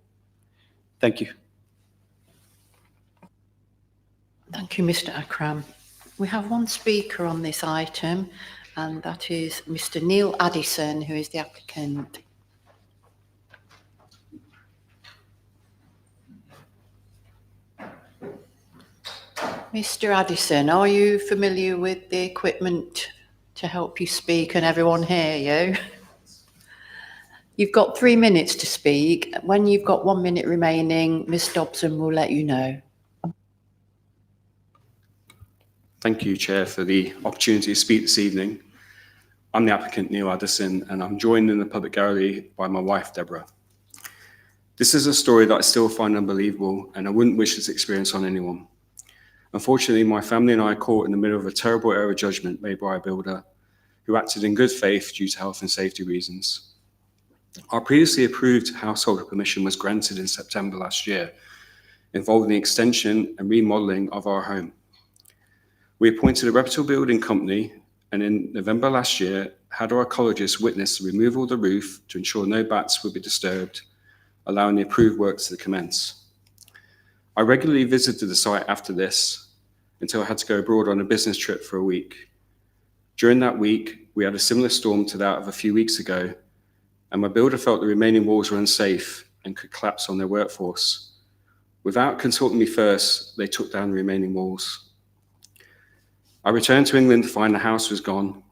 Thank you. Thank you, Mr. Akram. We have one speaker on this item, and that is Mr. Neil Addison, who is the applicant. Mr. Addison, are you familiar with the equipment to help you speak and everyone hear you? You've got 3 minutes to speak. When you've got 1 minute remaining, Ms. Dobson will let you know. Thank you, Chair, for the opportunity to speak this evening. I'm the applicant, Neil Addison, and I'm joined in the public gallery by my wife, Deborah. This is a story that I still find unbelievable, and I wouldn't wish this experience on anyone. Unfortunately, my family and I are caught in the middle of a terrible error of judgment made by a builder who acted in good faith due to health and safety reasons. Our previously approved householder permission was granted in September last year, involving the extension and remodelling of our home. We appointed a reputable building company, and in November last year, had our ecologist witness the removal of the roof to ensure no bats would be disturbed, allowing the approved works to commence. I regularly visited the site after this until I had to go abroad on a business trip for a week. During that week, we had a similar storm to that of a few weeks ago, and my builder felt the remaining walls were unsafe and could collapse on their workforce. Without consulting me first, they took down the remaining walls. I returned to England to find the house was gone,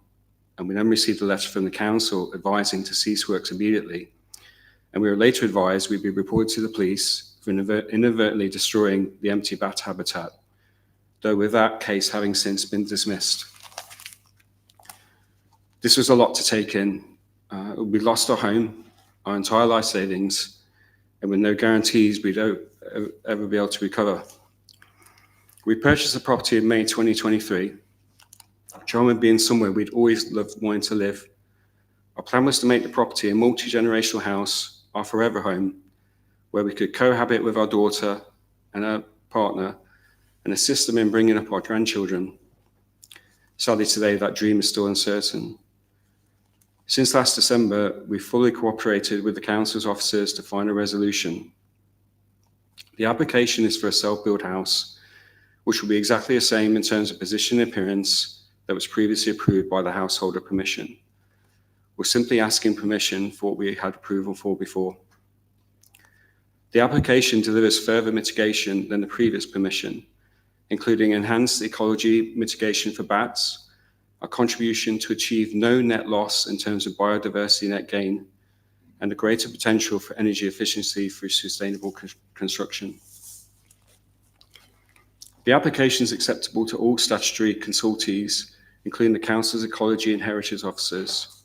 and we then received a letter from the council advising to cease works immediately, and we were later advised we'd be reported to the police for inadvertently destroying the empty bat habitat, though with that case having since been dismissed. This was a lot to take in. We lost our home, our entire life savings, and with no guarantees we'd ever be able to recover. We purchased the property in May 2023, Charmwood being somewhere we'd always loved wanting to live. Our plan was to make the property a multi-generational house, our forever home, where we could cohabit with our daughter and her partner and assist them in bringing up our grandchildren. Sadly, today, that dream is still uncertain. Since last December, we've fully cooperated with the council's officers to find a resolution. The application is for a self-built house, which will be exactly the same in terms of position and appearance that was previously approved by the householder permission. We're simply asking permission for what we had approval for before. The application delivers further mitigation than the previous permission, including enhanced ecology mitigation for bats, a contribution to achieve no net loss in terms of biodiversity net gain, and a greater potential for energy efficiency through sustainable construction. The application is acceptable to all statutory consultees, including the Council's Ecology and Heritage Officers.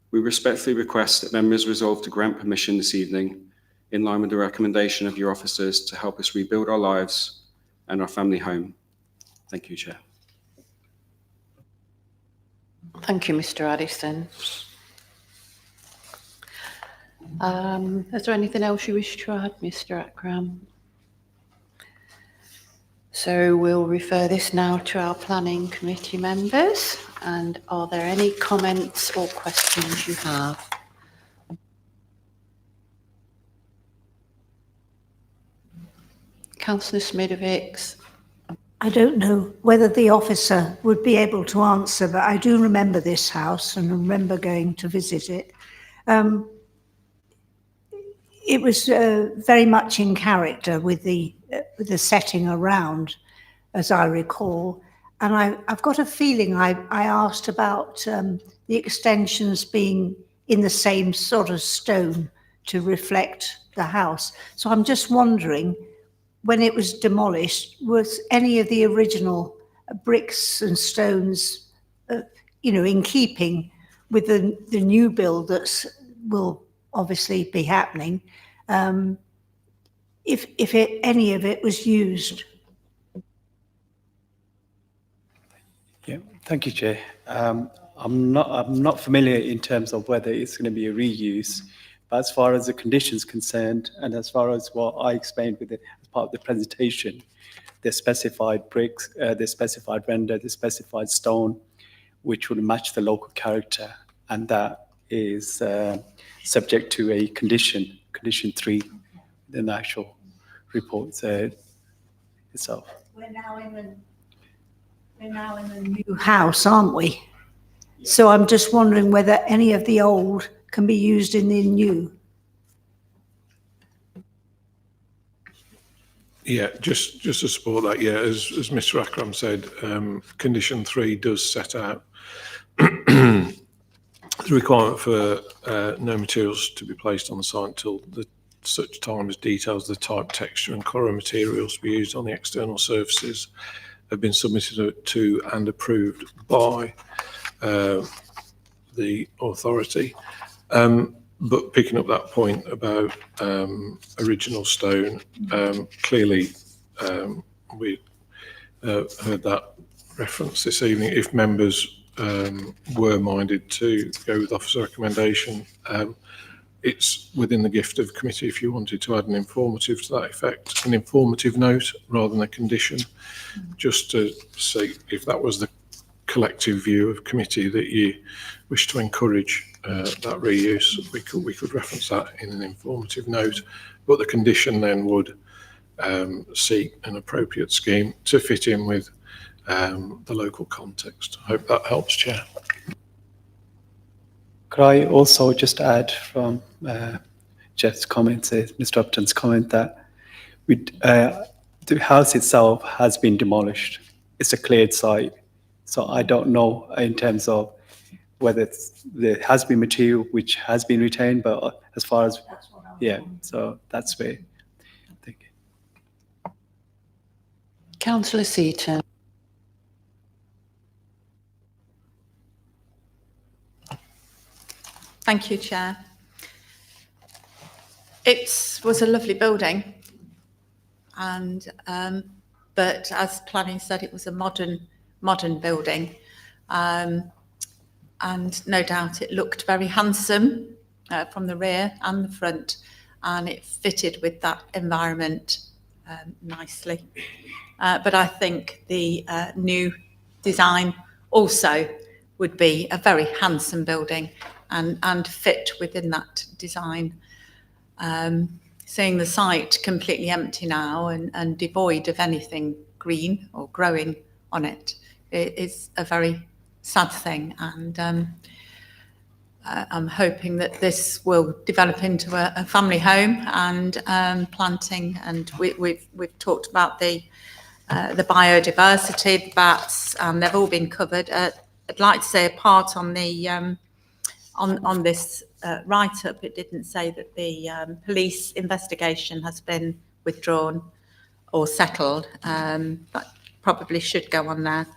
We respectfully request that members resolve to grant permission this evening in line with the recommendation of your officers to help us rebuild our lives and our family home. Thank you, Chair. Thank you, Mr. Addison. Is there anything else you wish to add, Mr. Akram? So we'll refer this now to our planning committee members. And are there any comments or questions you have? Councillor Smidovics. I don't know whether the officer would be able to answer, but I do remember this house and remember going to visit it. It was very much in character with the setting around, as I recall. And I've got a feeling I asked about the extensions being in the same sort of stone to reflect the house. So I'm just wondering, when it was demolished, was any of the original bricks and stones, in keeping with the new build that will obviously be happening, if any of it was used. Yeah, thank you, Chair. I'm not familiar in terms of whether it's going to be a reuse, but as far as the conditions concerned, and as far as what I explained as part of the presentation, the specified bricks, the specified render, the specified stone, which would match the local character, and that is subject to a condition 3, in the actual report itself. We're now in the new house, aren't we? So I'm just wondering whether any of the old can be used in the new. Yeah, just to support that, yeah, as Mr. Akram said, condition 3 does set out the requirement for no materials to be placed on the site until such time as details of the type, texture and colour of materials to be used on the external surfaces have been submitted to and approved by the authority. But picking up that point about original stone, clearly we heard that reference this evening. If members were minded to go with officer recommendation, it's within the gift of committee if you wanted to add an informative to that effect, an informative note rather than a condition, just to see if that was the collective view of committee that you wish to encourage that reuse. We could reference that in an informative note, but the condition then would seek an appropriate scheme to fit in with the local context. I hope that helps, Chair. Could I also just add from Jeff's comment, Mr. Upton's comment, that the house itself has been demolished. It's a cleared site. So I don't know in terms of whether there has been material which has been retained, but as far as, yeah, so that's where. Thank you. Councillor Seaton. Thank you, Chair. It was a lovely building, and but as planning said, it was a modern building, and no doubt it looked very handsome from the rear and the front, and it fitted with that environment nicely. But I think the new design also would be a very handsome building and fit within that design. Seeing the site completely empty now and devoid of anything green or growing on it is a very sad thing, and I'm hoping that this will develop into a family home and planting, and we've talked about the biodiversity, the bats, and they've all been covered. I'd like to say a part on the on this write-up. It didn't say that the police investigation has been withdrawn or settled. That probably should go on there.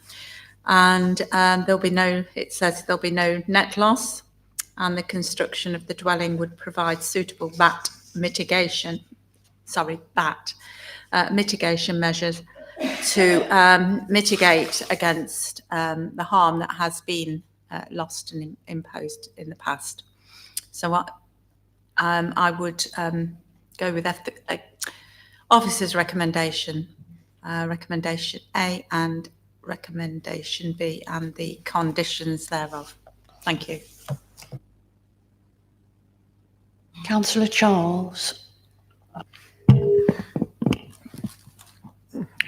And there'll be no, it says there'll be no net loss, and the construction of the dwelling would provide suitable mitigation measures to mitigate against the harm that has been lost and imposed in the past. So I would go with officer's recommendation, recommendation A and recommendation B, and the conditions thereof. Thank you. Councillor Charles.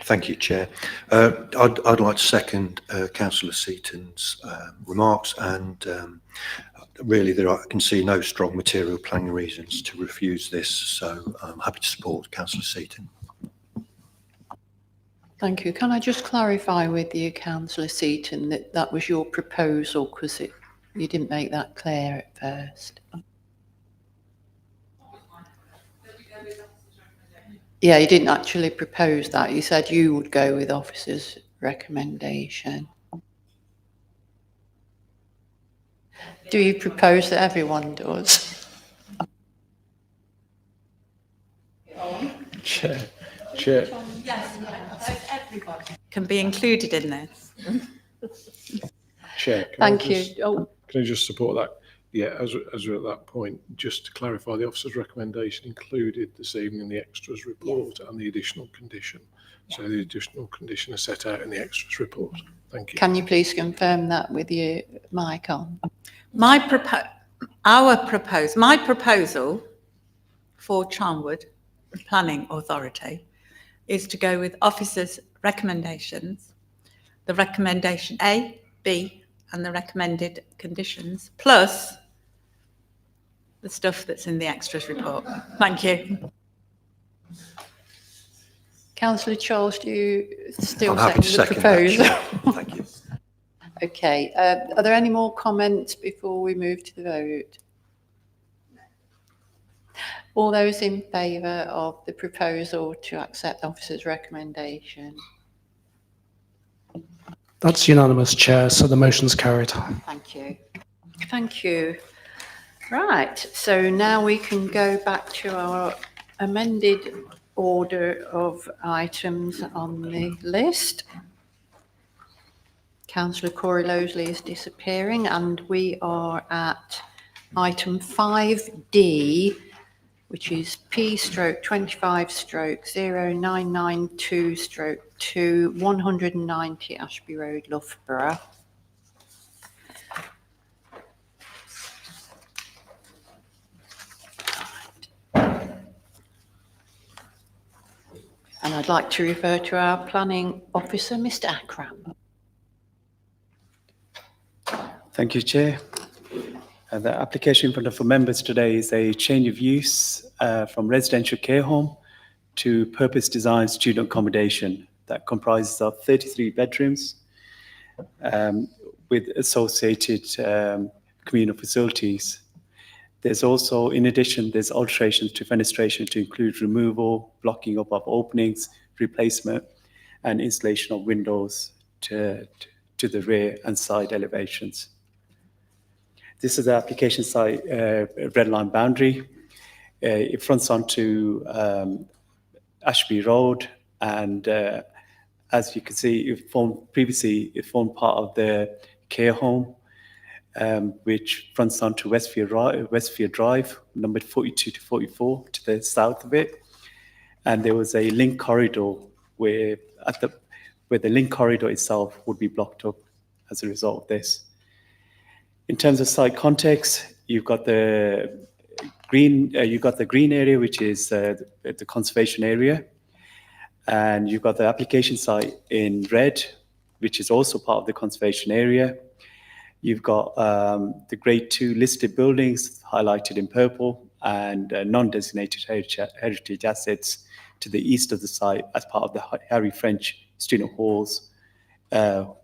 Thank you, Chair. I'd like to second Councillor Seaton's remarks, and really I can see no strong material planning reasons to refuse this, so I'm happy to support Councillor Seaton. Thank you. Can I just clarify with you, Councillor Seaton, that that was your proposal, because you didn't make that clear at first. Yeah, you didn't actually propose that. You said you would go with officers' recommendation. Do you propose that everyone does? Chair. Yes, everybody can be included in this. Chair. Thank you. Oh, Can I just support that? Yeah, as we're at that point, just to clarify, the officer's recommendation included this evening the extras report and the additional condition. So the additional condition is set out in the extras report. Thank you. can you please confirm that with your mic on? My proposal for Charnwood Planning Authority is to go with officers' recommendations, the recommendation A, B, and the recommended conditions, plus the stuff that's in the extras report. Thank you. Councillor Charles, do you still I'm happy to second the second that, proposal? Chair. Thank you. Okay, are there any more comments before we move to the vote? All those in favour of the proposal to accept the officer's recommendation? That's unanimous, Chair, so the motion's carried. Thank you. Thank you. Right, so now we can go back to our amended order of items on the list. Councillor Corey Losley is disappearing, and we are at item 5D, which is P/25/0992/2 190 Ashby Road, Loughborough. And I'd like to refer to our planning officer, Mr. Akram. Thank you, Chair. The application in front of the members today is a change of use from residential care home to purpose-designed student accommodation that comprises of 33 bedrooms with associated communal facilities. There's also, in addition, there's alterations to fenestration to include removal, blocking up of openings, replacement, and installation of windows to the rear and side elevations. This is the application site, red line boundary. It fronts onto Ashby Road, and as you can see, it formed part of the care home, which fronts onto Westfield Drive, numbered 42 to 44, to the south of it. And there was a link corridor where the link corridor itself would be blocked up as a result of this. In terms of site context, you've got the green area, which is the conservation area, and you've got the application site in red, which is also part of the conservation area. You've got the grade 2 listed buildings highlighted in purple, and non-designated heritage assets to the east of the site as part of the Harry French student halls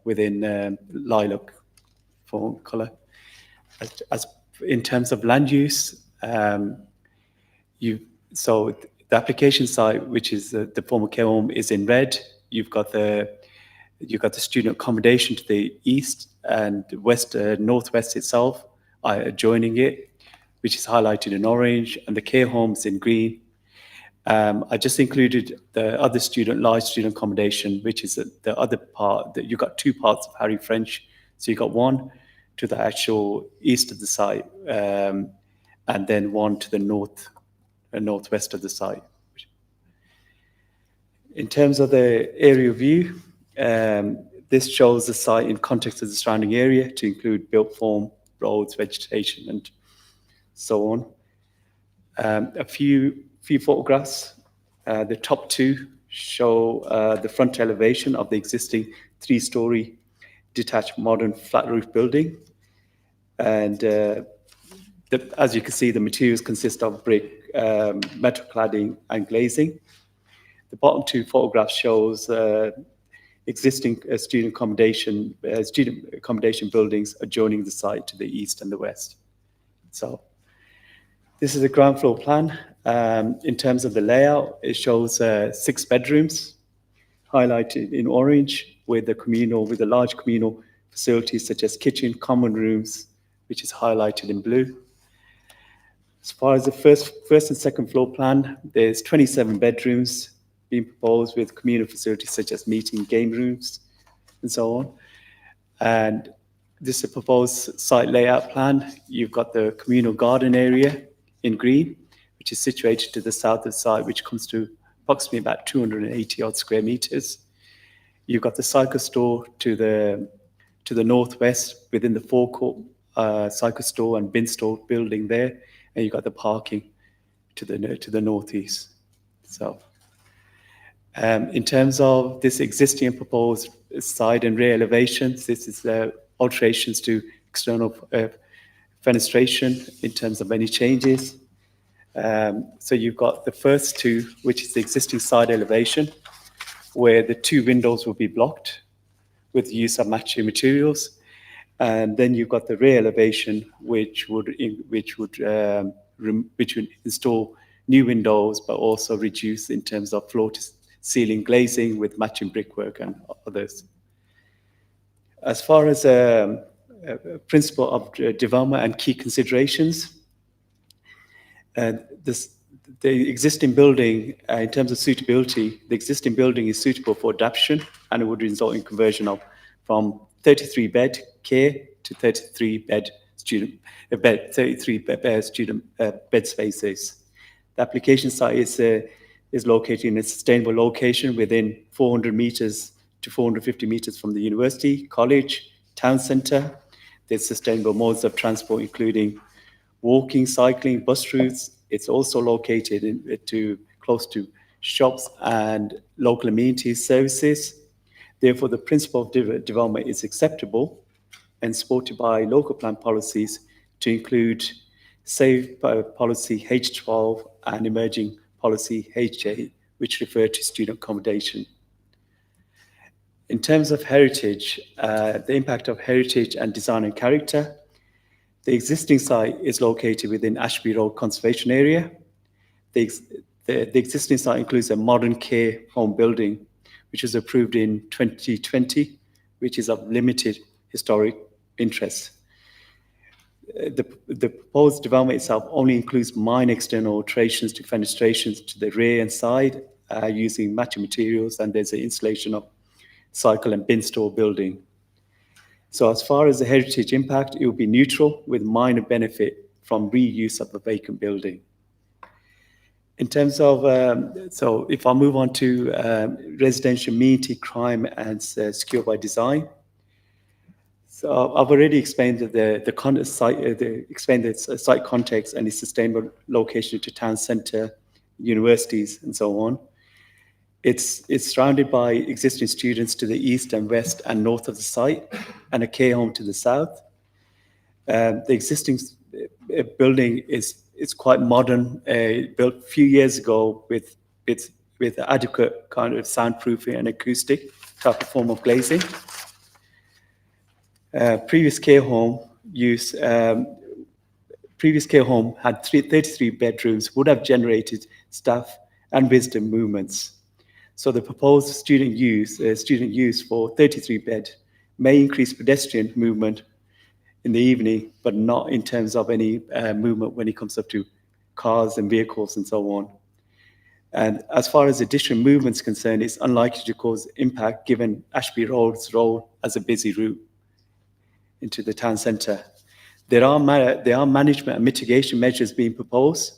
within lilac for colour. As in terms of land use, so the application site, which is the former care home, is in red. You've got the student accommodation to the east and west, northwest itself, adjoining it, which is highlighted in orange, and the care homes in green. I just included the other large student accommodation, which is the other part. That you've got two parts of Harry French. So you've got one to the actual east of the site, and then one to the north and northwest of the site. In terms of the aerial view, this shows the site in context of the surrounding area to include built form, roads, vegetation, and so on. A few photographs. The top two show the front elevation of the existing 3-story detached modern flat roof building. And as you can see, the materials consist of brick, metal cladding, and glazing. The bottom two photographs shows existing student accommodation buildings adjoining the site to the east and the west. So this is a ground floor plan. In terms of the layout, it shows 6 bedrooms highlighted in orange, with the large communal facilities such as kitchen, common rooms, which is highlighted in blue. As far as the first and second floor plan, there's 27 bedrooms being proposed with communal facilities such as meeting, game rooms, and so on. And this is a proposed site layout plan. You've got the communal garden area in green, which is situated to the south of the site, which comes to approximately about 280 odd square meters. You've got the cycle store to the northwest within the forecourt cycle store and bin store building there, and you've got the parking to the northeast. So, in terms of this existing and proposed side and rear elevations, this is alterations to external fenestration in terms of any changes. So you've got the first two, which is the existing side elevation, where the two windows will be blocked with the use of matching materials. And then you've got the rear elevation, which would install new windows, but also reduce in terms of floor to ceiling glazing with matching brickwork and others. As far as principle of development and key considerations, the existing building, in terms of suitability, the existing building is suitable for adaptation, and it would result in conversion from 33 bed care to 33 bed student bed spaces. The application site is located in a sustainable location within 400 meters to 450 meters from the university, college, town centre. There's sustainable modes of transport, including walking, cycling, bus routes. It's also located close to shops and local amenity services. Therefore, the principle of development is acceptable and supported by local plan policies to include SAVE policy H12 and emerging policy H8, which refer to student accommodation. In terms of heritage, the impact of heritage and design and character, the existing site is located within Ashby Road Conservation Area. The existing site includes a modern care home building, which was approved in 2020, which is of limited historic interest. The proposed development itself only includes minor external alterations to fenestrations to the rear and side using matching materials, and there's an installation of cycle and bin store building. So as far as the heritage impact, it will be neutral with minor benefit from reuse of the vacant building. In terms of, so if I move on to residential amenity, crime and secure by design. So I've already explained the site context and its sustainable location to town centre, universities and so on. It's surrounded by existing students to the east and west and north of the site and a care home to the south. The existing building is quite modern, built a few years ago with adequate kind of soundproofing and acoustic type of form of glazing. Previous care home had 33 bedrooms, would have generated staff and visitor movements. So the proposed student use for 33 bed may increase pedestrian movement in the evening, but not in terms of any movement when it comes up to cars and vehicles and so on. And as far as additional movement is concerned, it's unlikely to cause impact given Ashby Road's role as a busy route into the town centre. There are management and mitigation measures being proposed.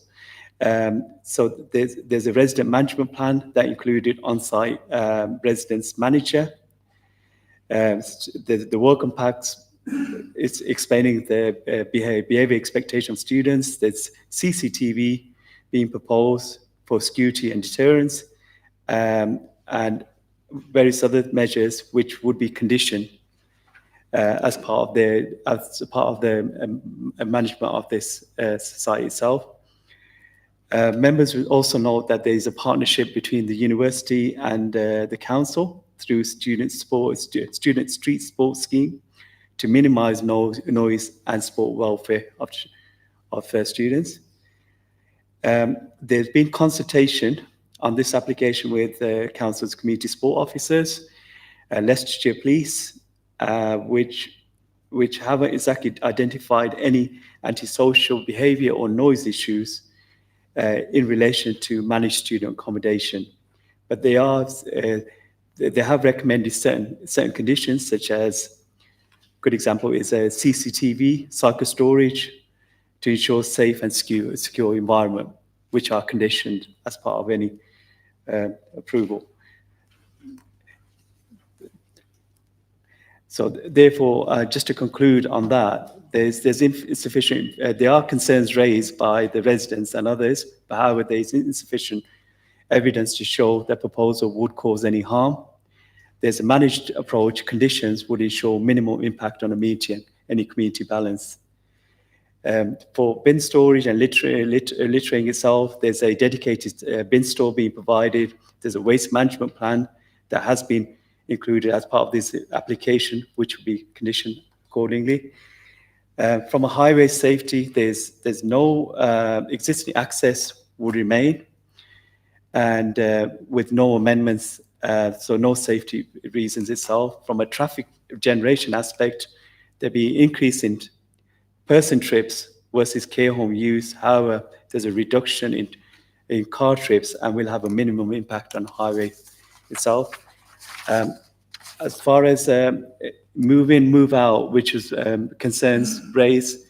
So there's a resident management plan that included on-site residence manager. The welcome packs, it's explaining the behavior expectation of students. There's CCTV being proposed for security and deterrence, and various other measures which would be conditioned as part of the management of this site itself. Members will also note that there is a partnership between the university and the council through student street sports scheme to minimise noise and sport welfare of students. There's been consultation on this application with the council's community sport officers, Leicestershire Police, which haven't exactly identified any antisocial behaviour or noise issues in relation to managed student accommodation. But they have recommended certain conditions, such as, good example is a CCTV, cycle storage, to ensure safe and secure environment, which are conditioned as part of any approval. So therefore, just to conclude on that, there's insufficient, there are concerns raised by the residents and others, but however, there's insufficient evidence to show that proposal would cause any harm. There's a managed approach, conditions would ensure minimal impact on amenity and any community balance. For bin storage and littering itself, there's a dedicated bin store being provided. There's a waste management plan that has been included as part of this application, which will be conditioned accordingly. From a highway safety, there's no existing access would remain, and with no amendments, so no safety reasons itself. From a traffic generation aspect, there'll be increase in person trips versus care home use. However, there's a reduction in car trips, and will have a minimum impact on the highway itself. As far as move in, move out, which is concerns raised,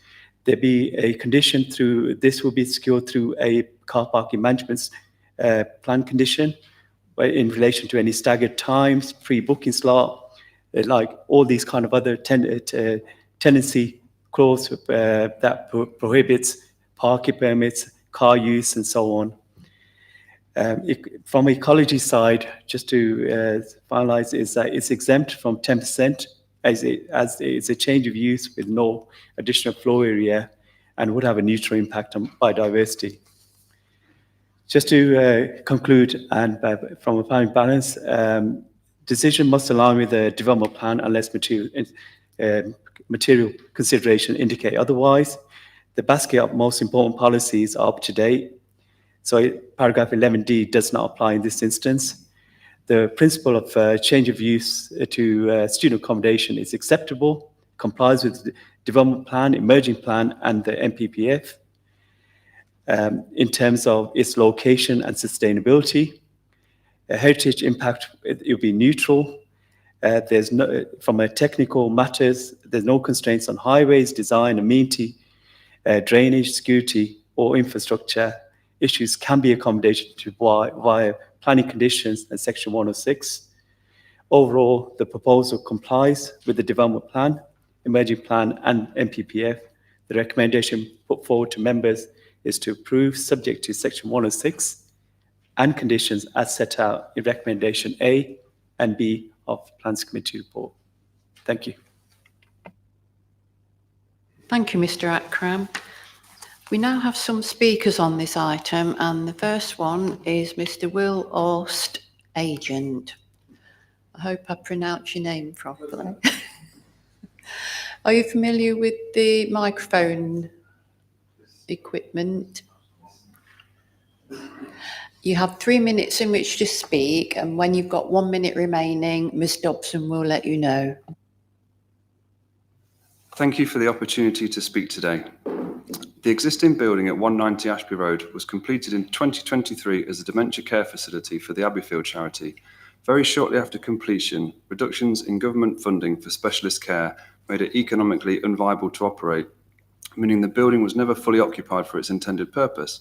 there be a condition through, this will be secured through a car parking management plan condition, where in relation to any staggered times, pre-booking slot, like all these kind of other tenancy clause that prohibits parking permits, car use, and so on. From ecology side, just to finalize, is that it's exempt from 10% as it's a change of use with no additional floor area, and would have a neutral impact on biodiversity. Just to conclude, and from a planning balance, decision must align with the development plan unless material consideration indicate otherwise. The basket of most important policies are up to date. So paragraph 11D does not apply in this instance. The principle of change of use to student accommodation is acceptable, complies with the development plan, emerging plan, and the MPPF. In terms of its location and sustainability, heritage impact, it will be neutral. There's no, from a technical matters, there's no constraints on highways, design, amenity, drainage, security, or infrastructure. Issues can be accommodated via planning conditions and section 106. Overall, the proposal complies with the development plan, emerging plan, and MPPF. The recommendation put forward to members is to approve subject to section 106 and conditions as set out in recommendation A and B of Plans Committee report. Thank you. Thank you, Mr. Akram. We now have some speakers on this item, and the first one is Mr. Will Orst, agent. I hope I pronounced your name properly. Are you familiar with the microphone equipment? You have 3 minutes in which to speak, and when you've got 1 minute remaining, Ms. Dobson will let you know. Thank you for the opportunity to speak today. The existing building at 190 Ashby Road was completed in 2023 as a dementia care facility for the Abbeyfield charity. Very shortly after completion, reductions in government funding for specialist care made it economically unviable to operate, meaning the building was never fully occupied for its intended purpose.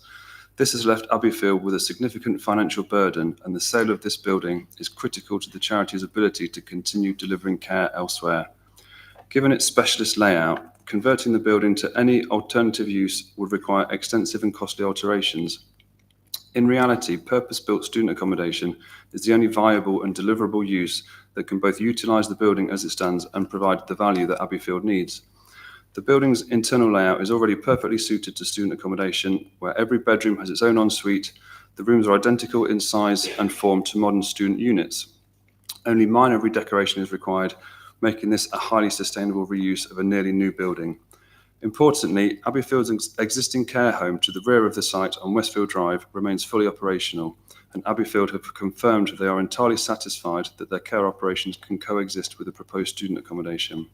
This has left Abbeyfield with a significant financial burden, and the sale of this building is critical to the charity's ability to continue delivering care elsewhere. Given its specialist layout, converting the building to any alternative use would require extensive and costly alterations. In reality, purpose-built student accommodation is the only viable and deliverable use that can both utilise the building as it stands and provide the value that Abbeyfield needs. The building's internal layout is already perfectly suited to student accommodation, where every bedroom has its own ensuite. The rooms are identical in size and form to modern student units. Only minor redecoration is required, making this a highly sustainable reuse of a nearly new building. Importantly, Abbeyfield's existing care home to the rear of the site on Westfield Drive remains fully operational. and Abbeyfield have confirmed they are entirely satisfied that their care operations can coexist with the proposed student accommodation.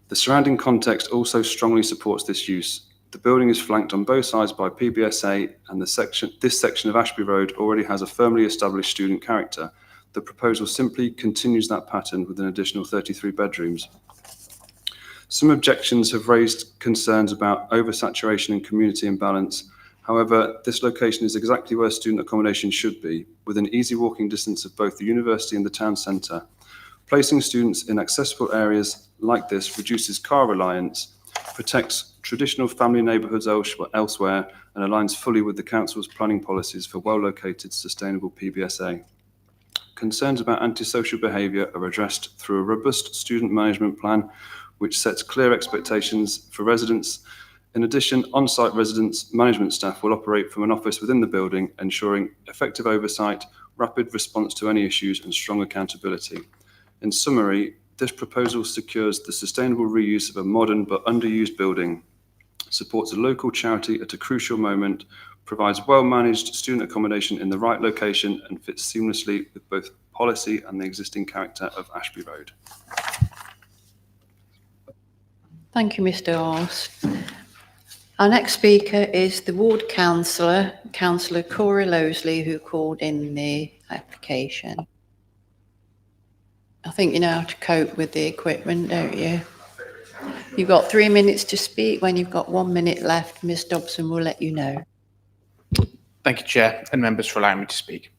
The surrounding context also strongly supports this use. The building is flanked on both sides by PBSA, and this section of Ashby Road already has a firmly established student character. The proposal simply continues that pattern with an additional 33 bedrooms. Some objections have raised concerns about oversaturation and community imbalance. However, this location is exactly where student accommodation should be, within easy walking distance of both the university and the town centre. Placing students in accessible areas like this reduces car reliance, protects traditional family neighbourhoods elsewhere, and aligns fully with the council's planning policies for well-located, sustainable PBSA. Concerns about antisocial behaviour are addressed through a robust student management plan, which sets clear expectations for residents. In addition, on-site residents management staff will operate from an office within the building, ensuring effective oversight, rapid response to any issues, and strong accountability. In summary, this proposal secures the sustainable reuse of a modern but underused building, supports a local charity at a crucial moment, provides well-managed student accommodation in the right location, and fits seamlessly with both policy and the existing character of Ashby Road. Thank you, Mr. Arse. Our next speaker is the ward councillor, Councillor Corey Lowesley, who called in the application. I think you know how to cope with the equipment, don't you? You've got 3 minutes to speak. When you've got 1 minute left, Ms. Dobson will let you know. Thank you, Chair, and members for allowing me to speak.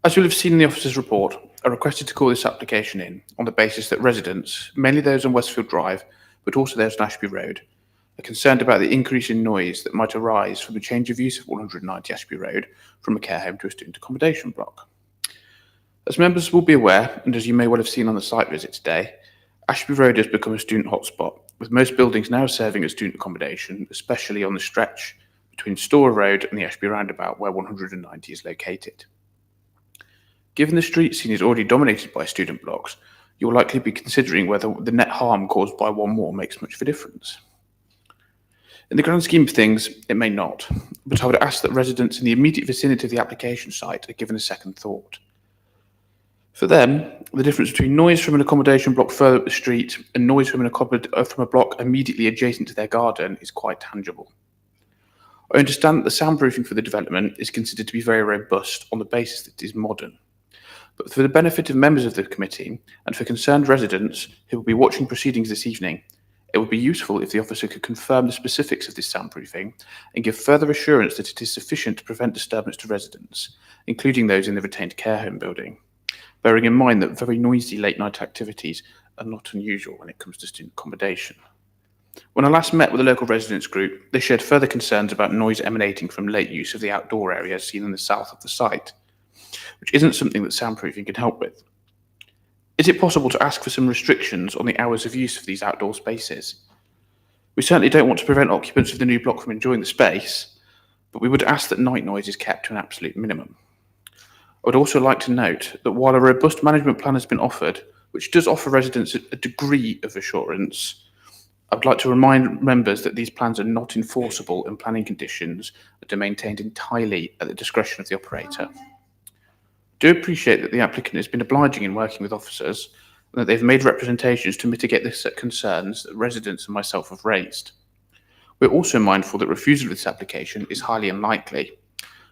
As you'll have seen in the officer's report, I requested to call this application in on the basis that residents, mainly those on Westfield Drive, but also those on Ashby Road, are concerned about the increase in noise that might arise from the change of use of 190 Ashby Road from a care home to a student accommodation block. As members will be aware, and as you may well have seen on the site visit today, Ashby Road has become a student hotspot, with most buildings now serving as student accommodation, especially on the stretch between Store Road and the Ashby Roundabout, where 190 is located. Given the street scene is already dominated by student blocks, you'll likely be considering whether the net harm caused by one more makes much of a difference. In the grand scheme of things, it may not, but I would ask that residents in the immediate vicinity of the application site are given a second thought. For them, the difference between noise from an accommodation block further up the street and noise from a block immediately adjacent to their garden is quite tangible. I understand that the soundproofing for the development is considered to be very robust on the basis that it is modern. But for the benefit of members of the committee and for concerned residents who will be watching proceedings this evening, it would be useful if the officer could confirm the specifics of this soundproofing and give further assurance that it is sufficient to prevent disturbance to residents, including those in the retained care home building, bearing in mind that very noisy late-night activities are not unusual when it comes to student accommodation. When I last met with the local residents group, they shared further concerns about noise emanating from late use of the outdoor areas seen in the south of the site, which isn't something that soundproofing can help with. Is it possible to ask for some restrictions on the hours of use of these outdoor spaces? We certainly don't want to prevent occupants of the new block from enjoying the space, but we would ask that night noise is kept to an absolute minimum. I would also like to note that while a robust management plan has been offered, which does offer residents a degree of assurance, I would like to remind members that these plans are not enforceable and planning conditions that are maintained entirely at the discretion of the operator. I do appreciate that the applicant has been obliging in working with officers and that they've made representations to mitigate the concerns that residents and myself have raised. We're also mindful that refusal of this application is highly unlikely.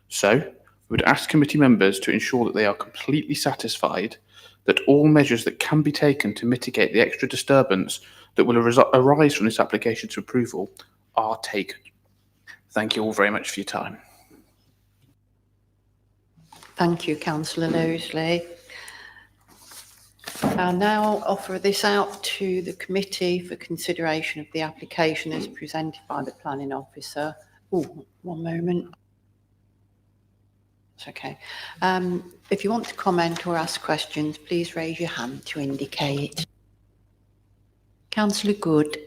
So, we would ask committee members to ensure that they are completely satisfied that all measures that can be taken to mitigate the extra disturbance that will arise from this application to approval are taken. Thank you all very much for your time. Thank you, Councillor Lowesley. I'll now offer this out to the committee for consideration of the application as presented by the planning officer. Oh, one moment. It's okay. If you want to comment or ask questions, please raise your hand to indicate. Councillor Good.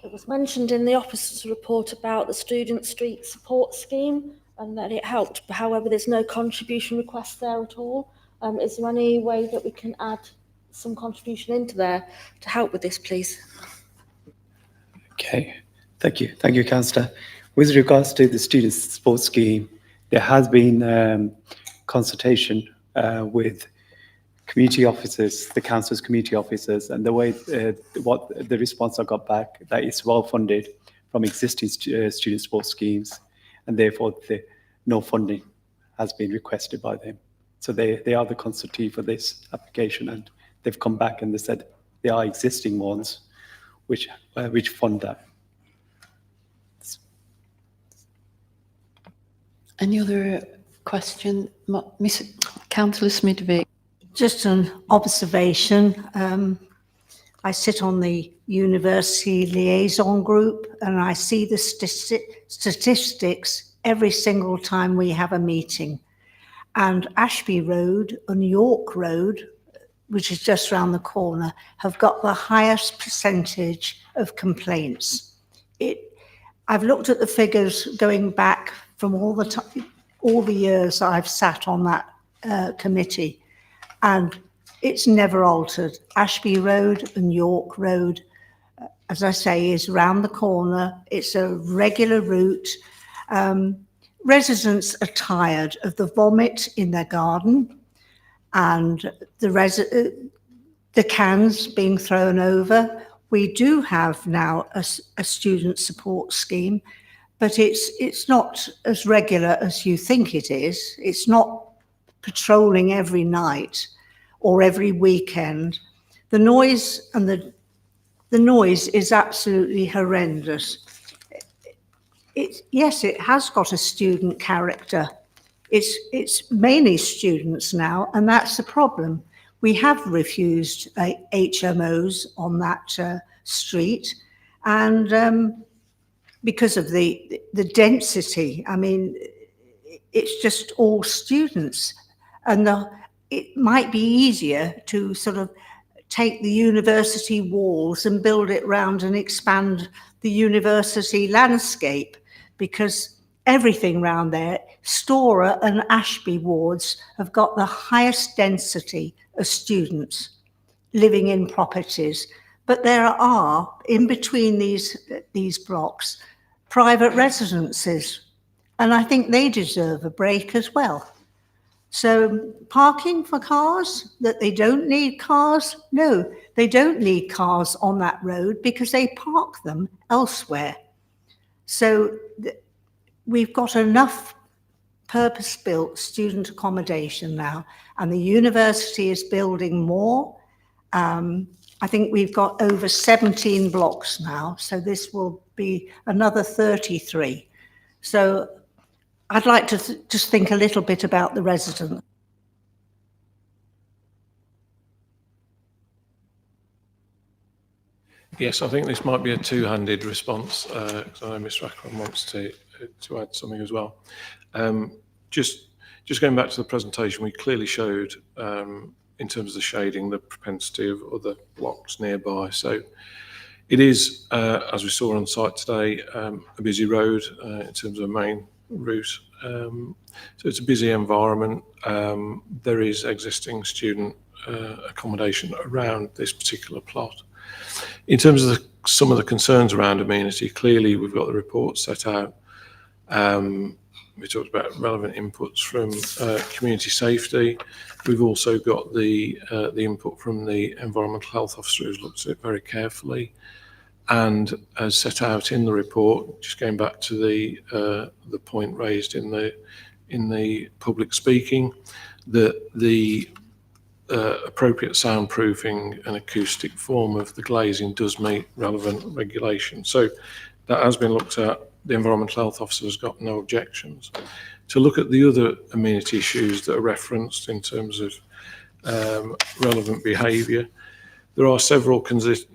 It was mentioned in the officer's report about the Student Street Support Scheme and that it helped. However, there's no contribution request there at all. Is there any way that we can add some contribution into there to help with this, please? Okay. Thank you, Councillor. With regards to the student sports scheme, there has been consultation with community officers, the council's community officers, and the way what the response I got back, that it's well funded from existing student sports schemes, and therefore no funding has been requested by them. So they are the consultee for this application, and they've come back and they said there are existing ones which fund that. Any other question? Councillor Smidvik. Just an observation. I sit on the university liaison group and I see the statistics every single time we have a meeting. And Ashby Road and York Road, which is just round the corner, have got the highest percentage of complaints. I've looked at the figures going back from all the years I've sat on that committee, and it's never altered. Ashby Road and York Road, as I say, is round the corner. It's a regular route. Residents are tired of the vomit in their garden and the cans being thrown over. We do have now a student support scheme, but it's not as regular as you think it is. It's not patrolling every night or every weekend. The noise and the noise is absolutely horrendous. Yes, it has got a student character. It's mainly students now, and that's the problem. We have refused HMOs on that street, and because of the density, I mean, it's just all students, and it might be easier to sort of take the university walls and build it round and expand the university landscape, because everything round there, Stora and Ashby wards, have got the highest density of students living in properties. But there are, in between these blocks, private residences, and I think they deserve a break as well. So parking for cars, that they don't need cars? No, they don't need cars on that road because they park them elsewhere. So we've got enough purpose-built student accommodation now, and the university is building more. I think we've got over 17 blocks now, so this will be another 33. So I'd like to just think a little bit about the residents. Yes, I think this might be a two-handed response, because I know Mr. Akram wants to add something as well. Just going back to the presentation, we clearly showed, in terms of the shading, the propensity of other blocks nearby. So it is, as we saw on site today, a busy road in terms of a main route. So it's a busy environment. There is existing student accommodation around this particular plot. In terms of some of the concerns around amenity, clearly we've got the report set out. We talked about relevant inputs from community safety. We've also got the input from the environmental health officer who's looked at it very carefully. And as set out in the report, just going back to the point raised in the public speaking, that the appropriate soundproofing and acoustic form of the glazing does meet relevant regulation. So that has been looked at. The environmental health officer has got no objections. To look at the other amenity issues that are referenced in terms of relevant behaviour, there are several conditions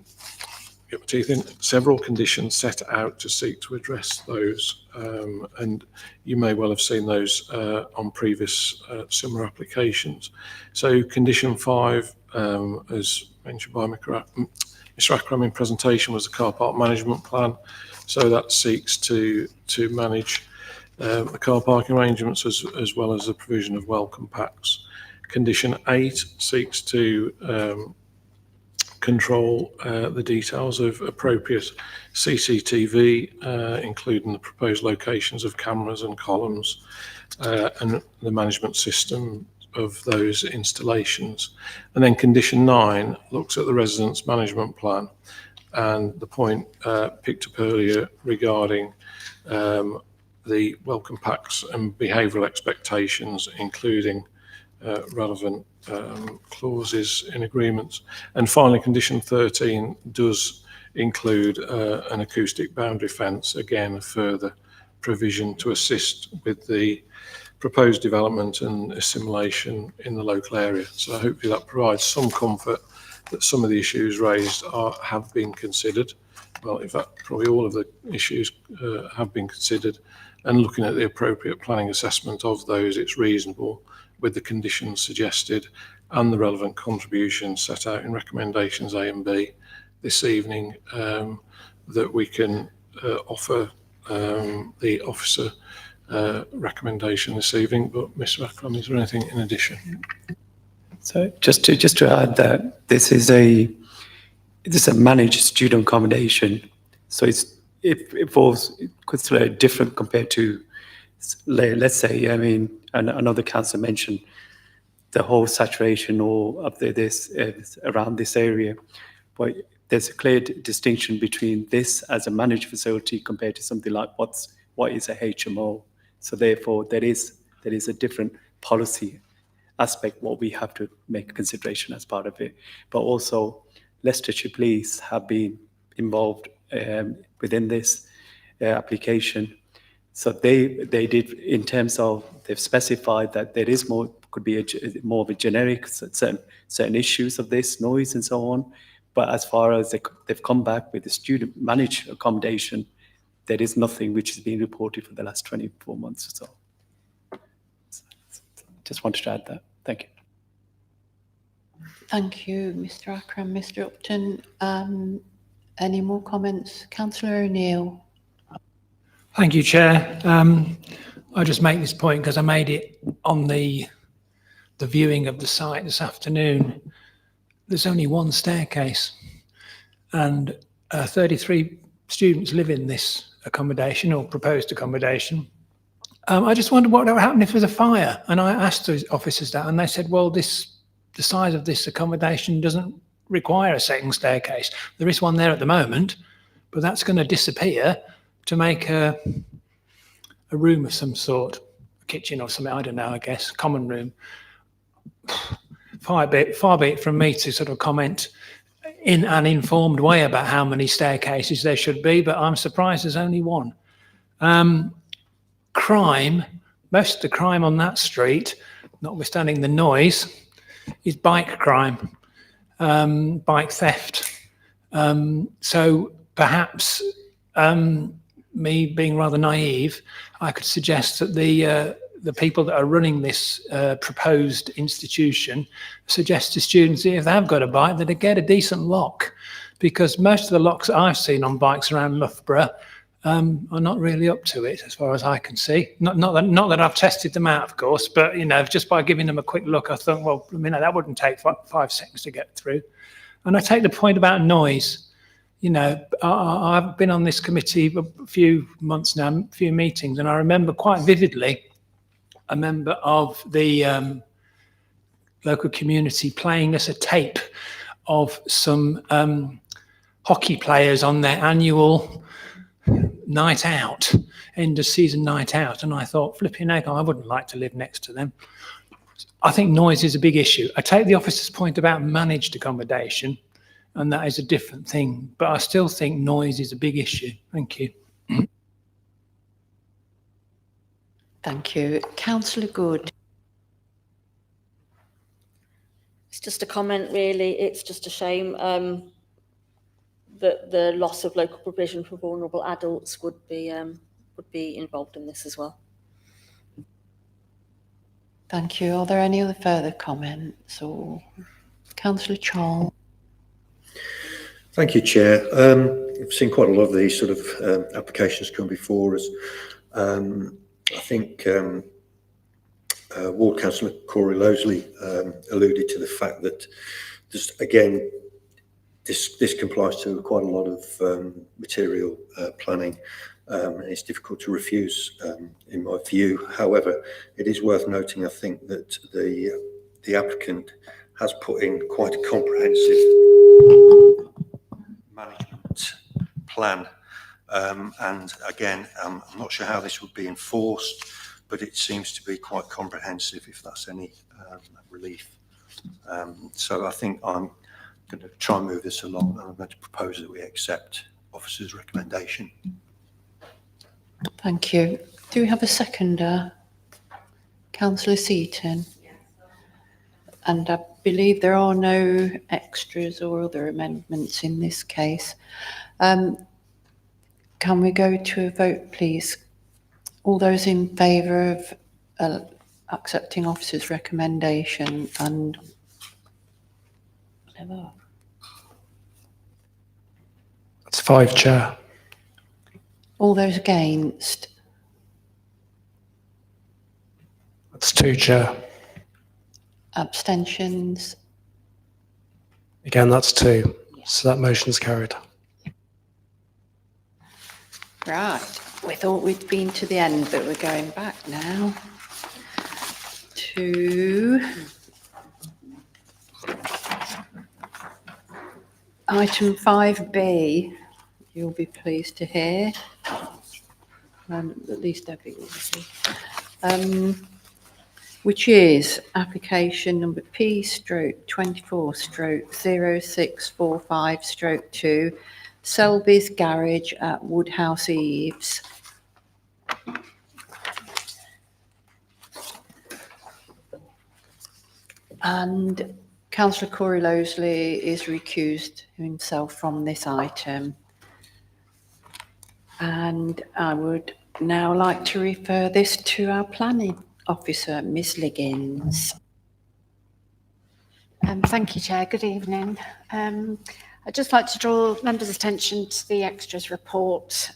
set out to seek to address those, and you may well have seen those on previous similar applications. So condition 5, as mentioned by Mr. Akram in presentation, was the car park management plan. So that seeks to manage the car parking arrangements as well as the provision of welcome packs. Condition 8 seeks to control the details of appropriate CCTV, including the proposed locations of cameras and columns, and the management system of those installations. And then condition 9 looks at the residence management plan and the point picked up earlier regarding the welcome packs and behavioural expectations, including relevant clauses in agreements. And finally, condition 13 does include an acoustic boundary fence, again, a further provision to assist with the proposed development and assimilation in the local area. So hopefully that provides some comfort that some of the issues raised have been considered. Well, in fact, probably all of the issues have been considered, and looking at the appropriate planning assessment of those, it's reasonable with the conditions suggested and the relevant contributions set out in recommendations A and B this evening, that we can offer the officer recommendation this evening. But Mr. Akram, is there anything in addition? So just to add that this is a managed student accommodation, so it involves considerably different compared to, let's say, I mean, another council mentioned the whole saturation or of this around this area, but there's a clear distinction between this as a managed facility compared to something like what is a HMO. So therefore, there is a different policy aspect what we have to make consideration as part of it. But also, Leicestershire Police have been involved within this application. So they did, in terms of, they've specified that there is could be more of a generic certain issues of this noise and so on. But as far as they've come back with the student managed accommodation, there is nothing which has been reported for the last 24 months or so. Just wanted to add that. Thank you. Thank you, Mr. Akram. Mr. Upton, any more comments? Councillor O'Neill. Thank you, Chair. I'll just make this point because I made it on the viewing of the site this afternoon. There's only one staircase, and 33 students live in this accommodation or proposed accommodation. I just wondered what would happen if there's a fire, and I asked the officers that, and they said, well, the size of this accommodation doesn't require a second staircase. There is one there at the moment, but that's going to disappear to make a room of some sort, a kitchen or something, I don't know, I guess, common room. Far be it from me to sort of comment in an informed way about how many staircases there should be, but I'm surprised there's only one. Crime, most of the crime on that street, notwithstanding the noise, is bike crime, bike theft. So perhaps me being rather naive, I could suggest that the people that are running this proposed institution suggest to students that if they have got a bike, that they get a decent lock, because most of the locks that I've seen on bikes around Loughborough are not really up to it, as far as I can see. Not that I've tested them out, of course, but you know, just by giving them a quick look, I thought, well, I mean, that wouldn't take 5 seconds to get through. And I take the point about noise. You know, I've been on this committee a few months now, a few meetings, and I remember quite vividly a member of the local community playing us a tape of some hockey players on their annual night out, end of season night out. And I thought, flipping heck, I wouldn't like to live next to them. I think noise is a big issue. I take the officer's point about managed accommodation, and that is a different thing, but I still think noise is a big issue. Thank you. Thank you. Councillor Good. It's just a comment, really. It's just a shame that the loss of local provision for vulnerable adults would be involved in this as well. Thank you. Are there any other further comments? Or Councillor Charles? Thank you, Chair. I've seen quite a lot of these sort of applications come before us. I think Ward Councillor Corey Losley alluded to the fact that there's, again, this complies to quite a lot of material planning. And it's difficult to refuse, in my view. However, it is worth noting, I think, that the applicant has put in quite a comprehensive management plan. And again, I'm not sure how this would be enforced, but it seems to be quite comprehensive, if that's any relief. So I think I'm going to try and move this along, and I'm going to propose that we accept officer's recommendation. Thank you. Do we have a seconder? Councillor Seaton? And I believe there are no extras or other amendments in this case. Can we go to a vote, please? All those in favour of accepting officer's recommendation and whatever? It's 5, Chair. All those against? That's 2, Chair. Abstentions? Again, that's 2. So that motion's carried. Right. We thought we'd been to the end, but we're going back now to item 5B. You'll be pleased to hear. At least Debbie will be. Which is application number P/24/0645/2, Selby's Garage at Woodhouse Eaves. And Councillor Corey Loseley is recused himself from this item. And I would now like to refer this to our planning officer, Ms Liggins. Thank you, Chair. Good evening. I'd just like to draw members' attention to the extras report,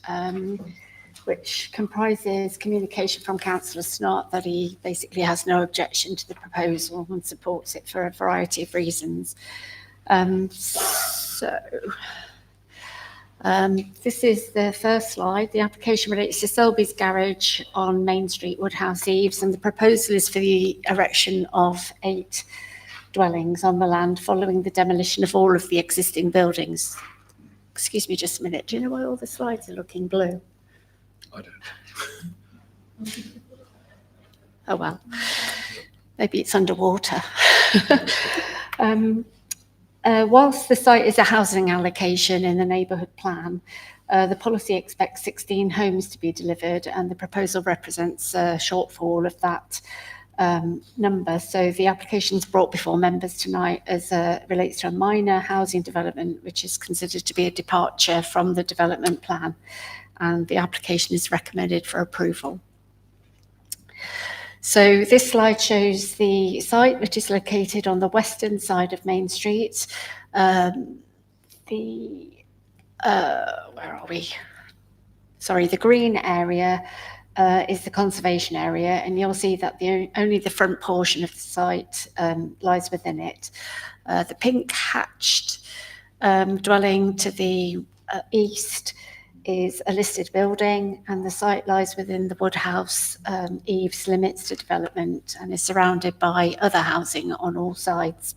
which comprises communication from Councillor Snott that he basically has no objection to the proposal and supports it for a variety of reasons. This is the first slide. The application relates to Selby's Garage on Main Street, Woodhouse Eaves, and the proposal is for the erection of 8 dwellings on the land following the demolition of all of the existing buildings. Excuse me just a minute. Do you know why all the slides are looking blue? I don't. Oh, well, maybe it's underwater. Whilst the site is a housing allocation in the neighbourhood plan, the policy expects 16 homes to be delivered, and the proposal represents a shortfall of that number. So the application is brought before members tonight as relates to a minor housing development, which is considered to be a departure from the development plan, and the application is recommended for approval. So this slide shows the site, which is located on the western side of Main Street. Where are we? Sorry, the green area is the conservation area, and you'll see that only the front portion of the site lies within it. The pink hatched dwelling to the east is a listed building, and the site lies within the Woodhouse Eaves limits to development and is surrounded by other housing on all sides.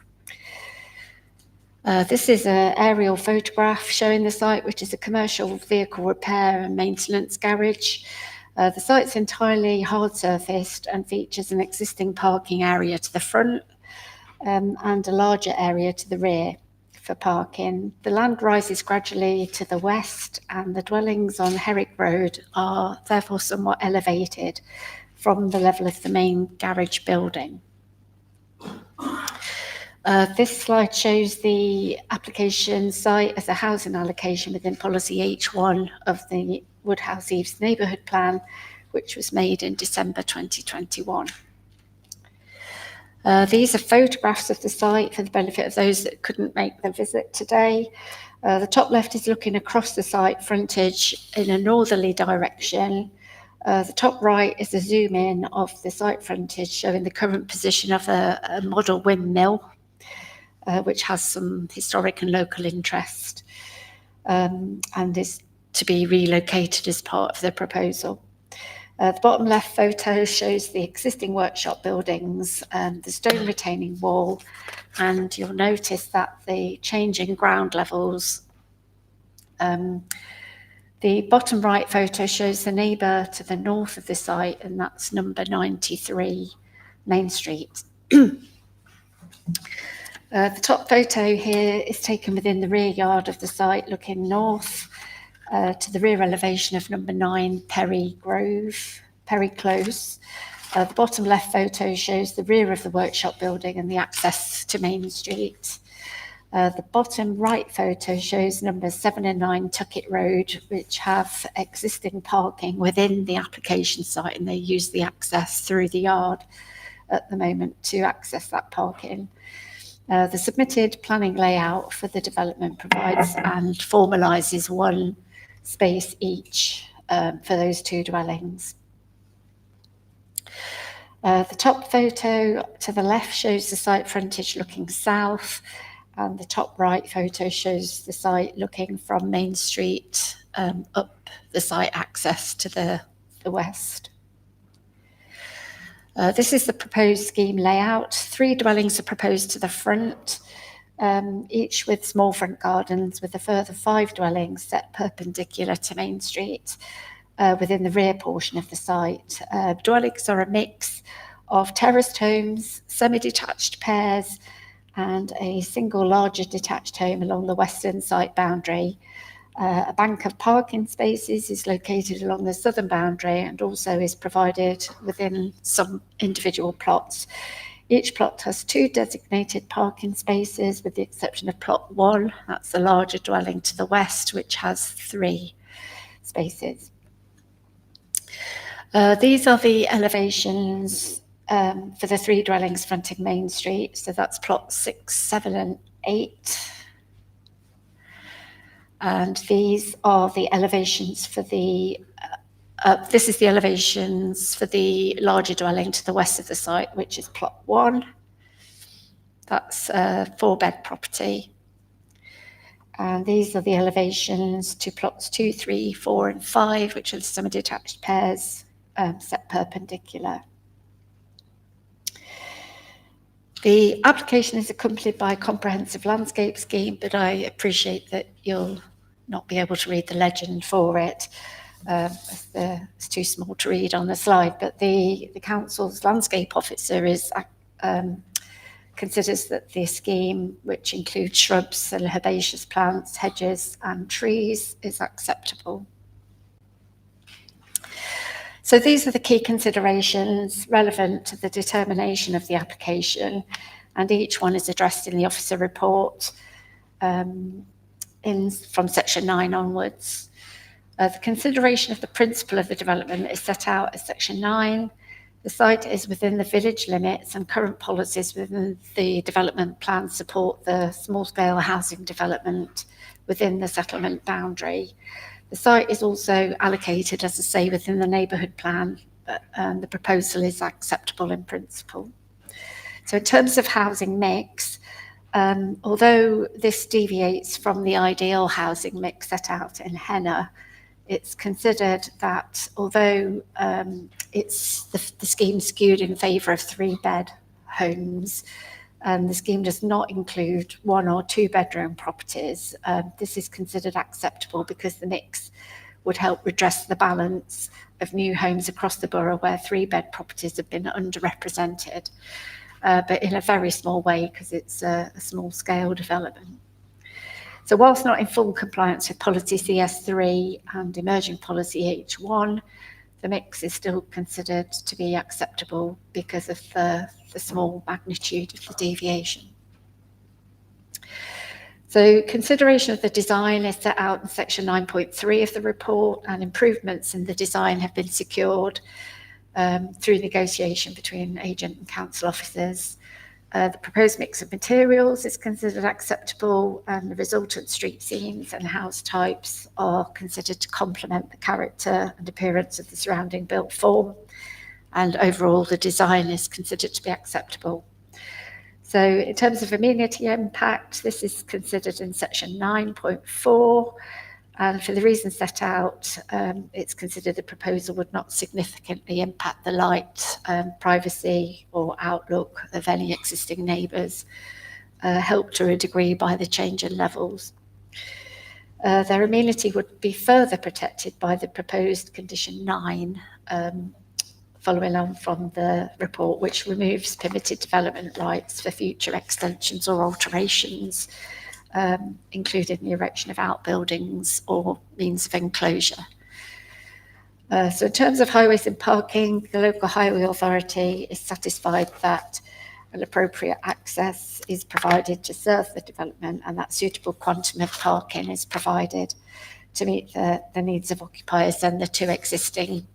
This is an aerial photograph showing the site, which is a commercial vehicle repair and maintenance garage. The site's entirely hard surfaced and features an existing parking area to the front and a larger area to the rear for parking. The land rises gradually to the west, and the dwellings on Herrick Road are therefore somewhat elevated from the level of the main garage building. This slide shows the application site as a housing allocation within policy H1 of the Woodhouse Eaves neighbourhood plan, which was made in December 2021. These are photographs of the site for the benefit of those that couldn't make the visit today. The top left is looking across the site frontage in a northerly direction. The top right is a zoom in of the site frontage showing the current position of a model windmill. which has some historic and local interest, and is to be relocated as part of the proposal. The bottom left photo shows the existing workshop buildings, the stone retaining wall, and you'll notice that the change in ground levels. The bottom right photo shows the neighbour to the north of the site, and that's number 93 Main Street. The top photo here is taken within the rear yard of the site, looking north to the rear elevation of number 9 Perry Close. The bottom left photo shows the rear of the workshop building and the access to Main Street. The bottom right photo shows numbers 7 and 9 Tuckett Road, which have existing parking within the application site, and they use the access through the yard at the moment to access that parking. The submitted planning layout for the development provides and formalises one space each for those 2 dwellings. The top photo to the left shows the site frontage looking south, and the top right photo shows the site looking from Main Street up the site access to the west. This is the proposed scheme layout. 3 dwellings are proposed to the front, each with small front gardens, with a further 5 dwellings set perpendicular to Main Street within the rear portion of the site. Dwellings are a mix of terraced homes, semi-detached pairs, and a single larger detached home along the western site boundary. A bank of parking spaces is located along the southern boundary and also is provided within some individual plots. Each plot has 2 designated parking spaces, with the exception of plot 1, that's the larger dwelling to the west, which has 3 spaces. These are the elevations for the 3 dwellings fronting Main Street. So that's plot 6, 7 and 8. And these are the elevations for the, this is the elevations for the larger dwelling to the west of the site, which is plot 1. That's a 4-bed property. And these are the elevations to plots 2, 3, 4 and 5, which are the semi-detached pairs set perpendicular. The application is accompanied by a comprehensive landscape scheme, but I appreciate that you'll not be able to read the legend for it. It's too small to read on the slide, but the council's landscape officer is considers that the scheme, which includes shrubs and herbaceous plants, hedges and trees, is acceptable. So these are the key considerations relevant to the determination of the application, and each one is addressed in the officer report from section 9 onwards. The consideration of the principle of the development is set out as section 9. The site is within the village limits, and current policies within the development plan support the small-scale housing development within the settlement boundary. The site is also allocated, as I say, within the neighbourhood plan, and the proposal is acceptable in principle. So in terms of housing mix, although this deviates from the ideal housing mix set out in Henna, it's considered that although it's the scheme skewed in favour of 3-bed homes, the scheme does not include 1 or 2 bedroom properties. This is considered acceptable because the mix would help redress the balance of new homes across the borough where 3-bed properties have been underrepresented, but in a very small way because it's a small scale development. So whilst not in full compliance with policy CS3 and emerging policy H1, the mix is still considered to be acceptable because of the small magnitude of the deviation. So consideration of the design is set out in section 9.3 of the report, and improvements in the design have been secured through negotiation between agent and council officers. The proposed mix of materials is considered acceptable, and the resultant street scenes and house types are considered to complement the character and appearance of the surrounding built form, and overall the design is considered to be acceptable. So in terms of amenity impact, this is considered in section 9.4. And for the reasons set out, it's considered the proposal would not significantly impact the light, privacy or outlook of any existing neighbours, helped to a degree by the change in levels. Their amenity would be further protected by the proposed condition 9, following on from the report, which removes permitted development rights for future extensions or alterations, including the erection of outbuildings or means of enclosure. So in terms of highways and parking, the local highway authority is satisfied that an appropriate access is provided to serve the development and that suitable quantum of parking is provided to meet the needs of occupiers and the 2 existing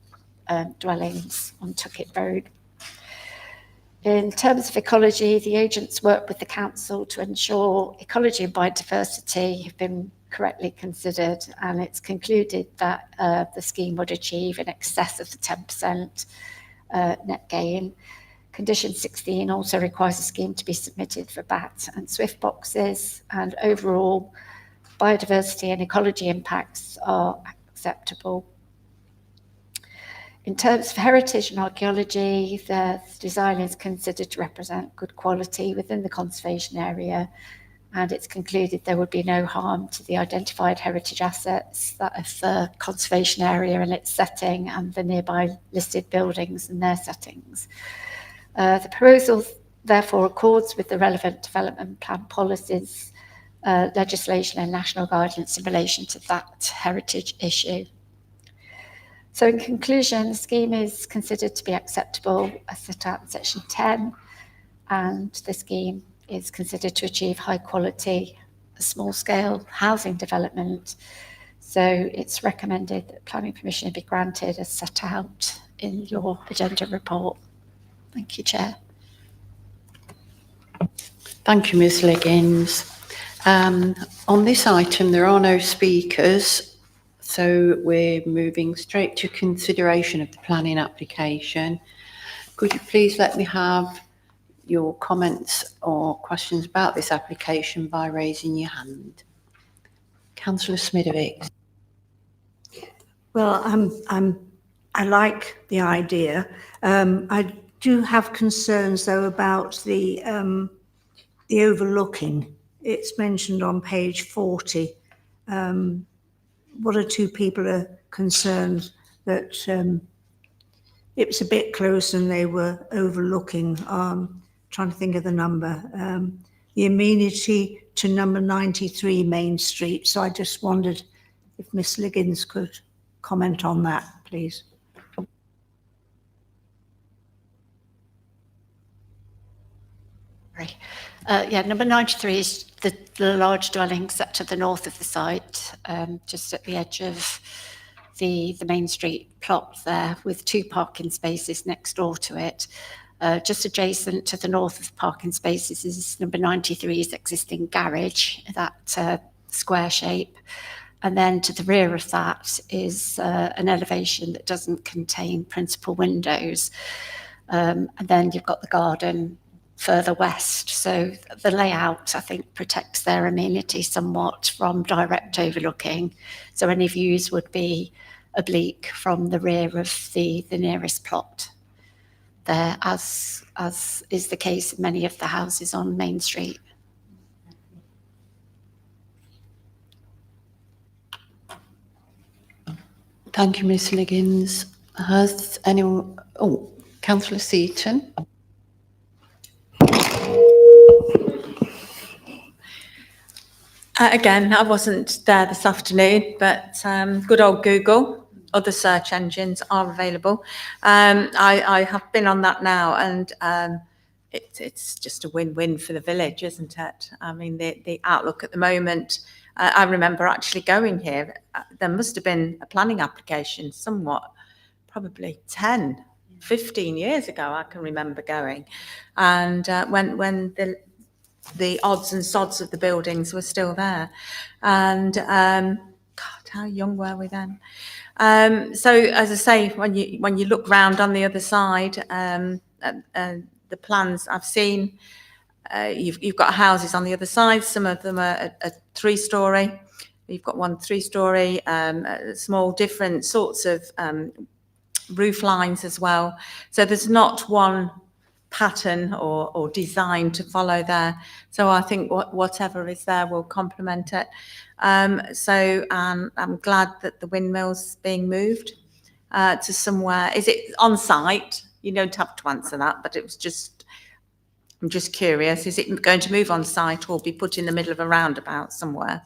dwellings on Tuckett Road. In terms of ecology, the agents work with the council to ensure ecology and biodiversity have been correctly considered, and it's concluded that the scheme would achieve in excess of the 10% net gain. Condition 16 also requires a scheme to be submitted for BAT and SWIFT boxes, and overall biodiversity and ecology impacts are acceptable. In terms of heritage and archaeology, the design is considered to represent good quality within the conservation area, and it's concluded there would be no harm to the identified heritage assets, that of the conservation area and its setting, and the nearby listed buildings and their settings. The proposal therefore accords with the relevant development plan policies, legislation and national guidance in relation to that heritage issue. So in conclusion, the scheme is considered to be acceptable as set out in section 10, and the scheme is considered to achieve high quality, small scale housing development. So it's recommended that planning permission be granted as set out in your agenda report. Thank you, Chair. Thank you, Ms Liggins. On this item, there are no speakers. So we're moving straight to consideration of the planning application. Could you please let me have your comments or questions about this application by raising your hand? Councillor Smidovic. Well, I like the idea. I do have concerns though about the overlooking. It's mentioned on page 40. One or two people are concerned that it was a bit close and they were overlooking. Trying to think of the number. The amenity to number 93 Main Street. So I just wondered if Miss Liggins could comment on that, please. Yeah, number 93 is the large dwelling set to the north of the site, just at the edge of the Main Street plot there, with 2 parking spaces next door to it. Just adjacent to the north of the parking spaces is number 93's existing garage, that square shape. And then to the rear of that is an elevation that doesn't contain principal windows. And then you've got the garden further west. So the layout, I think, protects their amenity somewhat from direct overlooking. So any views would be oblique from the rear of the nearest plot there, as is the case in many of the houses on Main Street. Thank you, Ms Liggins. Has anyone... Oh, Councillor Seaton. Again, I wasn't there this afternoon, but good old Google, other search engines are available. I have been on that now, and it's just a win-win for the village, isn't it? I mean, the outlook at the moment, I remember actually going here. There must have been a planning application somewhat, probably 10, 15 years ago, I can remember going. And when the odds and sods of the buildings were still there. And God, how young were we then? So as I say, when you look round on the other side, the plans I've seen, You've got houses on the other side. Some of them are a 3-storey. You've got one 3-storey, small different sorts of roof lines as well. So there's not one pattern or design to follow there. So I think whatever is there will complement it. So I'm glad that the windmill's being moved to somewhere. Is it on site? You don't have to answer that, but it was just, I'm just curious. Is it going to move on site or be put in the middle of a roundabout somewhere?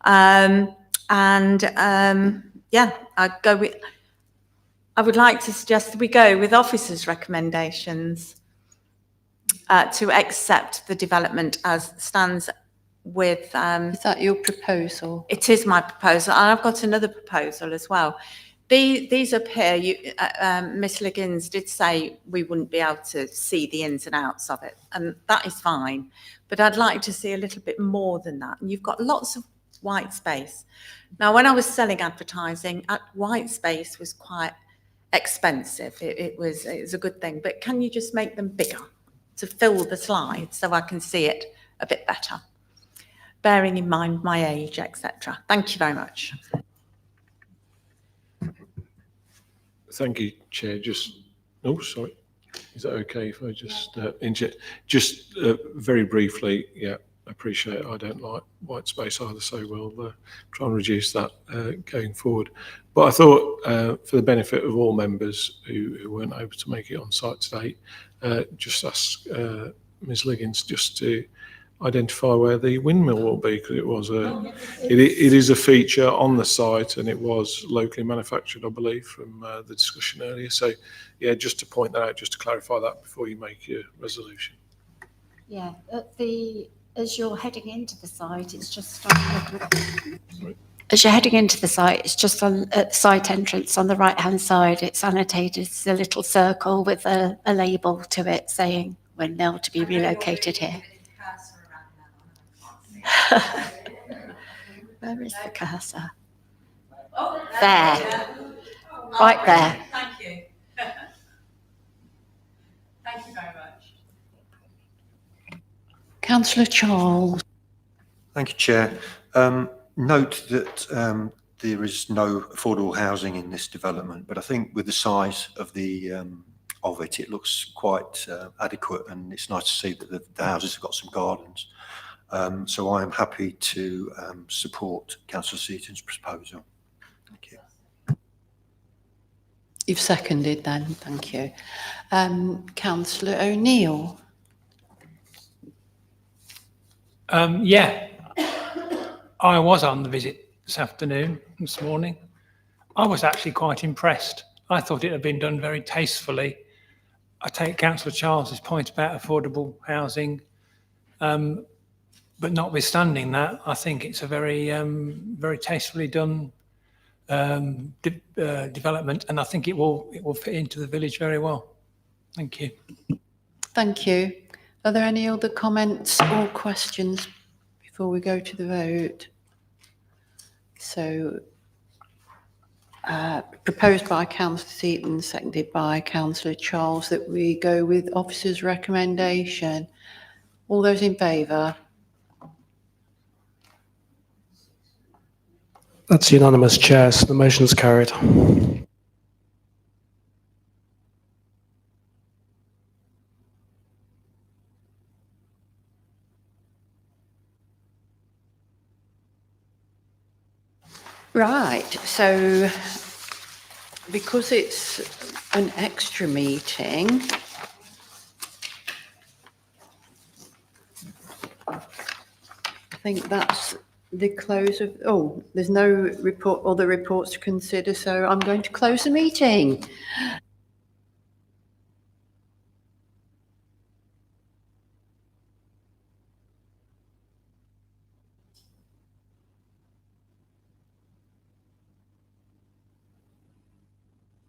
Yeah, I would like to suggest that we go with officers' recommendations to accept the development as stands with... Is that your proposal? It is my proposal, and I've got another proposal as well. These up here, Miss Liggins did say we wouldn't be able to see the ins and outs of it, and that is fine, but I'd like to see a little bit more than that. And you've got lots of white space. Now, when I was selling advertising, white space was quite expensive. It was a good thing, but can you just make them bigger to fill the slides so I can see it a bit better, bearing in mind my age, etc. Thank you very much. Thank you, Chair. Oh, sorry. Is that okay if I just interject? Just very briefly, yeah, appreciate it. I don't like white space either, so we'll try and reduce that going forward. But I thought for the benefit of all members who weren't able to make it on site today, just ask Ms Liggins just to identify where the windmill will be, because it is a feature on the site and it was locally manufactured, I believe, from the discussion earlier. So yeah, just to point that out, just to clarify that before you make your resolution. Yeah, as you're heading into the site, it's just as you're heading into the site, it's just on at the site entrance on the right-hand side. It's annotated as a little circle with a label to it saying windmill to be relocated here. Where is the cursor? There. Right there. Thank you. Thank you very much. Councillor Charles. Thank you, Chair. Note that there is no affordable housing in this development, but I think with the size of it looks quite adequate, and it's nice to see that the houses have got some gardens. So I am happy to support Councillor Seaton's proposal. Thank you. You've seconded then, thank you. Councillor O'Neill. Yeah, I was on the visit this morning. I was actually quite impressed. I thought it had been done very tastefully. I take Councillor Charles's point about affordable housing, but notwithstanding that, I think it's a very, very tastefully done development, and I think it will fit into the village very well. Thank you. Thank you. Are there any other comments or questions before we go to the vote? So, proposed by Councillor Seaton, seconded by Councillor Charles, that we go with officer's recommendation. All those in favour? That's unanimous, Chair. So the motion is carried. Right, so because it's an extra meeting, I think that's the close of, there's no report, other reports to consider, so I'm going to close the meeting.